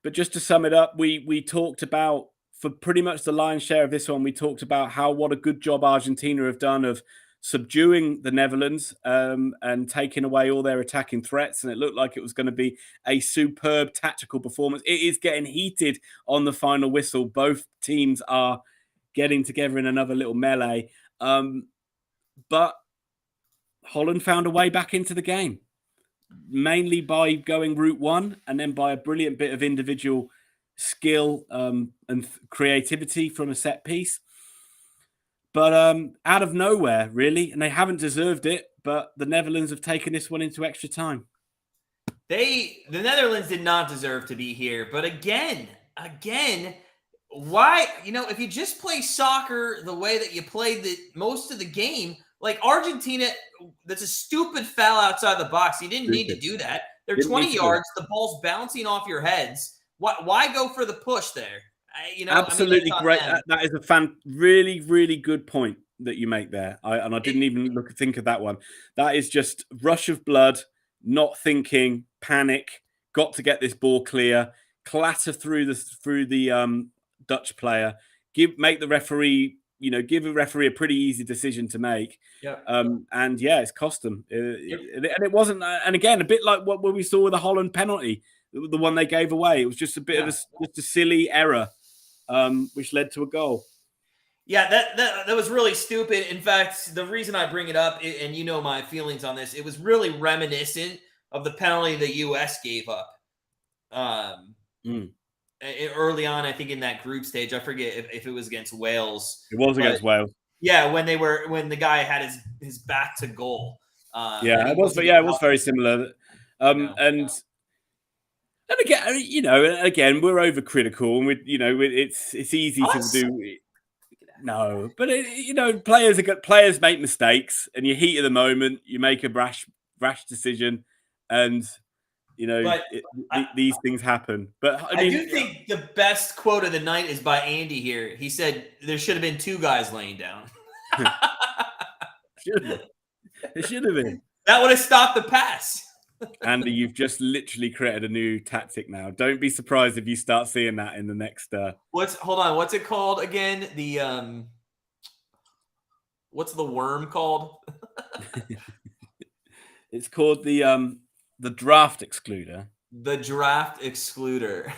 But just to sum it up, we talked about, for pretty much the lion's share of this one, we talked about what a good job Argentina have done of subduing the Netherlands and taking away all their attacking threats. And it looked like it was going to be a superb tactical performance. It is getting heated on the final whistle. Both teams are getting together in another little melee. But Holland found a way back into the game, mainly by going route one and then by a brilliant bit of individual skill and creativity from a set piece. But out of nowhere, really, and they haven't deserved it, but the Netherlands have taken this one into extra time. The Netherlands did not deserve to be here. But again, why, if you just play soccer the way that you played most of the game, like Argentina, that's a stupid foul outside the box. You didn't need to do that. They're 20 yards. The ball's bouncing off your heads. Why go for the push there? Absolutely great. That is a really, really good point that you make there. I didn't even think of that one. That is just rush of blood, not thinking, panic. Got to get this ball clear, clatter through the Dutch player, make the referee, give a referee a pretty easy decision to make. Yeah. And yeah, it's cost them. And it wasn't. And again, a bit like what we saw with the Holland penalty, the one they gave away. It was just a bit of just a silly error, which led to a goal. Yeah, that was really stupid. In fact, the reason I bring it up, and you know my feelings on this, it was really reminiscent of the penalty the U.S. gave up early on. I think in that group stage, I forget if it was against Wales. It was against Wales. Yeah, when the guy had his back to goal. It was. But yeah, it was very similar. And again, we're overcritical, and it's easy to do. No, but players make mistakes, and you heat of the moment, you make a rash decision, and these things happen. But I do think the best quote of the night is by Andy here. He said there should have been 2 guys laying down. It should have been. That would have stopped the pass. Andy, you've just literally created a new tactic now. Don't be surprised if you start seeing that in the next. Hold on, what's it called again? The what's the worm called? It's called the draft excluder. The draft excluder.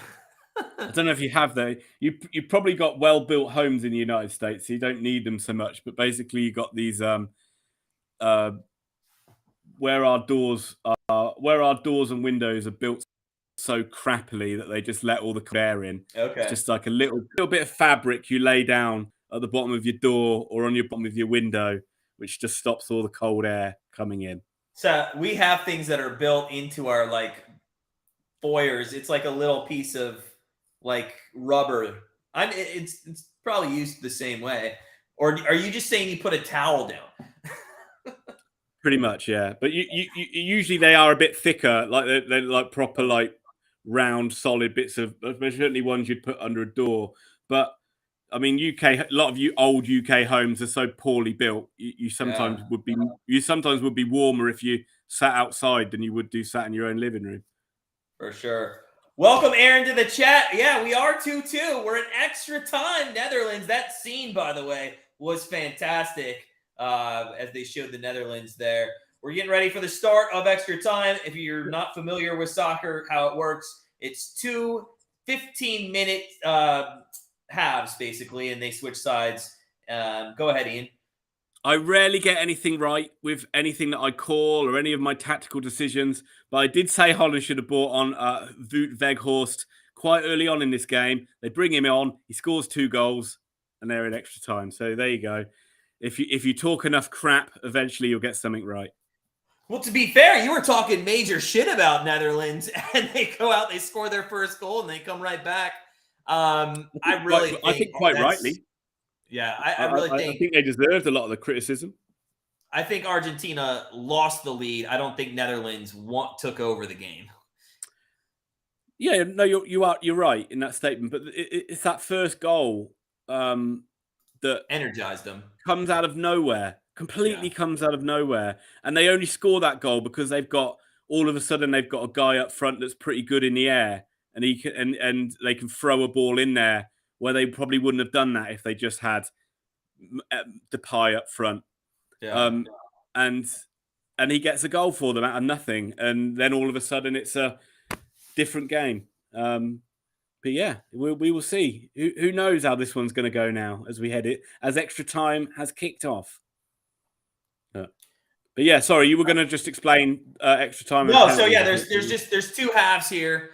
I don't know if you have that. You probably got well-built homes in the United States, so you don't need them so much. But basically, you got these where our doors and windows are built so crappily that they just let all the air in. Okay. It's just like a little bit of fabric you lay down at the bottom of your door or on your bottom of your window, which just stops all the cold air coming in. So we have things that are built into our foyers. It's like a little piece of rubber. It's probably used the same way. Or are you just saying you put a towel down? Pretty much, yeah. But you usually they are a bit thicker, they're like proper round, solid bits of, certainly ones you'd put under a door. But I mean, a lot of old UK homes are so poorly built. You sometimes would be warmer if you sat outside than you would do sat in your own living room. For sure. Welcome, Aaron, to the chat. Yeah, we are 2-2. We're in extra time, Netherlands. That scene, by the way, was fantastic. As they showed the Netherlands there. We're getting ready for the start of extra time. If you're not familiar with soccer, how it works, it's 2 15-minute halves, basically, and they switch sides. Go ahead, Ian. I rarely get anything right with anything that I call or any of my tactical decisions, but I did say Holland should have brought on Wout Weghorst quite early on in this game. They bring him on, he scores 2 goals, and they're in extra time. So there you go. If you talk enough crap, eventually you'll get something right. Well, to be fair, you were talking major shit about Netherlands, and they go out, they score their first goal, and they come right back. I think quite rightly. Yeah, I think they deserved a lot of the criticism. I think Argentina lost the lead. I don't think Netherlands took over the game. Yeah, no, you're right in that statement, but it's that first goal that energized them. Comes out of nowhere, completely comes out of nowhere. And they only score that goal because all of a sudden they've got a guy up front that's pretty good in the air, and and they can throw a ball in there where they probably wouldn't have done that if they just had Depay up front. Yeah. And he gets a goal for them out of nothing, and then all of a sudden it's a different game. But yeah, we will see. Who knows how this one's going to go now as extra time has kicked off. But yeah, sorry, you were going to just explain extra time. No, so yeah, there's 2 halves here.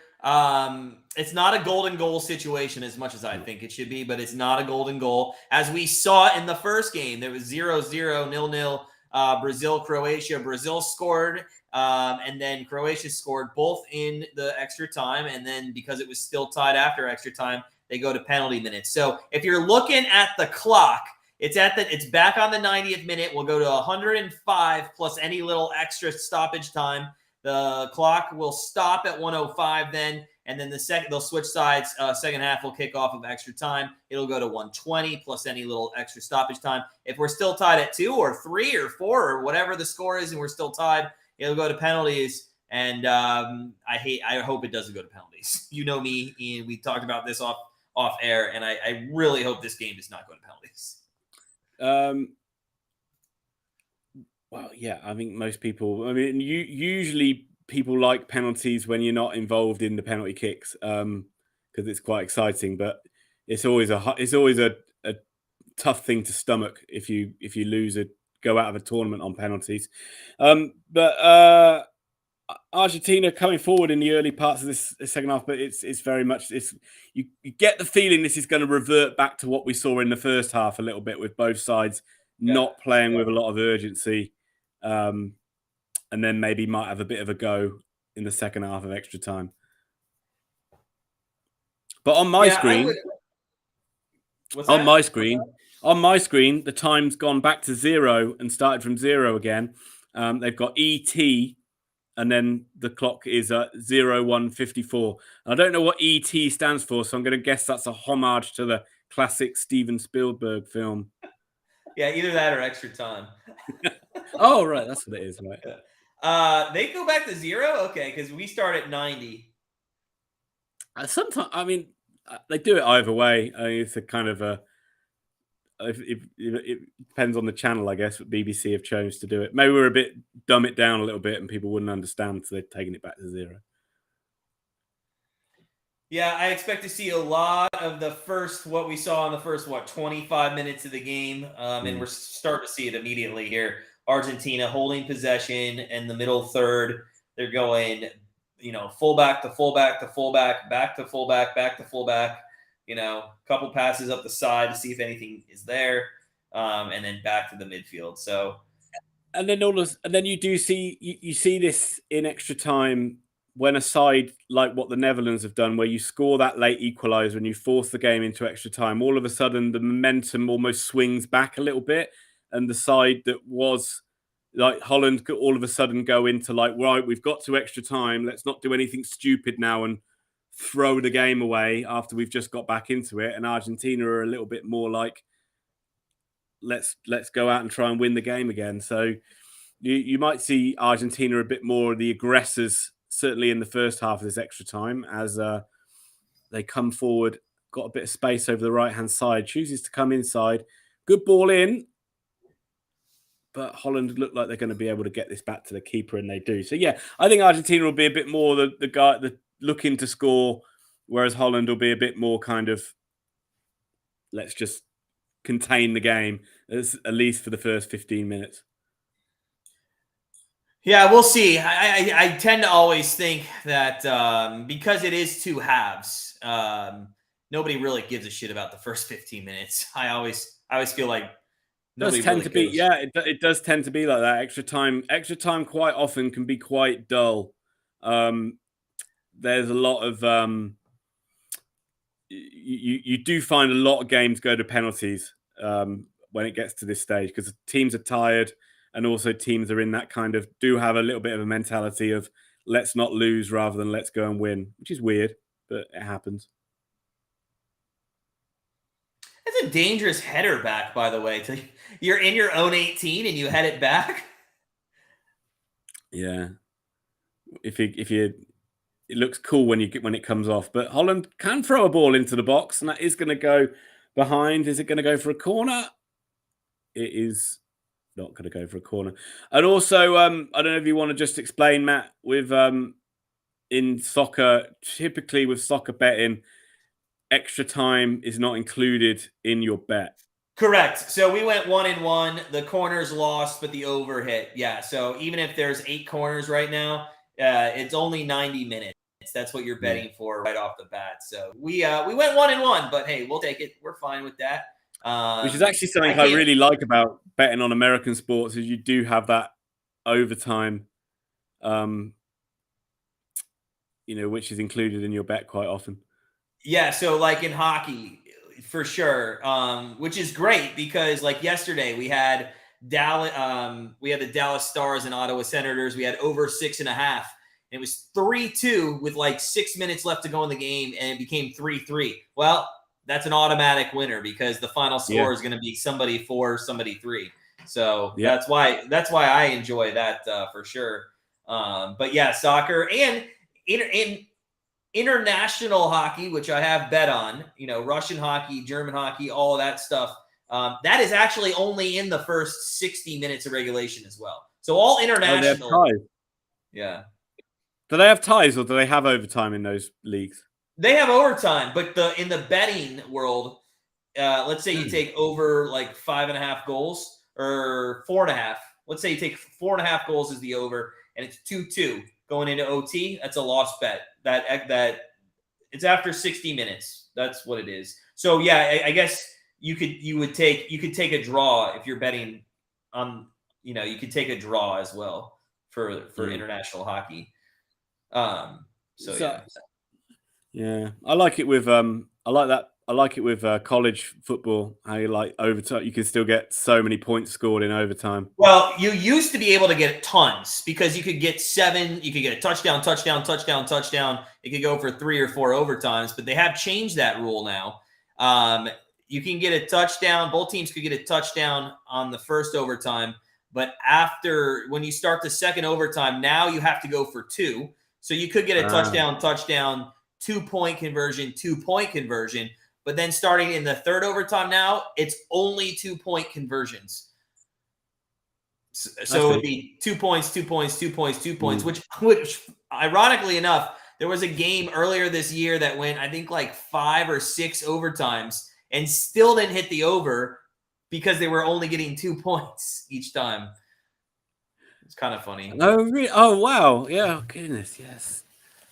It's not a golden goal situation as much as I think it should be, but it's not a golden goal. As we saw in the first game, there was 0-0, 0-0, Brazil-Croatia. Brazil scored, and then Croatia scored both in the extra time, and then because it was still tied after extra time, they go to penalty minutes. So if you're looking at the clock, it's back on the 90th minute. We'll go to 105 plus any little extra stoppage time. The clock will stop at 105 then, and then they'll switch sides. Second half will kick off of extra time. It'll go to 120 plus any little extra stoppage time. If we're still tied at 2 or 3 or 4 or whatever the score is and we're still tied, it'll go to penalties. And I hope it doesn't go to penalties. You know me, Ian. We talked about this off air, and I really hope this game does not go to penalties. Well, yeah, I think most people. I mean, usually people like penalties when you're not involved in the penalty kicks, because it's quite exciting. But it's always a tough thing to stomach if you lose go out of a tournament on penalties. But Argentina coming forward in the early parts of this second half, but it's very much you get the feeling this is going to revert back to what we saw in the first half a little bit, with both sides not playing with a lot of urgency, and then maybe might have a bit of a go in the second half of extra time. But on my screen, on my screen, the time's gone back to 0 and started from 0 again. They've got ET. And then the clock is at 01:54. I don't know what ET stands for, so I'm going to guess that's a homage to the classic Steven Spielberg film. Yeah, either that or extra time. Oh, right. That's what it is, right? They go back to 0? Okay, because we start at 90. Sometimes, I mean, they do it either way. I mean, it's a kind of a... It depends on the channel, I guess, what BBC have chose to do it. Maybe we're a bit dumb it down a little bit and people wouldn't understand, so they're taking it back to 0. Yeah, I expect to see a lot of what we saw in the first 25 minutes of the game, and we're starting to see it immediately here. Argentina holding possession in the middle third. They're going, fullback to fullback to fullback, back to fullback, back to fullback. A couple passes up the side to see if anything is there, and then back to the midfield. So, and then you do see you see this in extra time when a side like what the Netherlands have done, where you score that late equaliser and you force the game into extra time. All of a sudden, the momentum almost swings back a little bit, and the side that was like Holland could all of a sudden go into like, right, we've got to extra time. Let's not do anything stupid now and throw the game away after we've just got back into it. And Argentina are a little bit more like, let's go out and try and win the game again. So you might see Argentina a bit more the aggressors, certainly in the first half of this extra time, as they come forward, got a bit of space over the right-hand side, chooses to come inside. Good ball in, but Holland look like they're going to be able to get this back to the keeper, and they do. So, yeah, I think Argentina will be a bit more the guy looking to score, whereas Holland will be a bit more kind of, let's just contain the game, at least for the first 15 minutes. Yeah, we'll see. I tend to always think that because it is 2 halves, nobody really gives a shit about the first 15 minutes. I always feel like nobody does tend really to be, yeah, it does tend to be like that. Extra time quite often can be quite dull. There's a lot of you do find a lot of games go to penalties when it gets to this stage, because teams are tired, and also teams are in that kind of do have a little bit of a mentality of let's not lose rather than let's go and win, which is weird, but it happens. That's a dangerous header back, by the way. You're in your own 18 and you head it back. Yeah, if you it looks cool when it comes off, but Holland can throw a ball into the box, and that is going to go behind. Is it going to go for a corner? It is not going to go for a corner. And also, I don't know if you want to just explain, Matt, with in soccer, typically with soccer betting, extra time is not included in your bet. Correct. So we went 1-1. The corners lost, but the over hit. Yeah. So even if there's 8 corners right now, it's only 90 minutes. That's what you're betting for right off the bat. So we went 1-1, but hey, we'll take it. We're fine with that. Which is actually something I really like about betting on American sports, is you do have that overtime, which is included in your bet quite often. Yeah, so like in hockey, for sure, which is great because like yesterday we had the Dallas Stars and Ottawa Senators. We had over 6.5. It was 3-2 with like 6 minutes left to go in the game, and it became 3-3. Well, that's an automatic winner because the final score is going to be somebody 4, somebody 3. So that's why I enjoy that for sure. But yeah, soccer and in international hockey, which I have bet on, Russian hockey, German hockey, all of that stuff. That is actually only in the first 60 minutes of regulation as well. So all international. Oh, they have ties. Yeah. Do they have ties or do they have overtime in those leagues? They have overtime, but in the betting world, let's say you take over like 5.5 goals or 4.5. Let's say you take 4.5 goals as the over, and it's 2-2 going into OT. That's a lost bet. That it's after 60 minutes. That's what it is. So yeah, I guess you could take a draw if you're betting on. You could take a draw as well for international hockey. So yeah. Yeah, I like it with I like that. I like it with college football. How you like overtime? You can still get so many points scored in overtime. Well, you used to be able to get tons because you could get 7. You could get a touchdown. It could go for 3 or 4 overtimes, but they have changed that rule now. You can get a touchdown. Both teams could get a touchdown on the first overtime, but when you start the second overtime, now you have to go for 2. So you could get a touchdown, 2-point conversion, 2-point conversion. But then starting in the third overtime now, it's only 2-point conversions. So it would be 2 points, 2 points, 2 points, 2 points, which ironically enough, there was a game earlier this year that went, I think, like 5 or 6 overtimes and still didn't hit the over because they were only getting 2 points each time. It's kind of funny. Oh, really? Oh, wow. Yeah. Oh, goodness. Yes.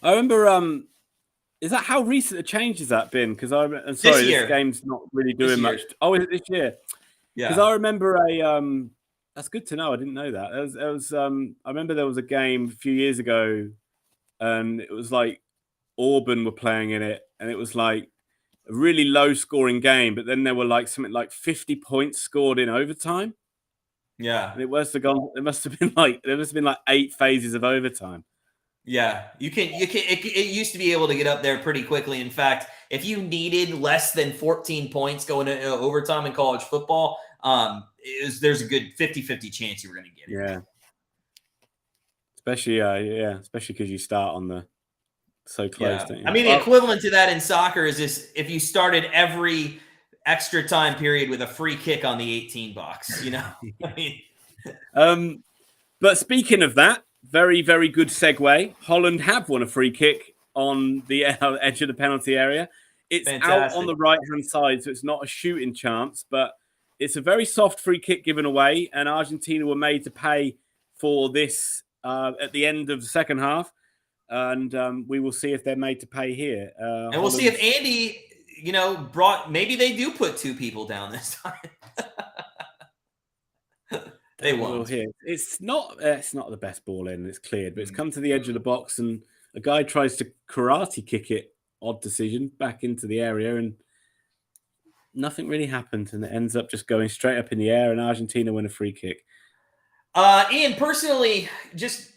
I remember. Is that how recent a change has that been? Because I'm sorry, this game's not really doing much. Oh, is it this year? Yeah. Because I remember That's good to know. I didn't know that. I remember there was a game a few years ago, and it was like Auburn were playing in it, and it was like a really low scoring game. But then there were like something like 50 points scored in overtime. Yeah, and it must have been like 8 phases of overtime. Yeah, it used to be able to get up there pretty quickly. In fact, if you needed less than 14 points going into overtime in college football, there's a good 50-50 chance you were going to get it. Yeah. Especially because you start on the so close. Yeah. I mean, the equivalent to that in soccer is if you started every extra time period with a free kick on the 18 box, I mean, but speaking of that, very, very good segue. Holland have won a free kick on the edge of the penalty area. It's out on the right-hand side, so it's not a shooting chance, but it's a very soft free kick given away, and Argentina were made to pay for this at the end of the second half, and we will see if they're made to pay here. And we'll see if Andy, maybe they do put 2 people down this time. They won't. It's not the best ball in. It's cleared, but it's come to the edge of the box, and a guy tries to karate kick it. Odd decision back into the area, and nothing really happened, and it ends up just going straight up in the air, and Argentina win a free kick. Ian, personally, just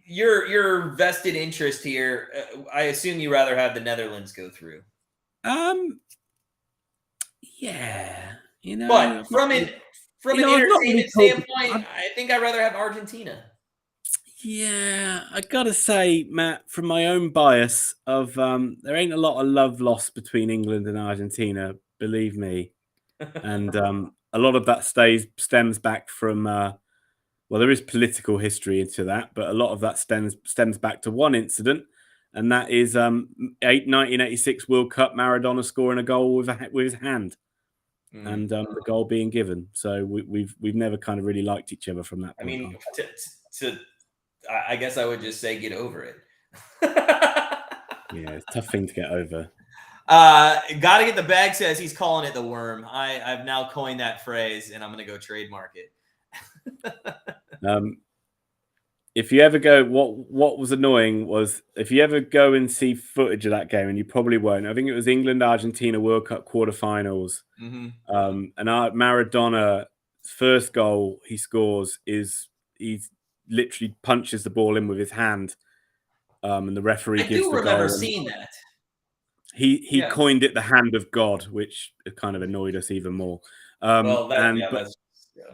your vested interest here. I assume you rather have the Netherlands go through. Yeah, but from an entertainment standpoint, I think I'd rather have Argentina. Yeah, I gotta say, Matt, from my own bias of there ain't a lot of love lost between England and Argentina, believe me, and a lot of that stems back from there is political history into that, but a lot of that stems back to one incident, and that is 1986 World Cup, Maradona scoring a goal with his hand. And the goal being given. So we've never kind of really liked each other from that point. I mean, I guess I would just say get over it. Yeah, it's a tough thing to get over. Gotta get the bag says he's calling it the worm. I've now coined that phrase, and I'm going to go trademark it. If you ever go, what was annoying was if you ever go and see footage of that game, and you probably won't. I think it was England-Argentina World Cup Quarterfinals. Mm-hmm. And Maradona's first goal he scores is he literally punches the ball in with his hand, and the referee gives the goal. I do remember seeing that. He coined it the hand of God, which kind of annoyed us even more. But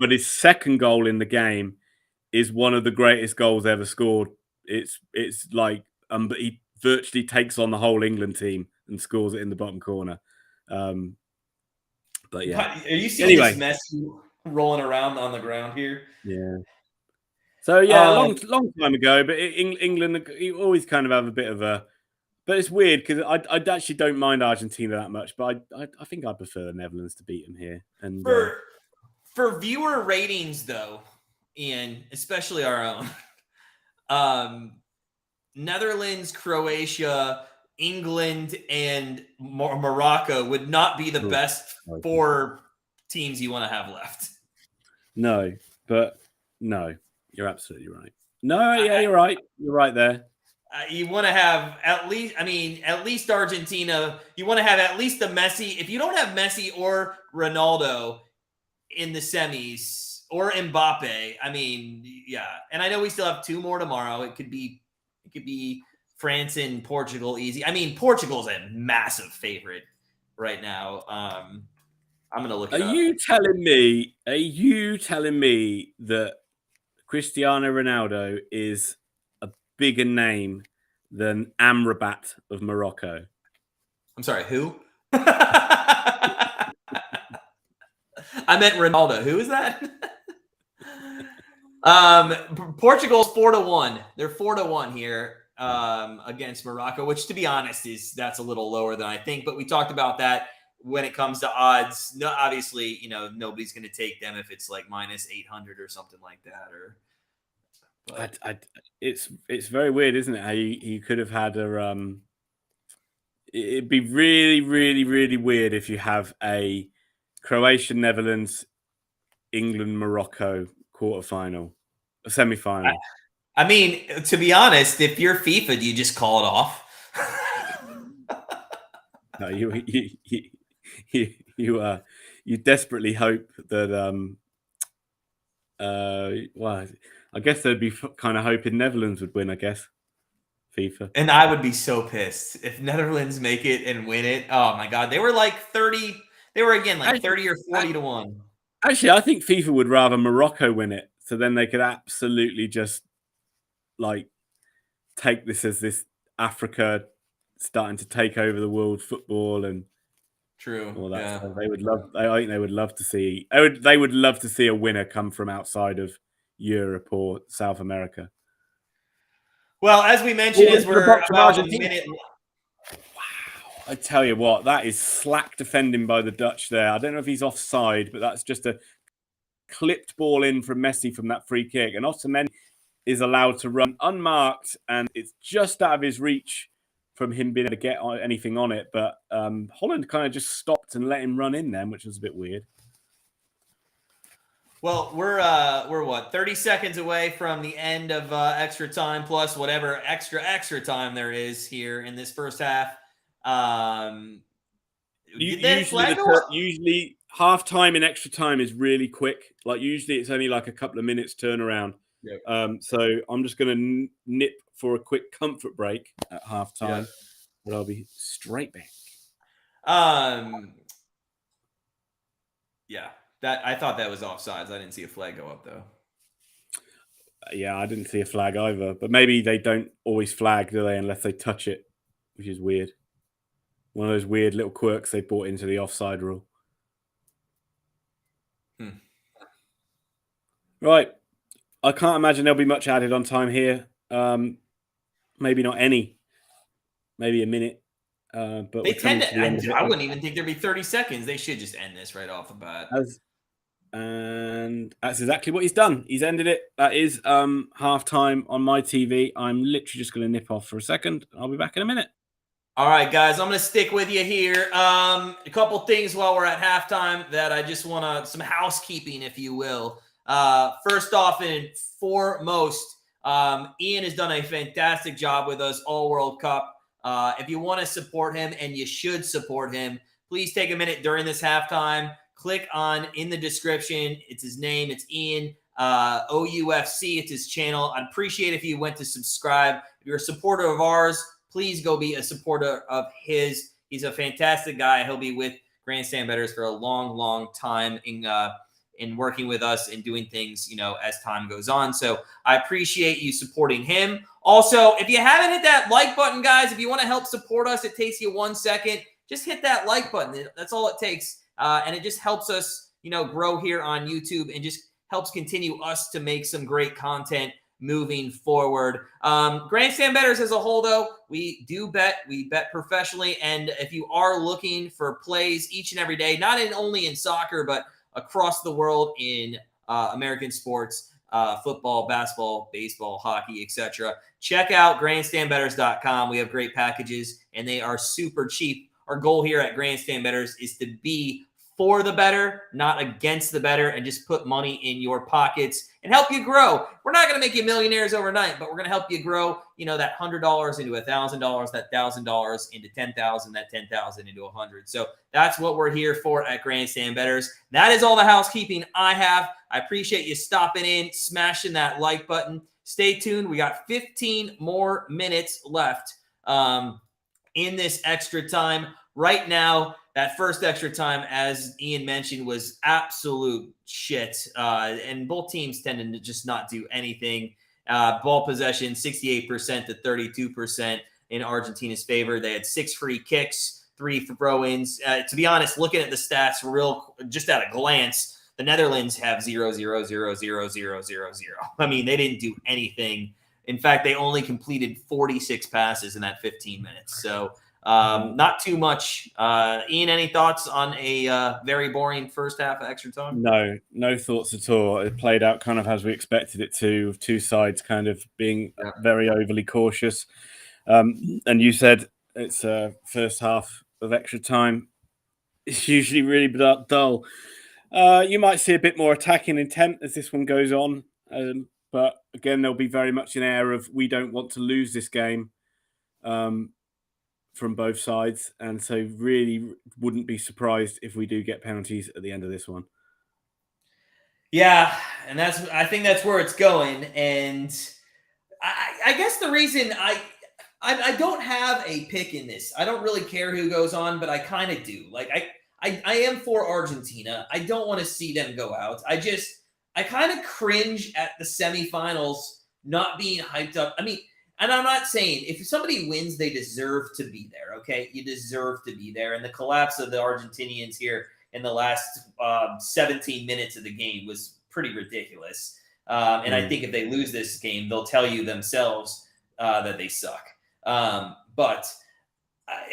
his second goal in the game is one of the greatest goals ever scored. It's like but he virtually takes on the whole England team and scores it in the bottom corner. But yeah. Are you seeing this Messi rolling around on the ground here? Yeah. So yeah, long time ago, but England always kind of have a bit of a. But it's weird because I actually don't mind Argentina that much, but I think I prefer the Netherlands to beat them here. And for viewer ratings, though, Ian, especially our own, Netherlands, Croatia, England, and Morocco would not be the best 4 teams you want to have left. No, but no, you're absolutely right. No, yeah, you're right. You're right there. You want to have at least Argentina. You want to have at least the Messi. If you don't have Messi or Ronaldo in the semis or Mbappe, yeah. And I know we still have 2 more tomorrow. It could be France and Portugal easy. Portugal's a massive favorite right now. I'm gonna look it up. Are you telling me that Cristiano Ronaldo is a bigger name than Amrabat of Morocco? I'm sorry, who? I meant Ronaldo. Who is that? Portugal's 4-1. They're 4-1 here against Morocco, which, to be honest, that's a little lower than I think. But we talked about that when it comes to odds. No, obviously, nobody's going to take them if it's like minus 800 or something like that. It's very weird, isn't it? How you could have had a It'd be really, really, really weird if you have a Croatian, Netherlands, England, Morocco quarterfinal, a semi-final. To be honest, if you're FIFA, do you just call it off? No, you desperately hope that well, I guess they'd be kind of hoping Netherlands would win, I guess. FIFA. And I would be so pissed if Netherlands make it and win it. Oh my God. They were like 30. They were again like 30 or 40 to 1. Actually, I think FIFA would rather Morocco win it. So then they could absolutely just like take this as this Africa starting to take over the world football and all that. Yeah. So they would love. I think they would love to see. They would love to see a winner come from outside of Europe or South America. Well, as we mentioned, as we're about a minute. Wow! I tell you what, that is slack defending by the Dutch there. I don't know if he's offside, but that's just a clipped ball in from Messi from that free kick, and ESPN is allowed to run unmarked, and it's just out of his reach from him being able to get anything on it. But Holland kind of just stopped and let him run in then, which was a bit weird. Well, we're what, 30 seconds away from the end of extra time plus whatever extra time there is here in this first half. Usually half time and extra time is really quick. Like usually it's only like a couple of minutes turnaround. Yep. So I'm just going to nip for a quick comfort break at half time, but I'll be straight back. Yeah. I thought that was offsides. I didn't see a flag go up though. Yeah, I didn't see a flag either. But maybe they don't always flag, do they? Unless they touch it, which is weird. One of those weird little quirks they brought into the offside rule. Right. I can't imagine there'll be much added on time here. Maybe not any. Maybe a minute. But they tend to end. I wouldn't even think there'd be 30 seconds. They should just end this right off the bat. And that's exactly what he's done. He's ended it. That is halftime on my TV. I'm literally just going to nip off for a second. I'll be back in a minute. All right, guys, I'm going to stick with you here. A couple things while we're at halftime that I just want some housekeeping, if you will. First off and foremost, Ian has done a fantastic job with us all World Cup. If you want to support him, and you should support him, please take a minute during this halftime. Click on in the description. It's his name. It's Ian OUFC. It's his channel. I'd appreciate if you went to subscribe. If you're a supporter of ours, please go be a supporter of his. He's a fantastic guy. He'll be with Grandstand Bettors for a long, long time in working with us and doing things, as time goes on. So I appreciate you supporting him. Also, if you haven't hit that like button, guys, if you want to help support us, it takes you 1 second. Just hit that like button. That's all it takes. and it just helps us, grow here on YouTube and just helps continue us to make some great content moving forward. Grandstand Bettors as a whole, though, we bet professionally. And if you are looking for plays each and every day, not only in soccer, but across the world in American sports, football, basketball, baseball, hockey, etc., check out grandstandbettors.com. We have great packages and they are super cheap. Our goal here at Grandstand Bettors is to be for the better, not against the better, and just put money in your pockets and help you grow. We're not going to make you millionaires overnight, but we're going to help you grow, that $100 into $1,000, that $1,000 into $10,000, that $10,000 into $100. So that's what we're here for at Grandstand Bettors. That is all the housekeeping I have. I appreciate you stopping in, smashing that like button. Stay tuned. We got 15 more minutes left in this extra time. Right now, that first extra time, as Ian mentioned, was absolute shit. And both teams tended to just not do anything. Ball possession, 68% to 32% in Argentina's favor. They had 6 free kicks, 3 throw-ins. To be honest, looking at the stats just at a glance, the Netherlands have 0, 0, 0, 0, 0, 0, 0. I mean, they didn't do anything. In fact, they only completed 46 passes in that 15 minutes. So not too much. Ian, any thoughts on a very boring first half of extra time? No thoughts at all. It played out kind of as we expected it to, with two sides kind of being very overly cautious. And you said it's first half of extra time. It's usually really dull. You might see a bit more attacking intent as this one goes on. But again, there'll be very much an air of we don't want to lose this game. From both sides, and so really wouldn't be surprised if we do get penalties at the end of this one. Yeah, and I think that's where it's going. And I guess the reason I don't have a pick in this. I don't really care who goes on, but I kind of do. Like I am for Argentina. I don't want to see them go out. I kind of cringe at the semifinals not being hyped up. I mean, and I'm not saying if somebody wins, they deserve to be there, okay? You deserve to be there. And the collapse of the Argentinians here in the last 17 minutes of the game was pretty ridiculous. And I think if they lose this game, they'll tell you themselves that they suck. But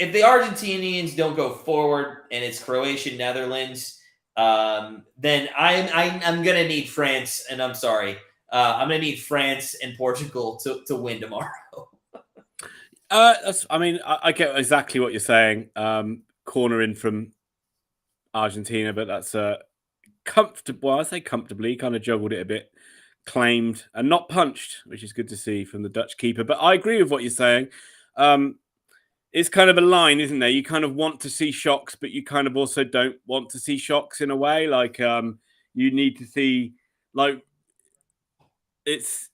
if the Argentinians don't go forward and it's Croatia, Netherlands, then I'm going to need France, and I'm sorry. I'm going to need France and Portugal to win tomorrow. I get exactly what you're saying. Corner in from Argentina, but that's comfortable. Well, I say comfortably, kind of juggled it a bit, claimed and not punched, which is good to see from the Dutch keeper. But I agree with what you're saying. It's kind of a line, isn't there? You kind of want to see shocks, but you kind of also don't want to see shocks in a way. Like you need to see it's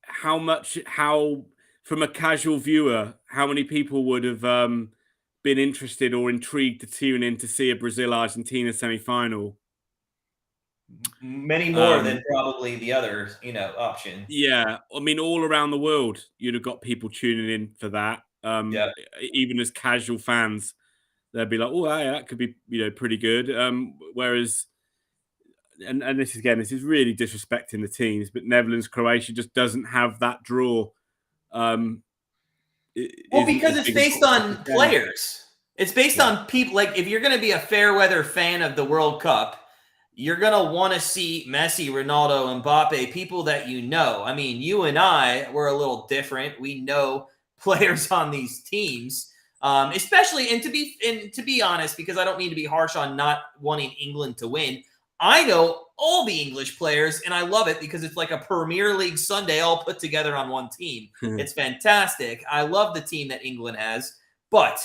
how from a casual viewer, how many people would have been interested or intrigued to tune in to see a Brazil-Argentina semi-final? Many more than probably the other, option. Yeah, I mean, all around the world, you'd have got people tuning in for that. Even as casual fans, they'd be like, "Oh, hey, that could be, pretty good." Whereas. And this is really disrespecting the teams, but Netherlands, Croatia just doesn't have that draw. Because it's based on players. It's based on people. Like, if you're going to be a fair weather fan of the World Cup, you're going to want to see Messi, Ronaldo, Mbappe, people that you know. I mean, you and I, we're a little different. We know players on these teams, especially, and to be honest, because I don't mean to be harsh on not wanting England to win. I know all the English players, and I love it because it's like a Premier League Sunday all put together on one team. It's fantastic. I love the team that England has. But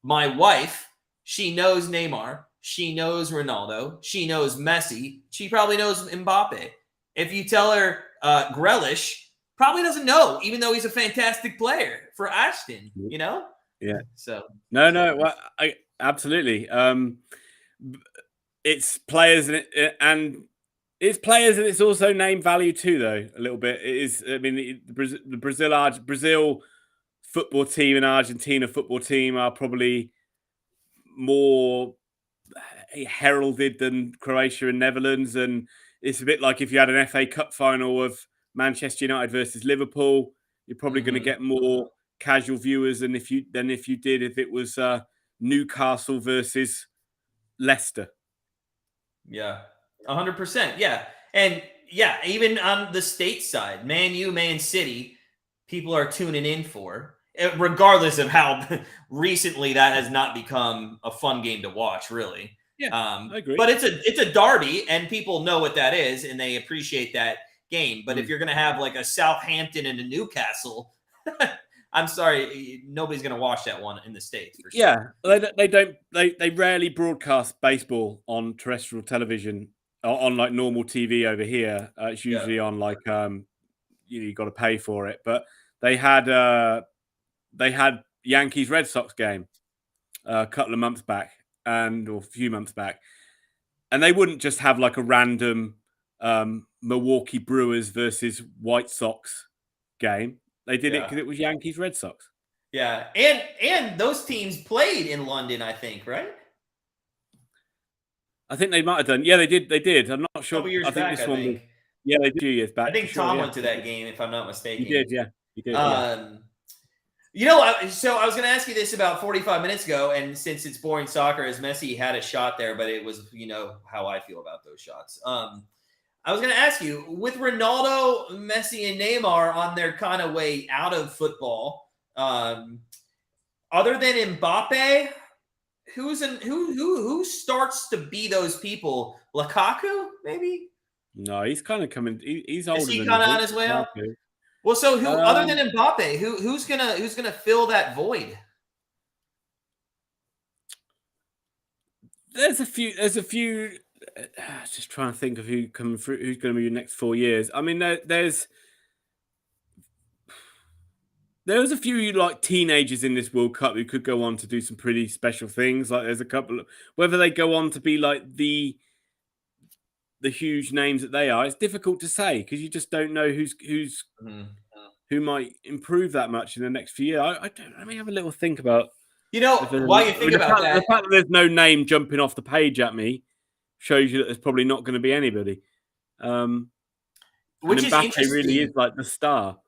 my wife, she knows Neymar. She knows Ronaldo. She knows Messi. She probably knows Mbappe. If you tell her Grealish, probably doesn't know, even though he's a fantastic player for Ashton, Yeah. So No. Well, absolutely. It's players and it's also name value too, though, a little bit. It is. I mean, the Brazil football team and Argentina football team are probably more heralded than Croatia and Netherlands, and it's a bit like if you had an FA Cup final of Manchester United versus Liverpool, you're probably going to get more casual viewers than if you did if it was Newcastle versus Leicester. Yeah, 100%. Yeah, and yeah, even on the state side, Man U, Man City, people are tuning in for, regardless of how recently that has not become a fun game to watch, really. Yeah, I agree. But it's a derby, and people know what that is, and they appreciate that game. But if you're going to have like a Southampton and a Newcastle, I'm sorry, nobody's going to watch that one in the States. For sure. Yeah, they rarely broadcast baseball on terrestrial television or on like normal TV over here. It's usually on like you got to pay for it. But they had Yankees Red Sox game a couple of months back or a few months back, and they wouldn't just have like a random Milwaukee Brewers versus White Sox game. They did it because it was Yankees Red Sox. Yeah, and those teams played in London, I think, right? I think they might have done. Yeah, they did. They did. I'm not sure. A couple years I think back, this I one. think. Yeah, they did 2 years back. I think for sure, Tom yeah. went to that game, if I'm not mistaken. He did, yeah. He did. You know, so I was going to ask you this about 45 minutes ago, and since it's boring soccer, as Messi had a shot there, but it was, you know, how I feel about those shots. I was going to ask you, with Ronaldo, Messi, and Neymar on their kind of way out of football, other than Mbappe, who starts to be those people? Lukaku, maybe? No, he's kind of coming. He's older. Is he than kind of on his way out? Well, so who other than Mbappe, who's gonna fill that void? There's a few. Just trying to think of who's going to be the next 4 years. I mean, there's a few like teenagers in this World Cup who could go on to do some pretty special things. Like there's a couple of, whether they go on to be like the huge names that they are, it's difficult to say because you just don't know who might improve that much in the next few years. I don't. Let me have a little think about. You know, while you think about that, the fact that there's no name jumping off the page at me shows you that there's probably not going to be anybody. Which is Mbappe really is like the star.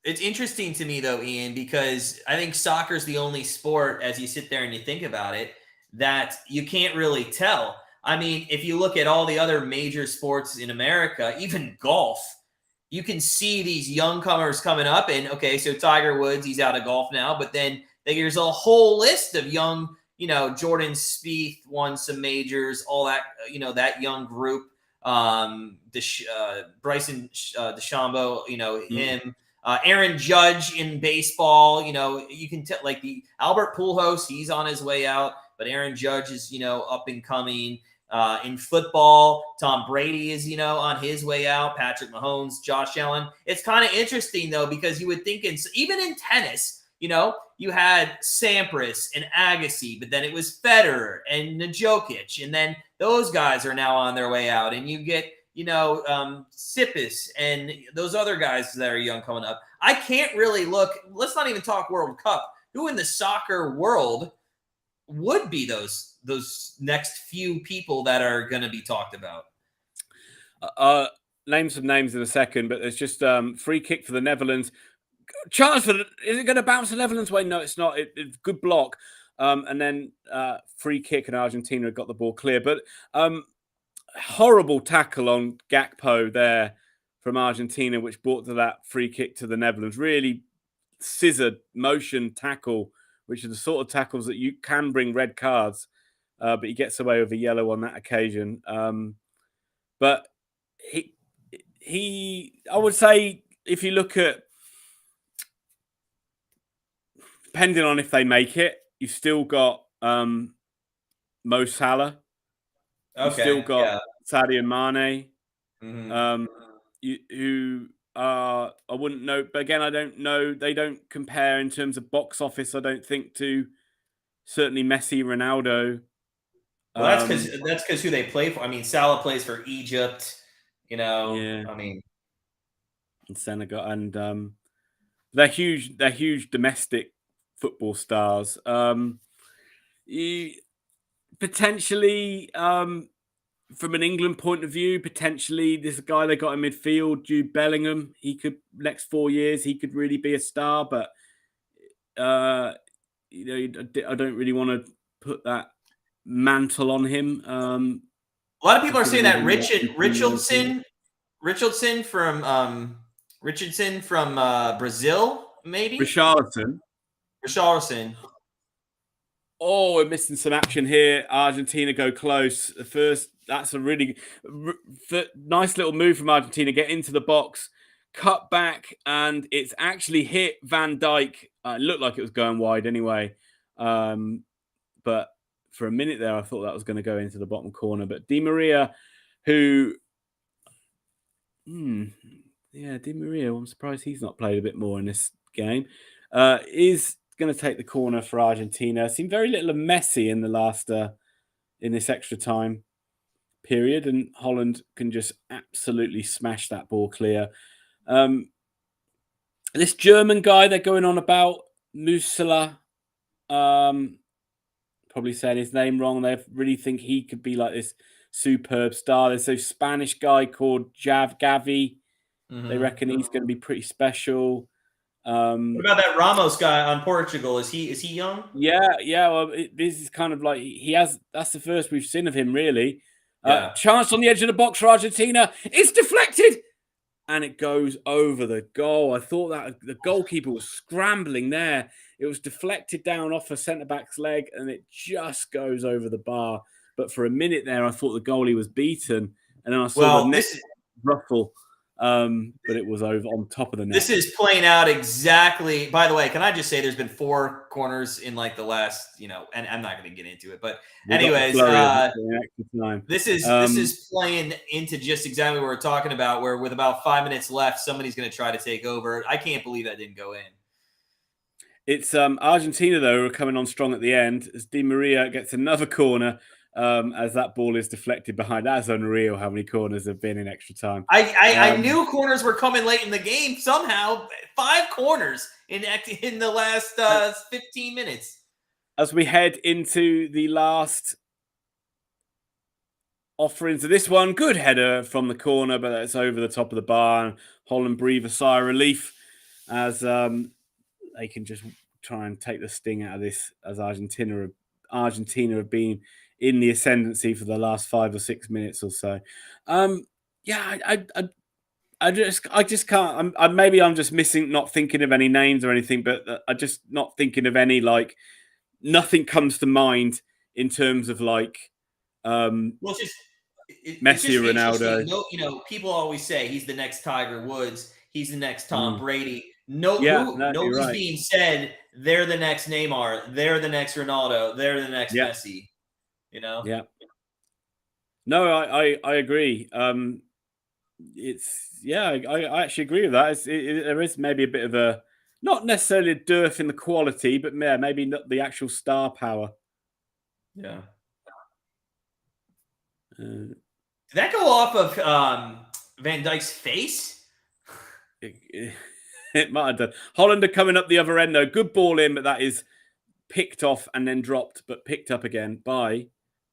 It's interesting to me though, Ian, because I think soccer is the only sport, as you sit there and you think about it, that you can't really tell. I mean, if you look at all the other major sports in America, even golf, you can see these young comers coming up. And okay, so Tiger Woods, he's out of golf now, but then there's a whole list of young, you know, Jordan Spieth won some majors, all that, you know, that young group. Bryson DeChambeau, you know, him. Aaron Judge in baseball, you know, you can tell like the Albert Pujols, he's on his way out, but Aaron Judge is, you know, up and coming. In football, Tom Brady is, you know, on his way out. Patrick Mahomes, Josh Allen. It's kind of interesting though, because you would think even in tennis, you know, you had Sampras and Agassi, but then it was Federer and Jokic, and then those guys are now on their way out, and you get, you know, Sipas and those other guys that are young coming up. I can't really look. Let's not even talk World Cup. Who in the soccer world would be those next few people that are going to be talked about? Name some names in a second, but there's just free kick for the Netherlands. Chance for is it going to bounce the Netherlands way? No, it's not. It's good block, and then free kick, and Argentina got the ball clear, but. Horrible tackle on Gakpo there from Argentina, which brought to that free kick to the Netherlands. Really scissored motion tackle, which are the sort of tackles that you can bring red cards, but he gets away with a yellow on that occasion. But he, I would say, if you look at, depending on if they make it, you've still got Mo Salah. You've still got Sadio Mane, who I wouldn't know. But again, I don't know. They don't compare in terms of box office, I don't think, to certainly Messi, Ronaldo. Well, that's because who they play for. I mean, Salah plays for Egypt, you know. Yeah. I mean, and Senegal, and they're huge. They're huge domestic football stars. Potentially, from an England point of view, potentially there's a guy they got in midfield, Jude Bellingham. He could, next 4 years, he could really be a star, but I don't really want to put that mantle on him. A lot of people are saying that Richardson from Brazil, maybe Richarlison. Richarlison. Oh, we're missing some action here. Argentina go close. That's a really nice little move from Argentina. Get into the box, cut back, and it's actually hit Van Dijk. It looked like it was going wide anyway. But for a minute there, I thought that was going to go into the bottom corner. But Di Maria, Di Maria, I'm surprised he's not played a bit more in this game, is going to take the corner for Argentina. I've seen very little of Messi in the last in this extra time period, and Holland can just absolutely smash that ball clear. This German guy they're going on about, Musala, probably saying his name wrong. They really think he could be like this superb star. There's a Spanish guy called Gavi. Mm-hmm. They reckon he's going to be pretty special. What about that Ramos guy on Portugal? Is he young? Yeah. Well, this is kind of like that's the first we've seen of him, really. Yeah. Chance on the edge of the box for Argentina. It's deflected, and it goes over the goal. I thought that the goalkeeper was scrambling there. It was deflected down off a centre back's leg, and it just goes over the bar. But for a minute there, I thought the goalie was beaten, and then I saw the next ruffle. But it was over on top of the net. This is playing out exactly. By the way, can I just say there's been 4 corners in like the last, and I'm not going to get into it, but anyways, this is playing into just exactly what we're talking about, where with about 5 minutes left, somebody's going to try to take over. I can't believe that didn't go in. It's Argentina, though, who are coming on strong at the end as Di Maria gets another corner. As that ball is deflected behind. That's unreal how many corners have been in extra time. I knew corners were coming late in the game somehow. 5 corners in the last 15 minutes. As we head into the last offerings of this one, good header from the corner, but that's over the top of the bar. And Holland breathe a sigh of relief as they can just try and take the sting out of this, as Argentina have been in the ascendancy for the last 5 or 6 minutes or so. I just can't. Maybe I'm just not thinking of any names or anything, but I'm just not thinking of any, like, nothing comes to mind in terms of like Messi or Ronaldo. People always say he's the next Tiger Woods, he's the next Tom Brady. Nobody's being said they're the next Neymar, they're the next Ronaldo, they're the next Messi. Yeah. No, I agree. I actually agree with that. There is maybe a bit of a, not necessarily a dearth in the quality, but maybe not the actual star power. Yeah. Did that go off of Van Dijk's face? It might have done. Holland are coming up the other end, though. Good ball in, but that is picked off and then dropped, but picked up again by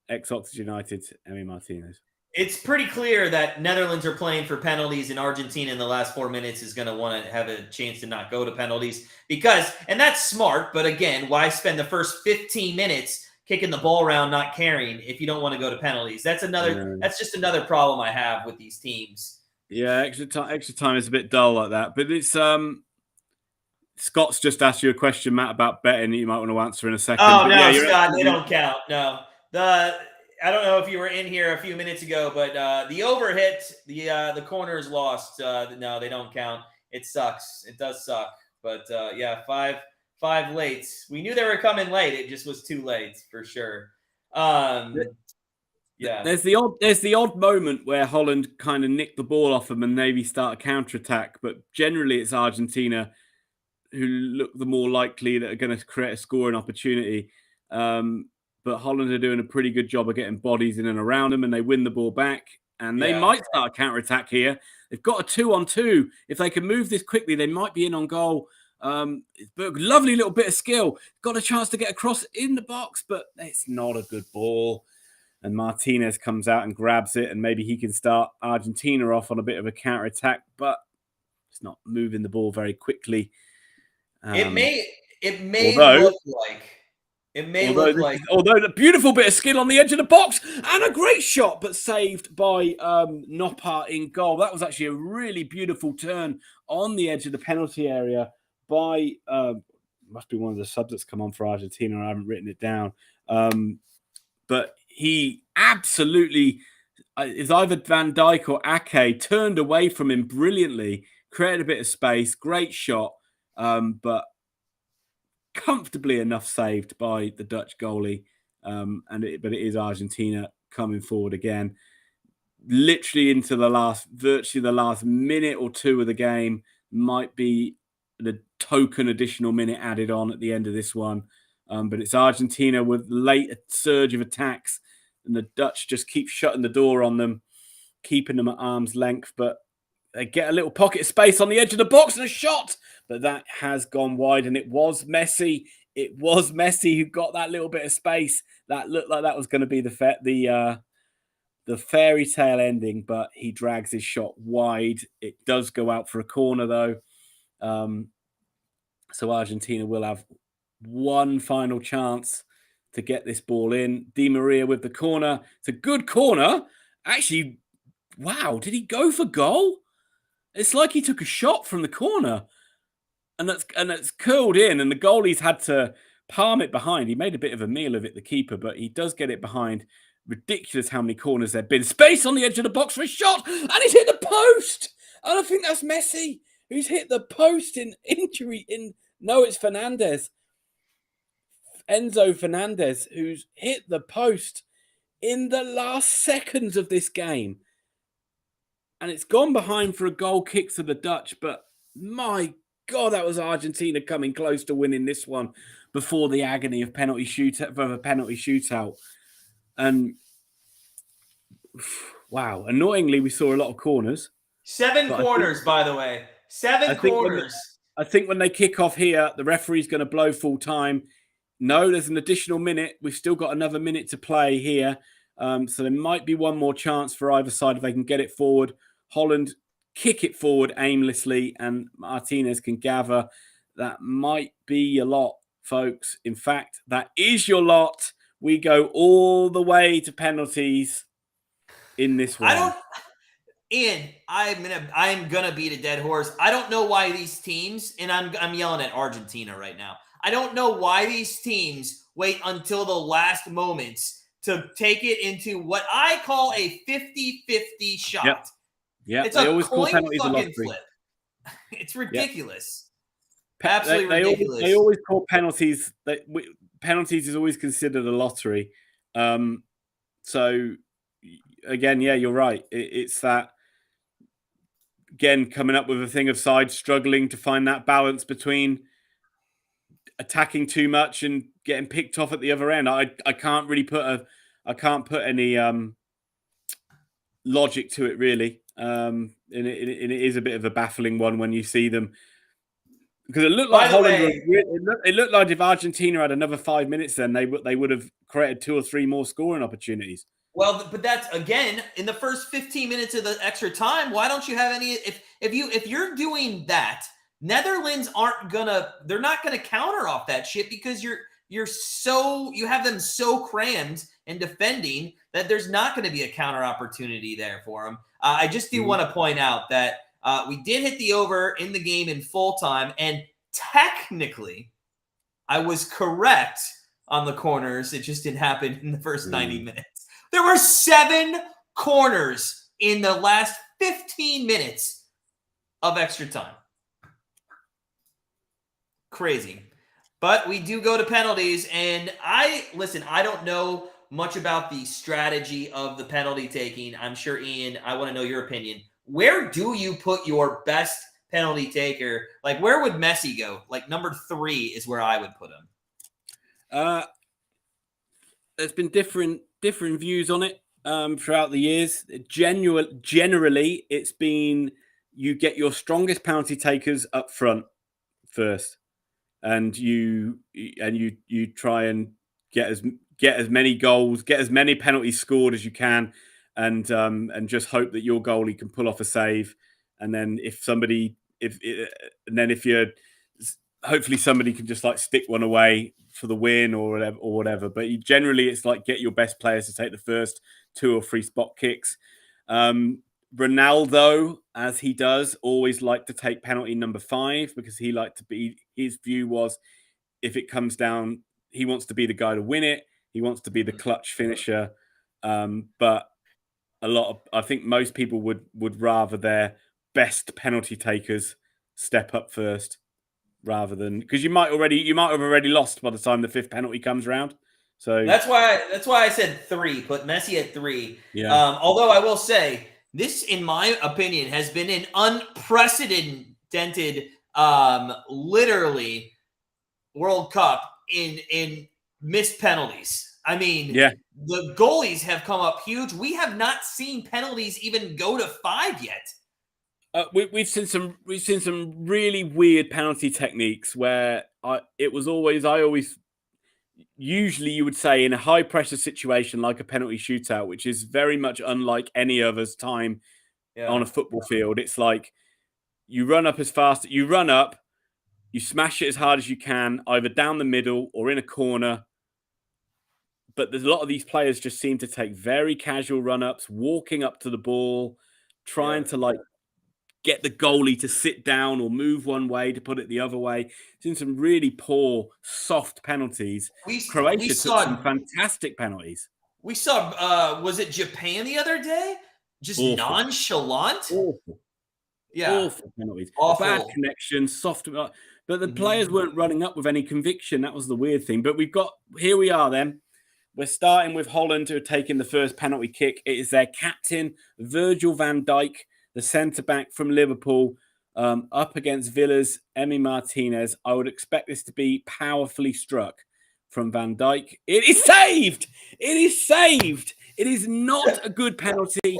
ex-Oxford United, Emi Martinez. It's pretty clear that Netherlands are playing for penalties, and Argentina in the last 4 minutes is going to want to have a chance to not go to penalties and that's smart, but again, why spend the first 15 minutes kicking the ball around, not caring if you don't want to go to penalties? That's just another problem I have with these teams. Yeah, extra time is a bit dull like that, but it's Scott's just asked you a question, Matt, about betting that you might want to answer in a second. Oh, no, Scott, they don't count. No. I don't know if you were in here a few minutes ago, but the over hit, the corners lost. No, they don't count. It sucks. It does suck. But, five late. We knew they were coming late. It just was too late, for sure. Yeah. There's the odd moment where Holland kind of nick the ball off them and maybe start a counter-attack, but generally it's Argentina who look the more likely that are going to create a scoring opportunity. But Holland are doing a pretty good job of getting bodies in and around them, and they win the ball back. And they might start a counter-attack here. They've got a 2-on-2. If they can move this quickly, they might be in on goal. But lovely little bit of skill. Got a chance to get across in the box, but it's not a good ball. And Martinez comes out and grabs it, and maybe he can start Argentina off on a bit of a counter-attack, but it's not moving the ball very quickly. It may look like although the beautiful bit of skill on the edge of the box and a great shot, but saved by Noppert in goal. That was actually a really beautiful turn on the edge of the penalty area by must be one of the subs that's come on for Argentina. I haven't written it down, but he absolutely is either Van Dijk or Ake turned away from him brilliantly, created a bit of space, great shot, but comfortably enough saved by the Dutch goalie. But it is Argentina coming forward again, literally into virtually the last minute or two of the game. Might be the token additional minute added on at the end of this one. But it's Argentina with late surge of attacks, and the Dutch just keep shutting the door on them, keeping them at arm's length. But they get a little pocket of space on the edge of the box and a shot, but that has gone wide. And it was Messi. It was Messi who got that little bit of space. That looked like that was going to be the fairy tale ending, but he drags his shot wide. It does go out for a corner though. So Argentina will have one final chance to get this ball in. Di Maria with the corner. It's a good corner. Actually, wow, did he go for goal? It's like he took a shot from the corner, and that's curled in, and the goalie's had to palm it behind. He made a bit of a meal of it, the keeper, but he does get it behind. Ridiculous how many corners there have been. Space on the edge of the box for a shot, and he's hit the post. And I think that's Messi who's hit the post in injury. No, it's Fernandez. Enzo Fernandez, who's hit the post in the last seconds of this game. And it's gone behind for a goal kick to the Dutch. But my God, that was Argentina coming close to winning this one before the agony of penalty shootout. And wow, annoyingly, we saw a lot of corners. 7 corners, by the way. 7 corners. I think when they kick off here, the referee's going to blow full time. No, there's an additional minute. We've still got another minute to play here. So there might be one more chance for either side if they can get it forward. Holland kick it forward aimlessly, and Martinez can gather. That might be your lot, folks. In fact, that is your lot. We go all the way to penalties in this one. Ian, I'm gonna beat a dead horse. I don't know why these teams, and I'm yelling at Argentina right now. I don't know why these teams wait until the last moments to take it into what I call a 50-50 shot. Yeah, it's a coin fucking flip. It's ridiculous. Absolutely ridiculous. They always call penalties. Penalties is always considered a lottery. So again, yeah, you're right. It's that. Again, coming up with a thing of sides struggling to find that balance between attacking too much and getting picked off at the other end. I can't really put any logic to it really. And it is a bit of a baffling one when you see them, because it looked like Holland. It looked like if Argentina had another 5 minutes, then they would have created 2 or 3 more scoring opportunities. Well, but that's again in the first 15 minutes of the extra time. Why don't you have any? If you're doing that, Netherlands they're not gonna counter off that shit, because you have them so crammed and defending that there's not going to be a counter opportunity there for them. I just do want to point out that we did hit the over in the game in full time, and technically I was correct on the corners. It just didn't happen in the first 90 minutes. There were 7 corners in the last 15 minutes of extra time. Crazy. But we do go to penalties, and I don't know much about the strategy of the penalty taking. I'm sure, Ian, I want to know your opinion. Where do you put your best penalty taker? Like, where would Messi go? Like, number 3 is where I would put him. There's been different views on it throughout the years. Generally, it's been you get your strongest penalty takers up front. first, and you try and get as many goals, get as many penalties scored as you can, and just hope that your goalie can pull off a save. And then hopefully somebody can just like stick one away for the win or whatever. But generally, it's like get your best players to take the first 2 or 3 spot kicks. Ronaldo, as he does, always liked to take penalty number 5 because he liked to be. His view was, if it comes down, he wants to be the guy to win it. He wants to be the clutch finisher. But I think most people would rather their best penalty takers step up first, rather than, because you might have already lost by the time the 5th penalty comes around. So that's why I said 3. Put Messi at 3. Yeah. Although I will say, this, in my opinion, has been an unprecedented, literally, World Cup in missed penalties. I mean, the goalies have come up huge. We have not seen penalties even go to 5 yet. We've seen some really weird penalty techniques where usually you would say in a high pressure situation like a penalty shootout, which is very much unlike any other's time on a football field. It's like you run up, you smash it as hard as you can, either down the middle or in a corner. But there's a lot of these players just seem to take very casual run-ups, walking up to the ball, trying to like get the goalie to sit down or move one way to put it the other way. It's in some really poor, soft penalties. Croatia took some fantastic penalties. We saw, was it Japan the other day? Just awful. Nonchalant? Awful. Yeah. Awful penalties. Awful. Bad connection, soft. But the players weren't running up with any conviction. That was the weird thing. But here we are then. We're starting with Holland, who are taking the first penalty kick. It is their captain, Virgil van Dijk, the centre-back from Liverpool, up against Villa's Emi Martinez. I would expect this to be powerfully struck from Van Dijk. It is saved! It is saved! It is not a good penalty.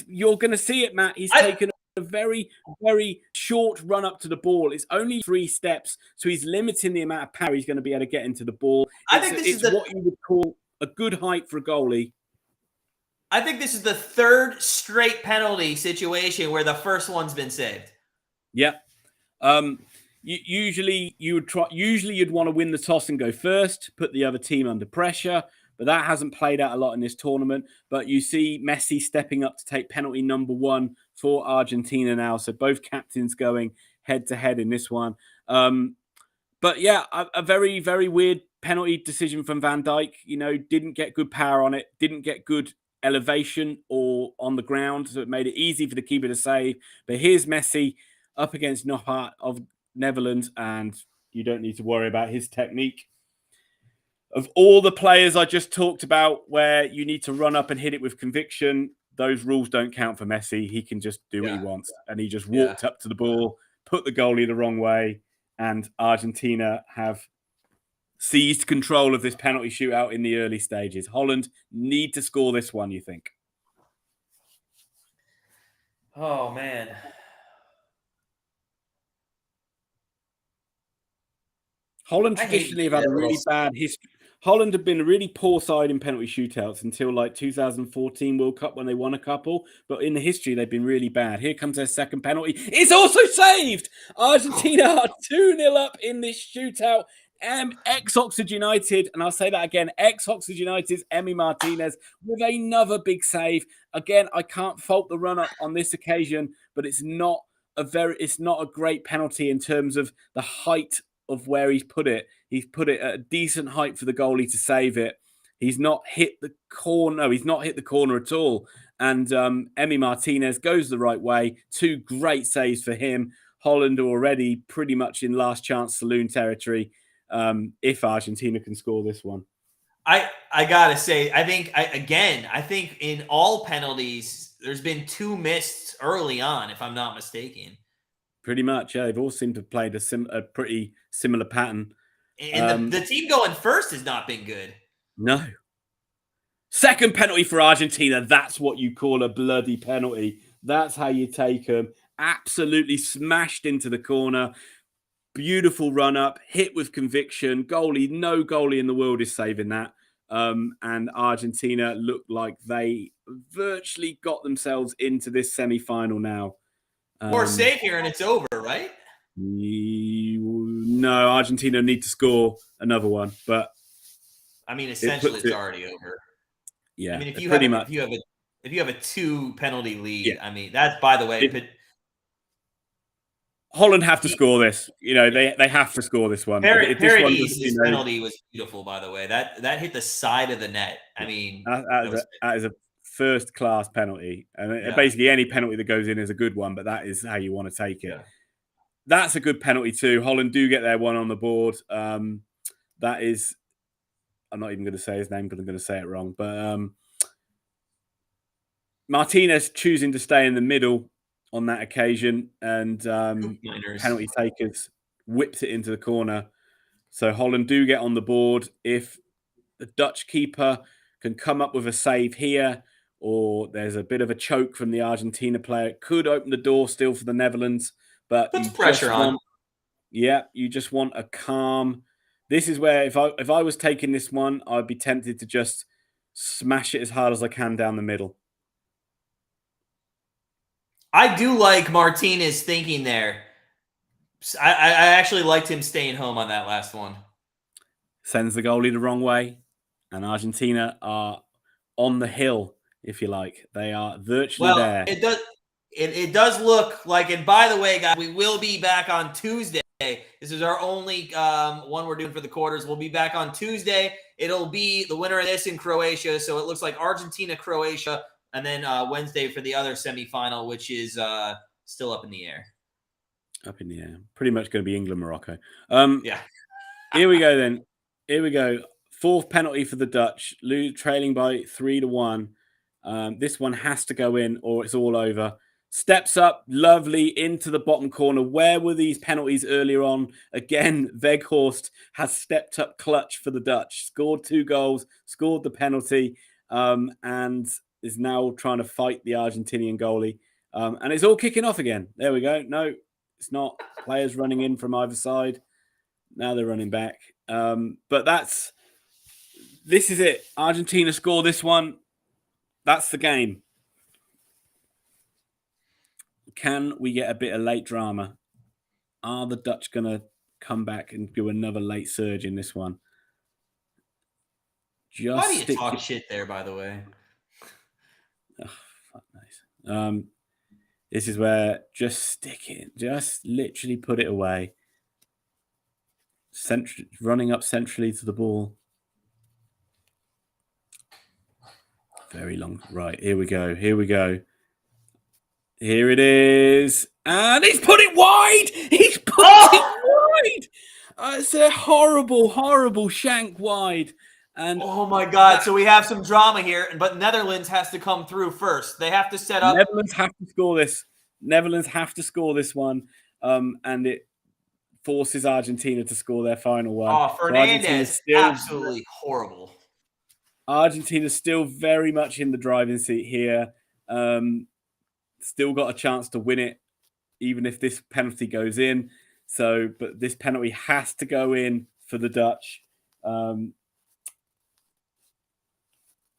You're going to see it, Matt. He's taken a very, very short run up to the ball. It's only 3 steps, so he's limiting the amount of power he's going to be able to get into the ball. I think this is what you would call a good height for a goalie. I think this is the 3rd straight penalty situation where the first one's been saved. Yeah. Usually you'd want to win the toss and go first, put the other team under pressure, but that hasn't played out a lot in this tournament. But you see Messi stepping up to take penalty number 1 for Argentina now. So both captains going head to head in this one. But yeah, a very, very weird penalty decision from Van Dijk. Didn't get good power on it, didn't get good elevation or on the ground, so it made it easy for the keeper to save. But here's Messi up against Noppert of Netherlands, and you don't need to worry about his technique. Of all the players I just talked about where you need to run up and hit it with conviction, those rules don't count for Messi. He can just do what he wants. And he just walked up to the ball, put the goalie the wrong way, and Argentina have seized control of this penalty shootout in the early stages. Holland need to score this one, you think? Oh, man. Holland traditionally have had a really bad history. Holland have been a really poor side in penalty shootouts until like 2014 World Cup when they won a couple. But in the history, they've been really bad. Here comes their second penalty. It's also saved! Argentina are 2-0 up in this shootout. Ex-Oxford United, and I'll say that again, ex-Oxford United's Emi Martinez with another big save. Again, I can't fault the run-up on this occasion, but it's not a great penalty in terms of the height of where he's put it. He's put it at a decent height for the goalie to save it. He's not hit the corner. No, he's not hit the corner at all. And Emi Martinez goes the right way. 2 great saves for him. Holland are already pretty much in last chance saloon territory. If Argentina can score this one. I gotta say, I think in all penalties, there's been 2 missed early on, if I'm not mistaken. Pretty much, yeah. They've all seemed to have played a pretty similar pattern. And the team going first has not been good. No. Second penalty for Argentina. That's what you call a bloody penalty. That's how you take them. absolutely smashed into the corner. Beautiful run up, hit with conviction. Goalie, no goalie in the world is saving that. And Argentina look like they virtually got themselves into this semi-final now. More safe here and it's over, right? No, Argentina need to score another one, but I mean, essentially, it's already over. Yeah, I mean, if you pretty have much. if you have a 2 penalty lead, Yeah. I mean, that's, by the way, Holland have to score this. They have to score this one. If this one does, Paradis' penalty was beautiful, by the way. That hit the side of the net. I mean, that is a first class penalty, and basically any penalty that goes in is a good one. But that is how you want to take it. Yeah. That's a good penalty too. Holland do get their one on the board. That is, I'm not even going to say his name because I'm going to say it wrong. But Martinez choosing to stay in the middle on that occasion, and penalty takers whips it into the corner. So Holland do get on the board. If the Dutch keeper can come up with a save here, or there's a bit of a choke from the Argentina player, it could open the door still for the Netherlands. But puts pressure on. You just want a calm. This is where if I was taking this one, I'd be tempted to just smash it as hard as I can down the middle. I do like Martinez thinking there. I actually liked him staying home on that last one. Sends the goalie the wrong way, and Argentina are on the hill, if you like. They are virtually there. It does look like, and by the way, guys, we will be back on Tuesday. This is our only one we're doing for the quarters. We'll be back on Tuesday. It'll be the winner of this in Croatia. So it looks like Argentina, Croatia, and then Wednesday for the other semifinal, which is still up in the air. Up in the air. Pretty much going to be England, Morocco. Yeah. Here we go then. Here we go. Fourth penalty for the Dutch, trailing by 3-1. This one has to go in or it's all over. Steps up, lovely, into the bottom corner. Where were these penalties earlier on? Again, Weghorst has stepped up clutch for the Dutch. Scored 2 goals, scored the penalty, and is now trying to fight the Argentinian goalie. And it's all kicking off again. There we go. No, it's not. Players running in from either side. Now they're running back. But this is it. Argentina score this one. That's the game. Can we get a bit of late drama? Are the Dutch going to come back and do another late surge in this one? Why do you talk shit there, by the way? Oh, fuck nice. This is where just stick it. Just literally put it away. Running up centrally to the ball. Very long. Right, here we go. Here we go. Here it is. And he's put it wide. He's put it wide. It's a horrible, horrible shank wide. And oh my God. So we have some drama here, but Netherlands has to come through first. They have to set up. Netherlands have to score this. Netherlands have to score this one. And it forces Argentina to score their final one. Oh, Fernandez, so absolutely horrible. Argentina's still very much in the driving seat here. Still got a chance to win it, even if this penalty goes in. But this penalty has to go in for the Dutch. And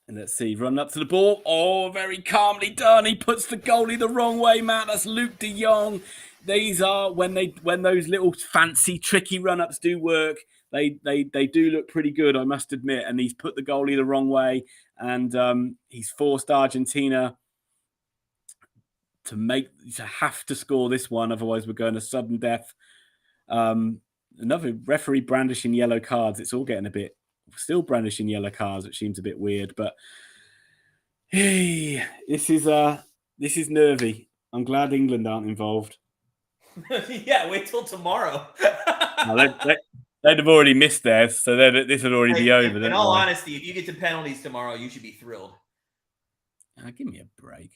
let's see, run up to the ball. Oh, very calmly done. He puts the goalie the wrong way, man. That's Luke de Jong. These are when those little fancy, tricky run-ups do work. They do look pretty good, I must admit. And he's put the goalie the wrong way, and he's forced Argentina to have to score this one, otherwise we're going to sudden death. Another referee brandishing yellow cards. It's all getting still brandishing yellow cards, which seems a bit weird. But hey, this is nervy. I'm glad England aren't involved. Yeah, wait till tomorrow. No, they'd have already missed theirs, so this would already be over. In all honesty, if you get to penalties tomorrow, you should be thrilled. Give me a break.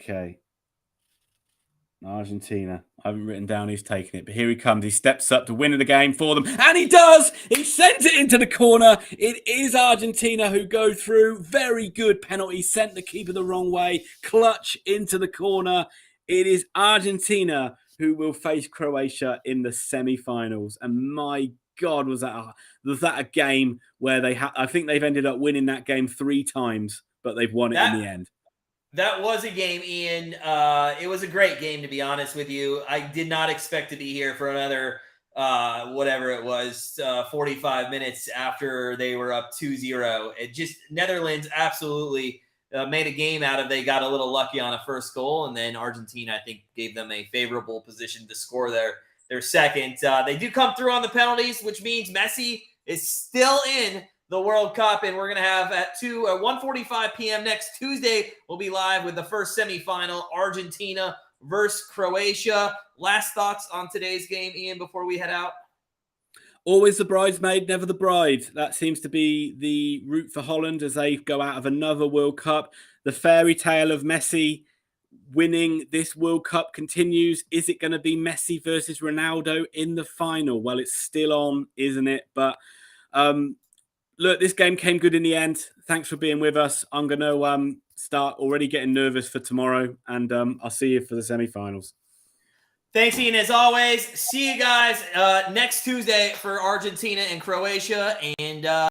Okay. Argentina. I haven't written down who's taking it, but here he comes. He steps up to win the game for them, and he does. He sends it into the corner. It is Argentina who go through. Very good penalty. Sent the keeper the wrong way. Clutch into the corner. It is Argentina who will face Croatia in the semifinals. And my God, was that a game where I think they've ended up winning that game 3 times, but they've won it in the end. That was a game, Ian. It was a great game, to be honest with you. I did not expect to be here for another, whatever it was, 45 minutes after they were up 2-0. It just, Netherlands absolutely made a game out of. They got a little lucky on a first goal, and then Argentina, I think, gave them a favorable position to score their second. They do come through on the penalties, which means Messi is still in the World Cup, and we're going to have at 1:45 p.m. next Tuesday, we'll be live with the first semifinal, Argentina versus Croatia. Last thoughts on today's game, Ian, before we head out? Always the bridesmaid, never the bride. That seems to be the route for Holland as they go out of another World Cup. The fairy tale of Messi winning this World Cup continues. Is it going to be Messi versus Ronaldo in the final? Well, it's still on, isn't it? But look, this game came good in the end. Thanks for being with us. I'm going to start already getting nervous for tomorrow, and I'll see you for the semifinals. Thanks, Ian, as always. See you guys next Tuesday for Argentina and Croatia. And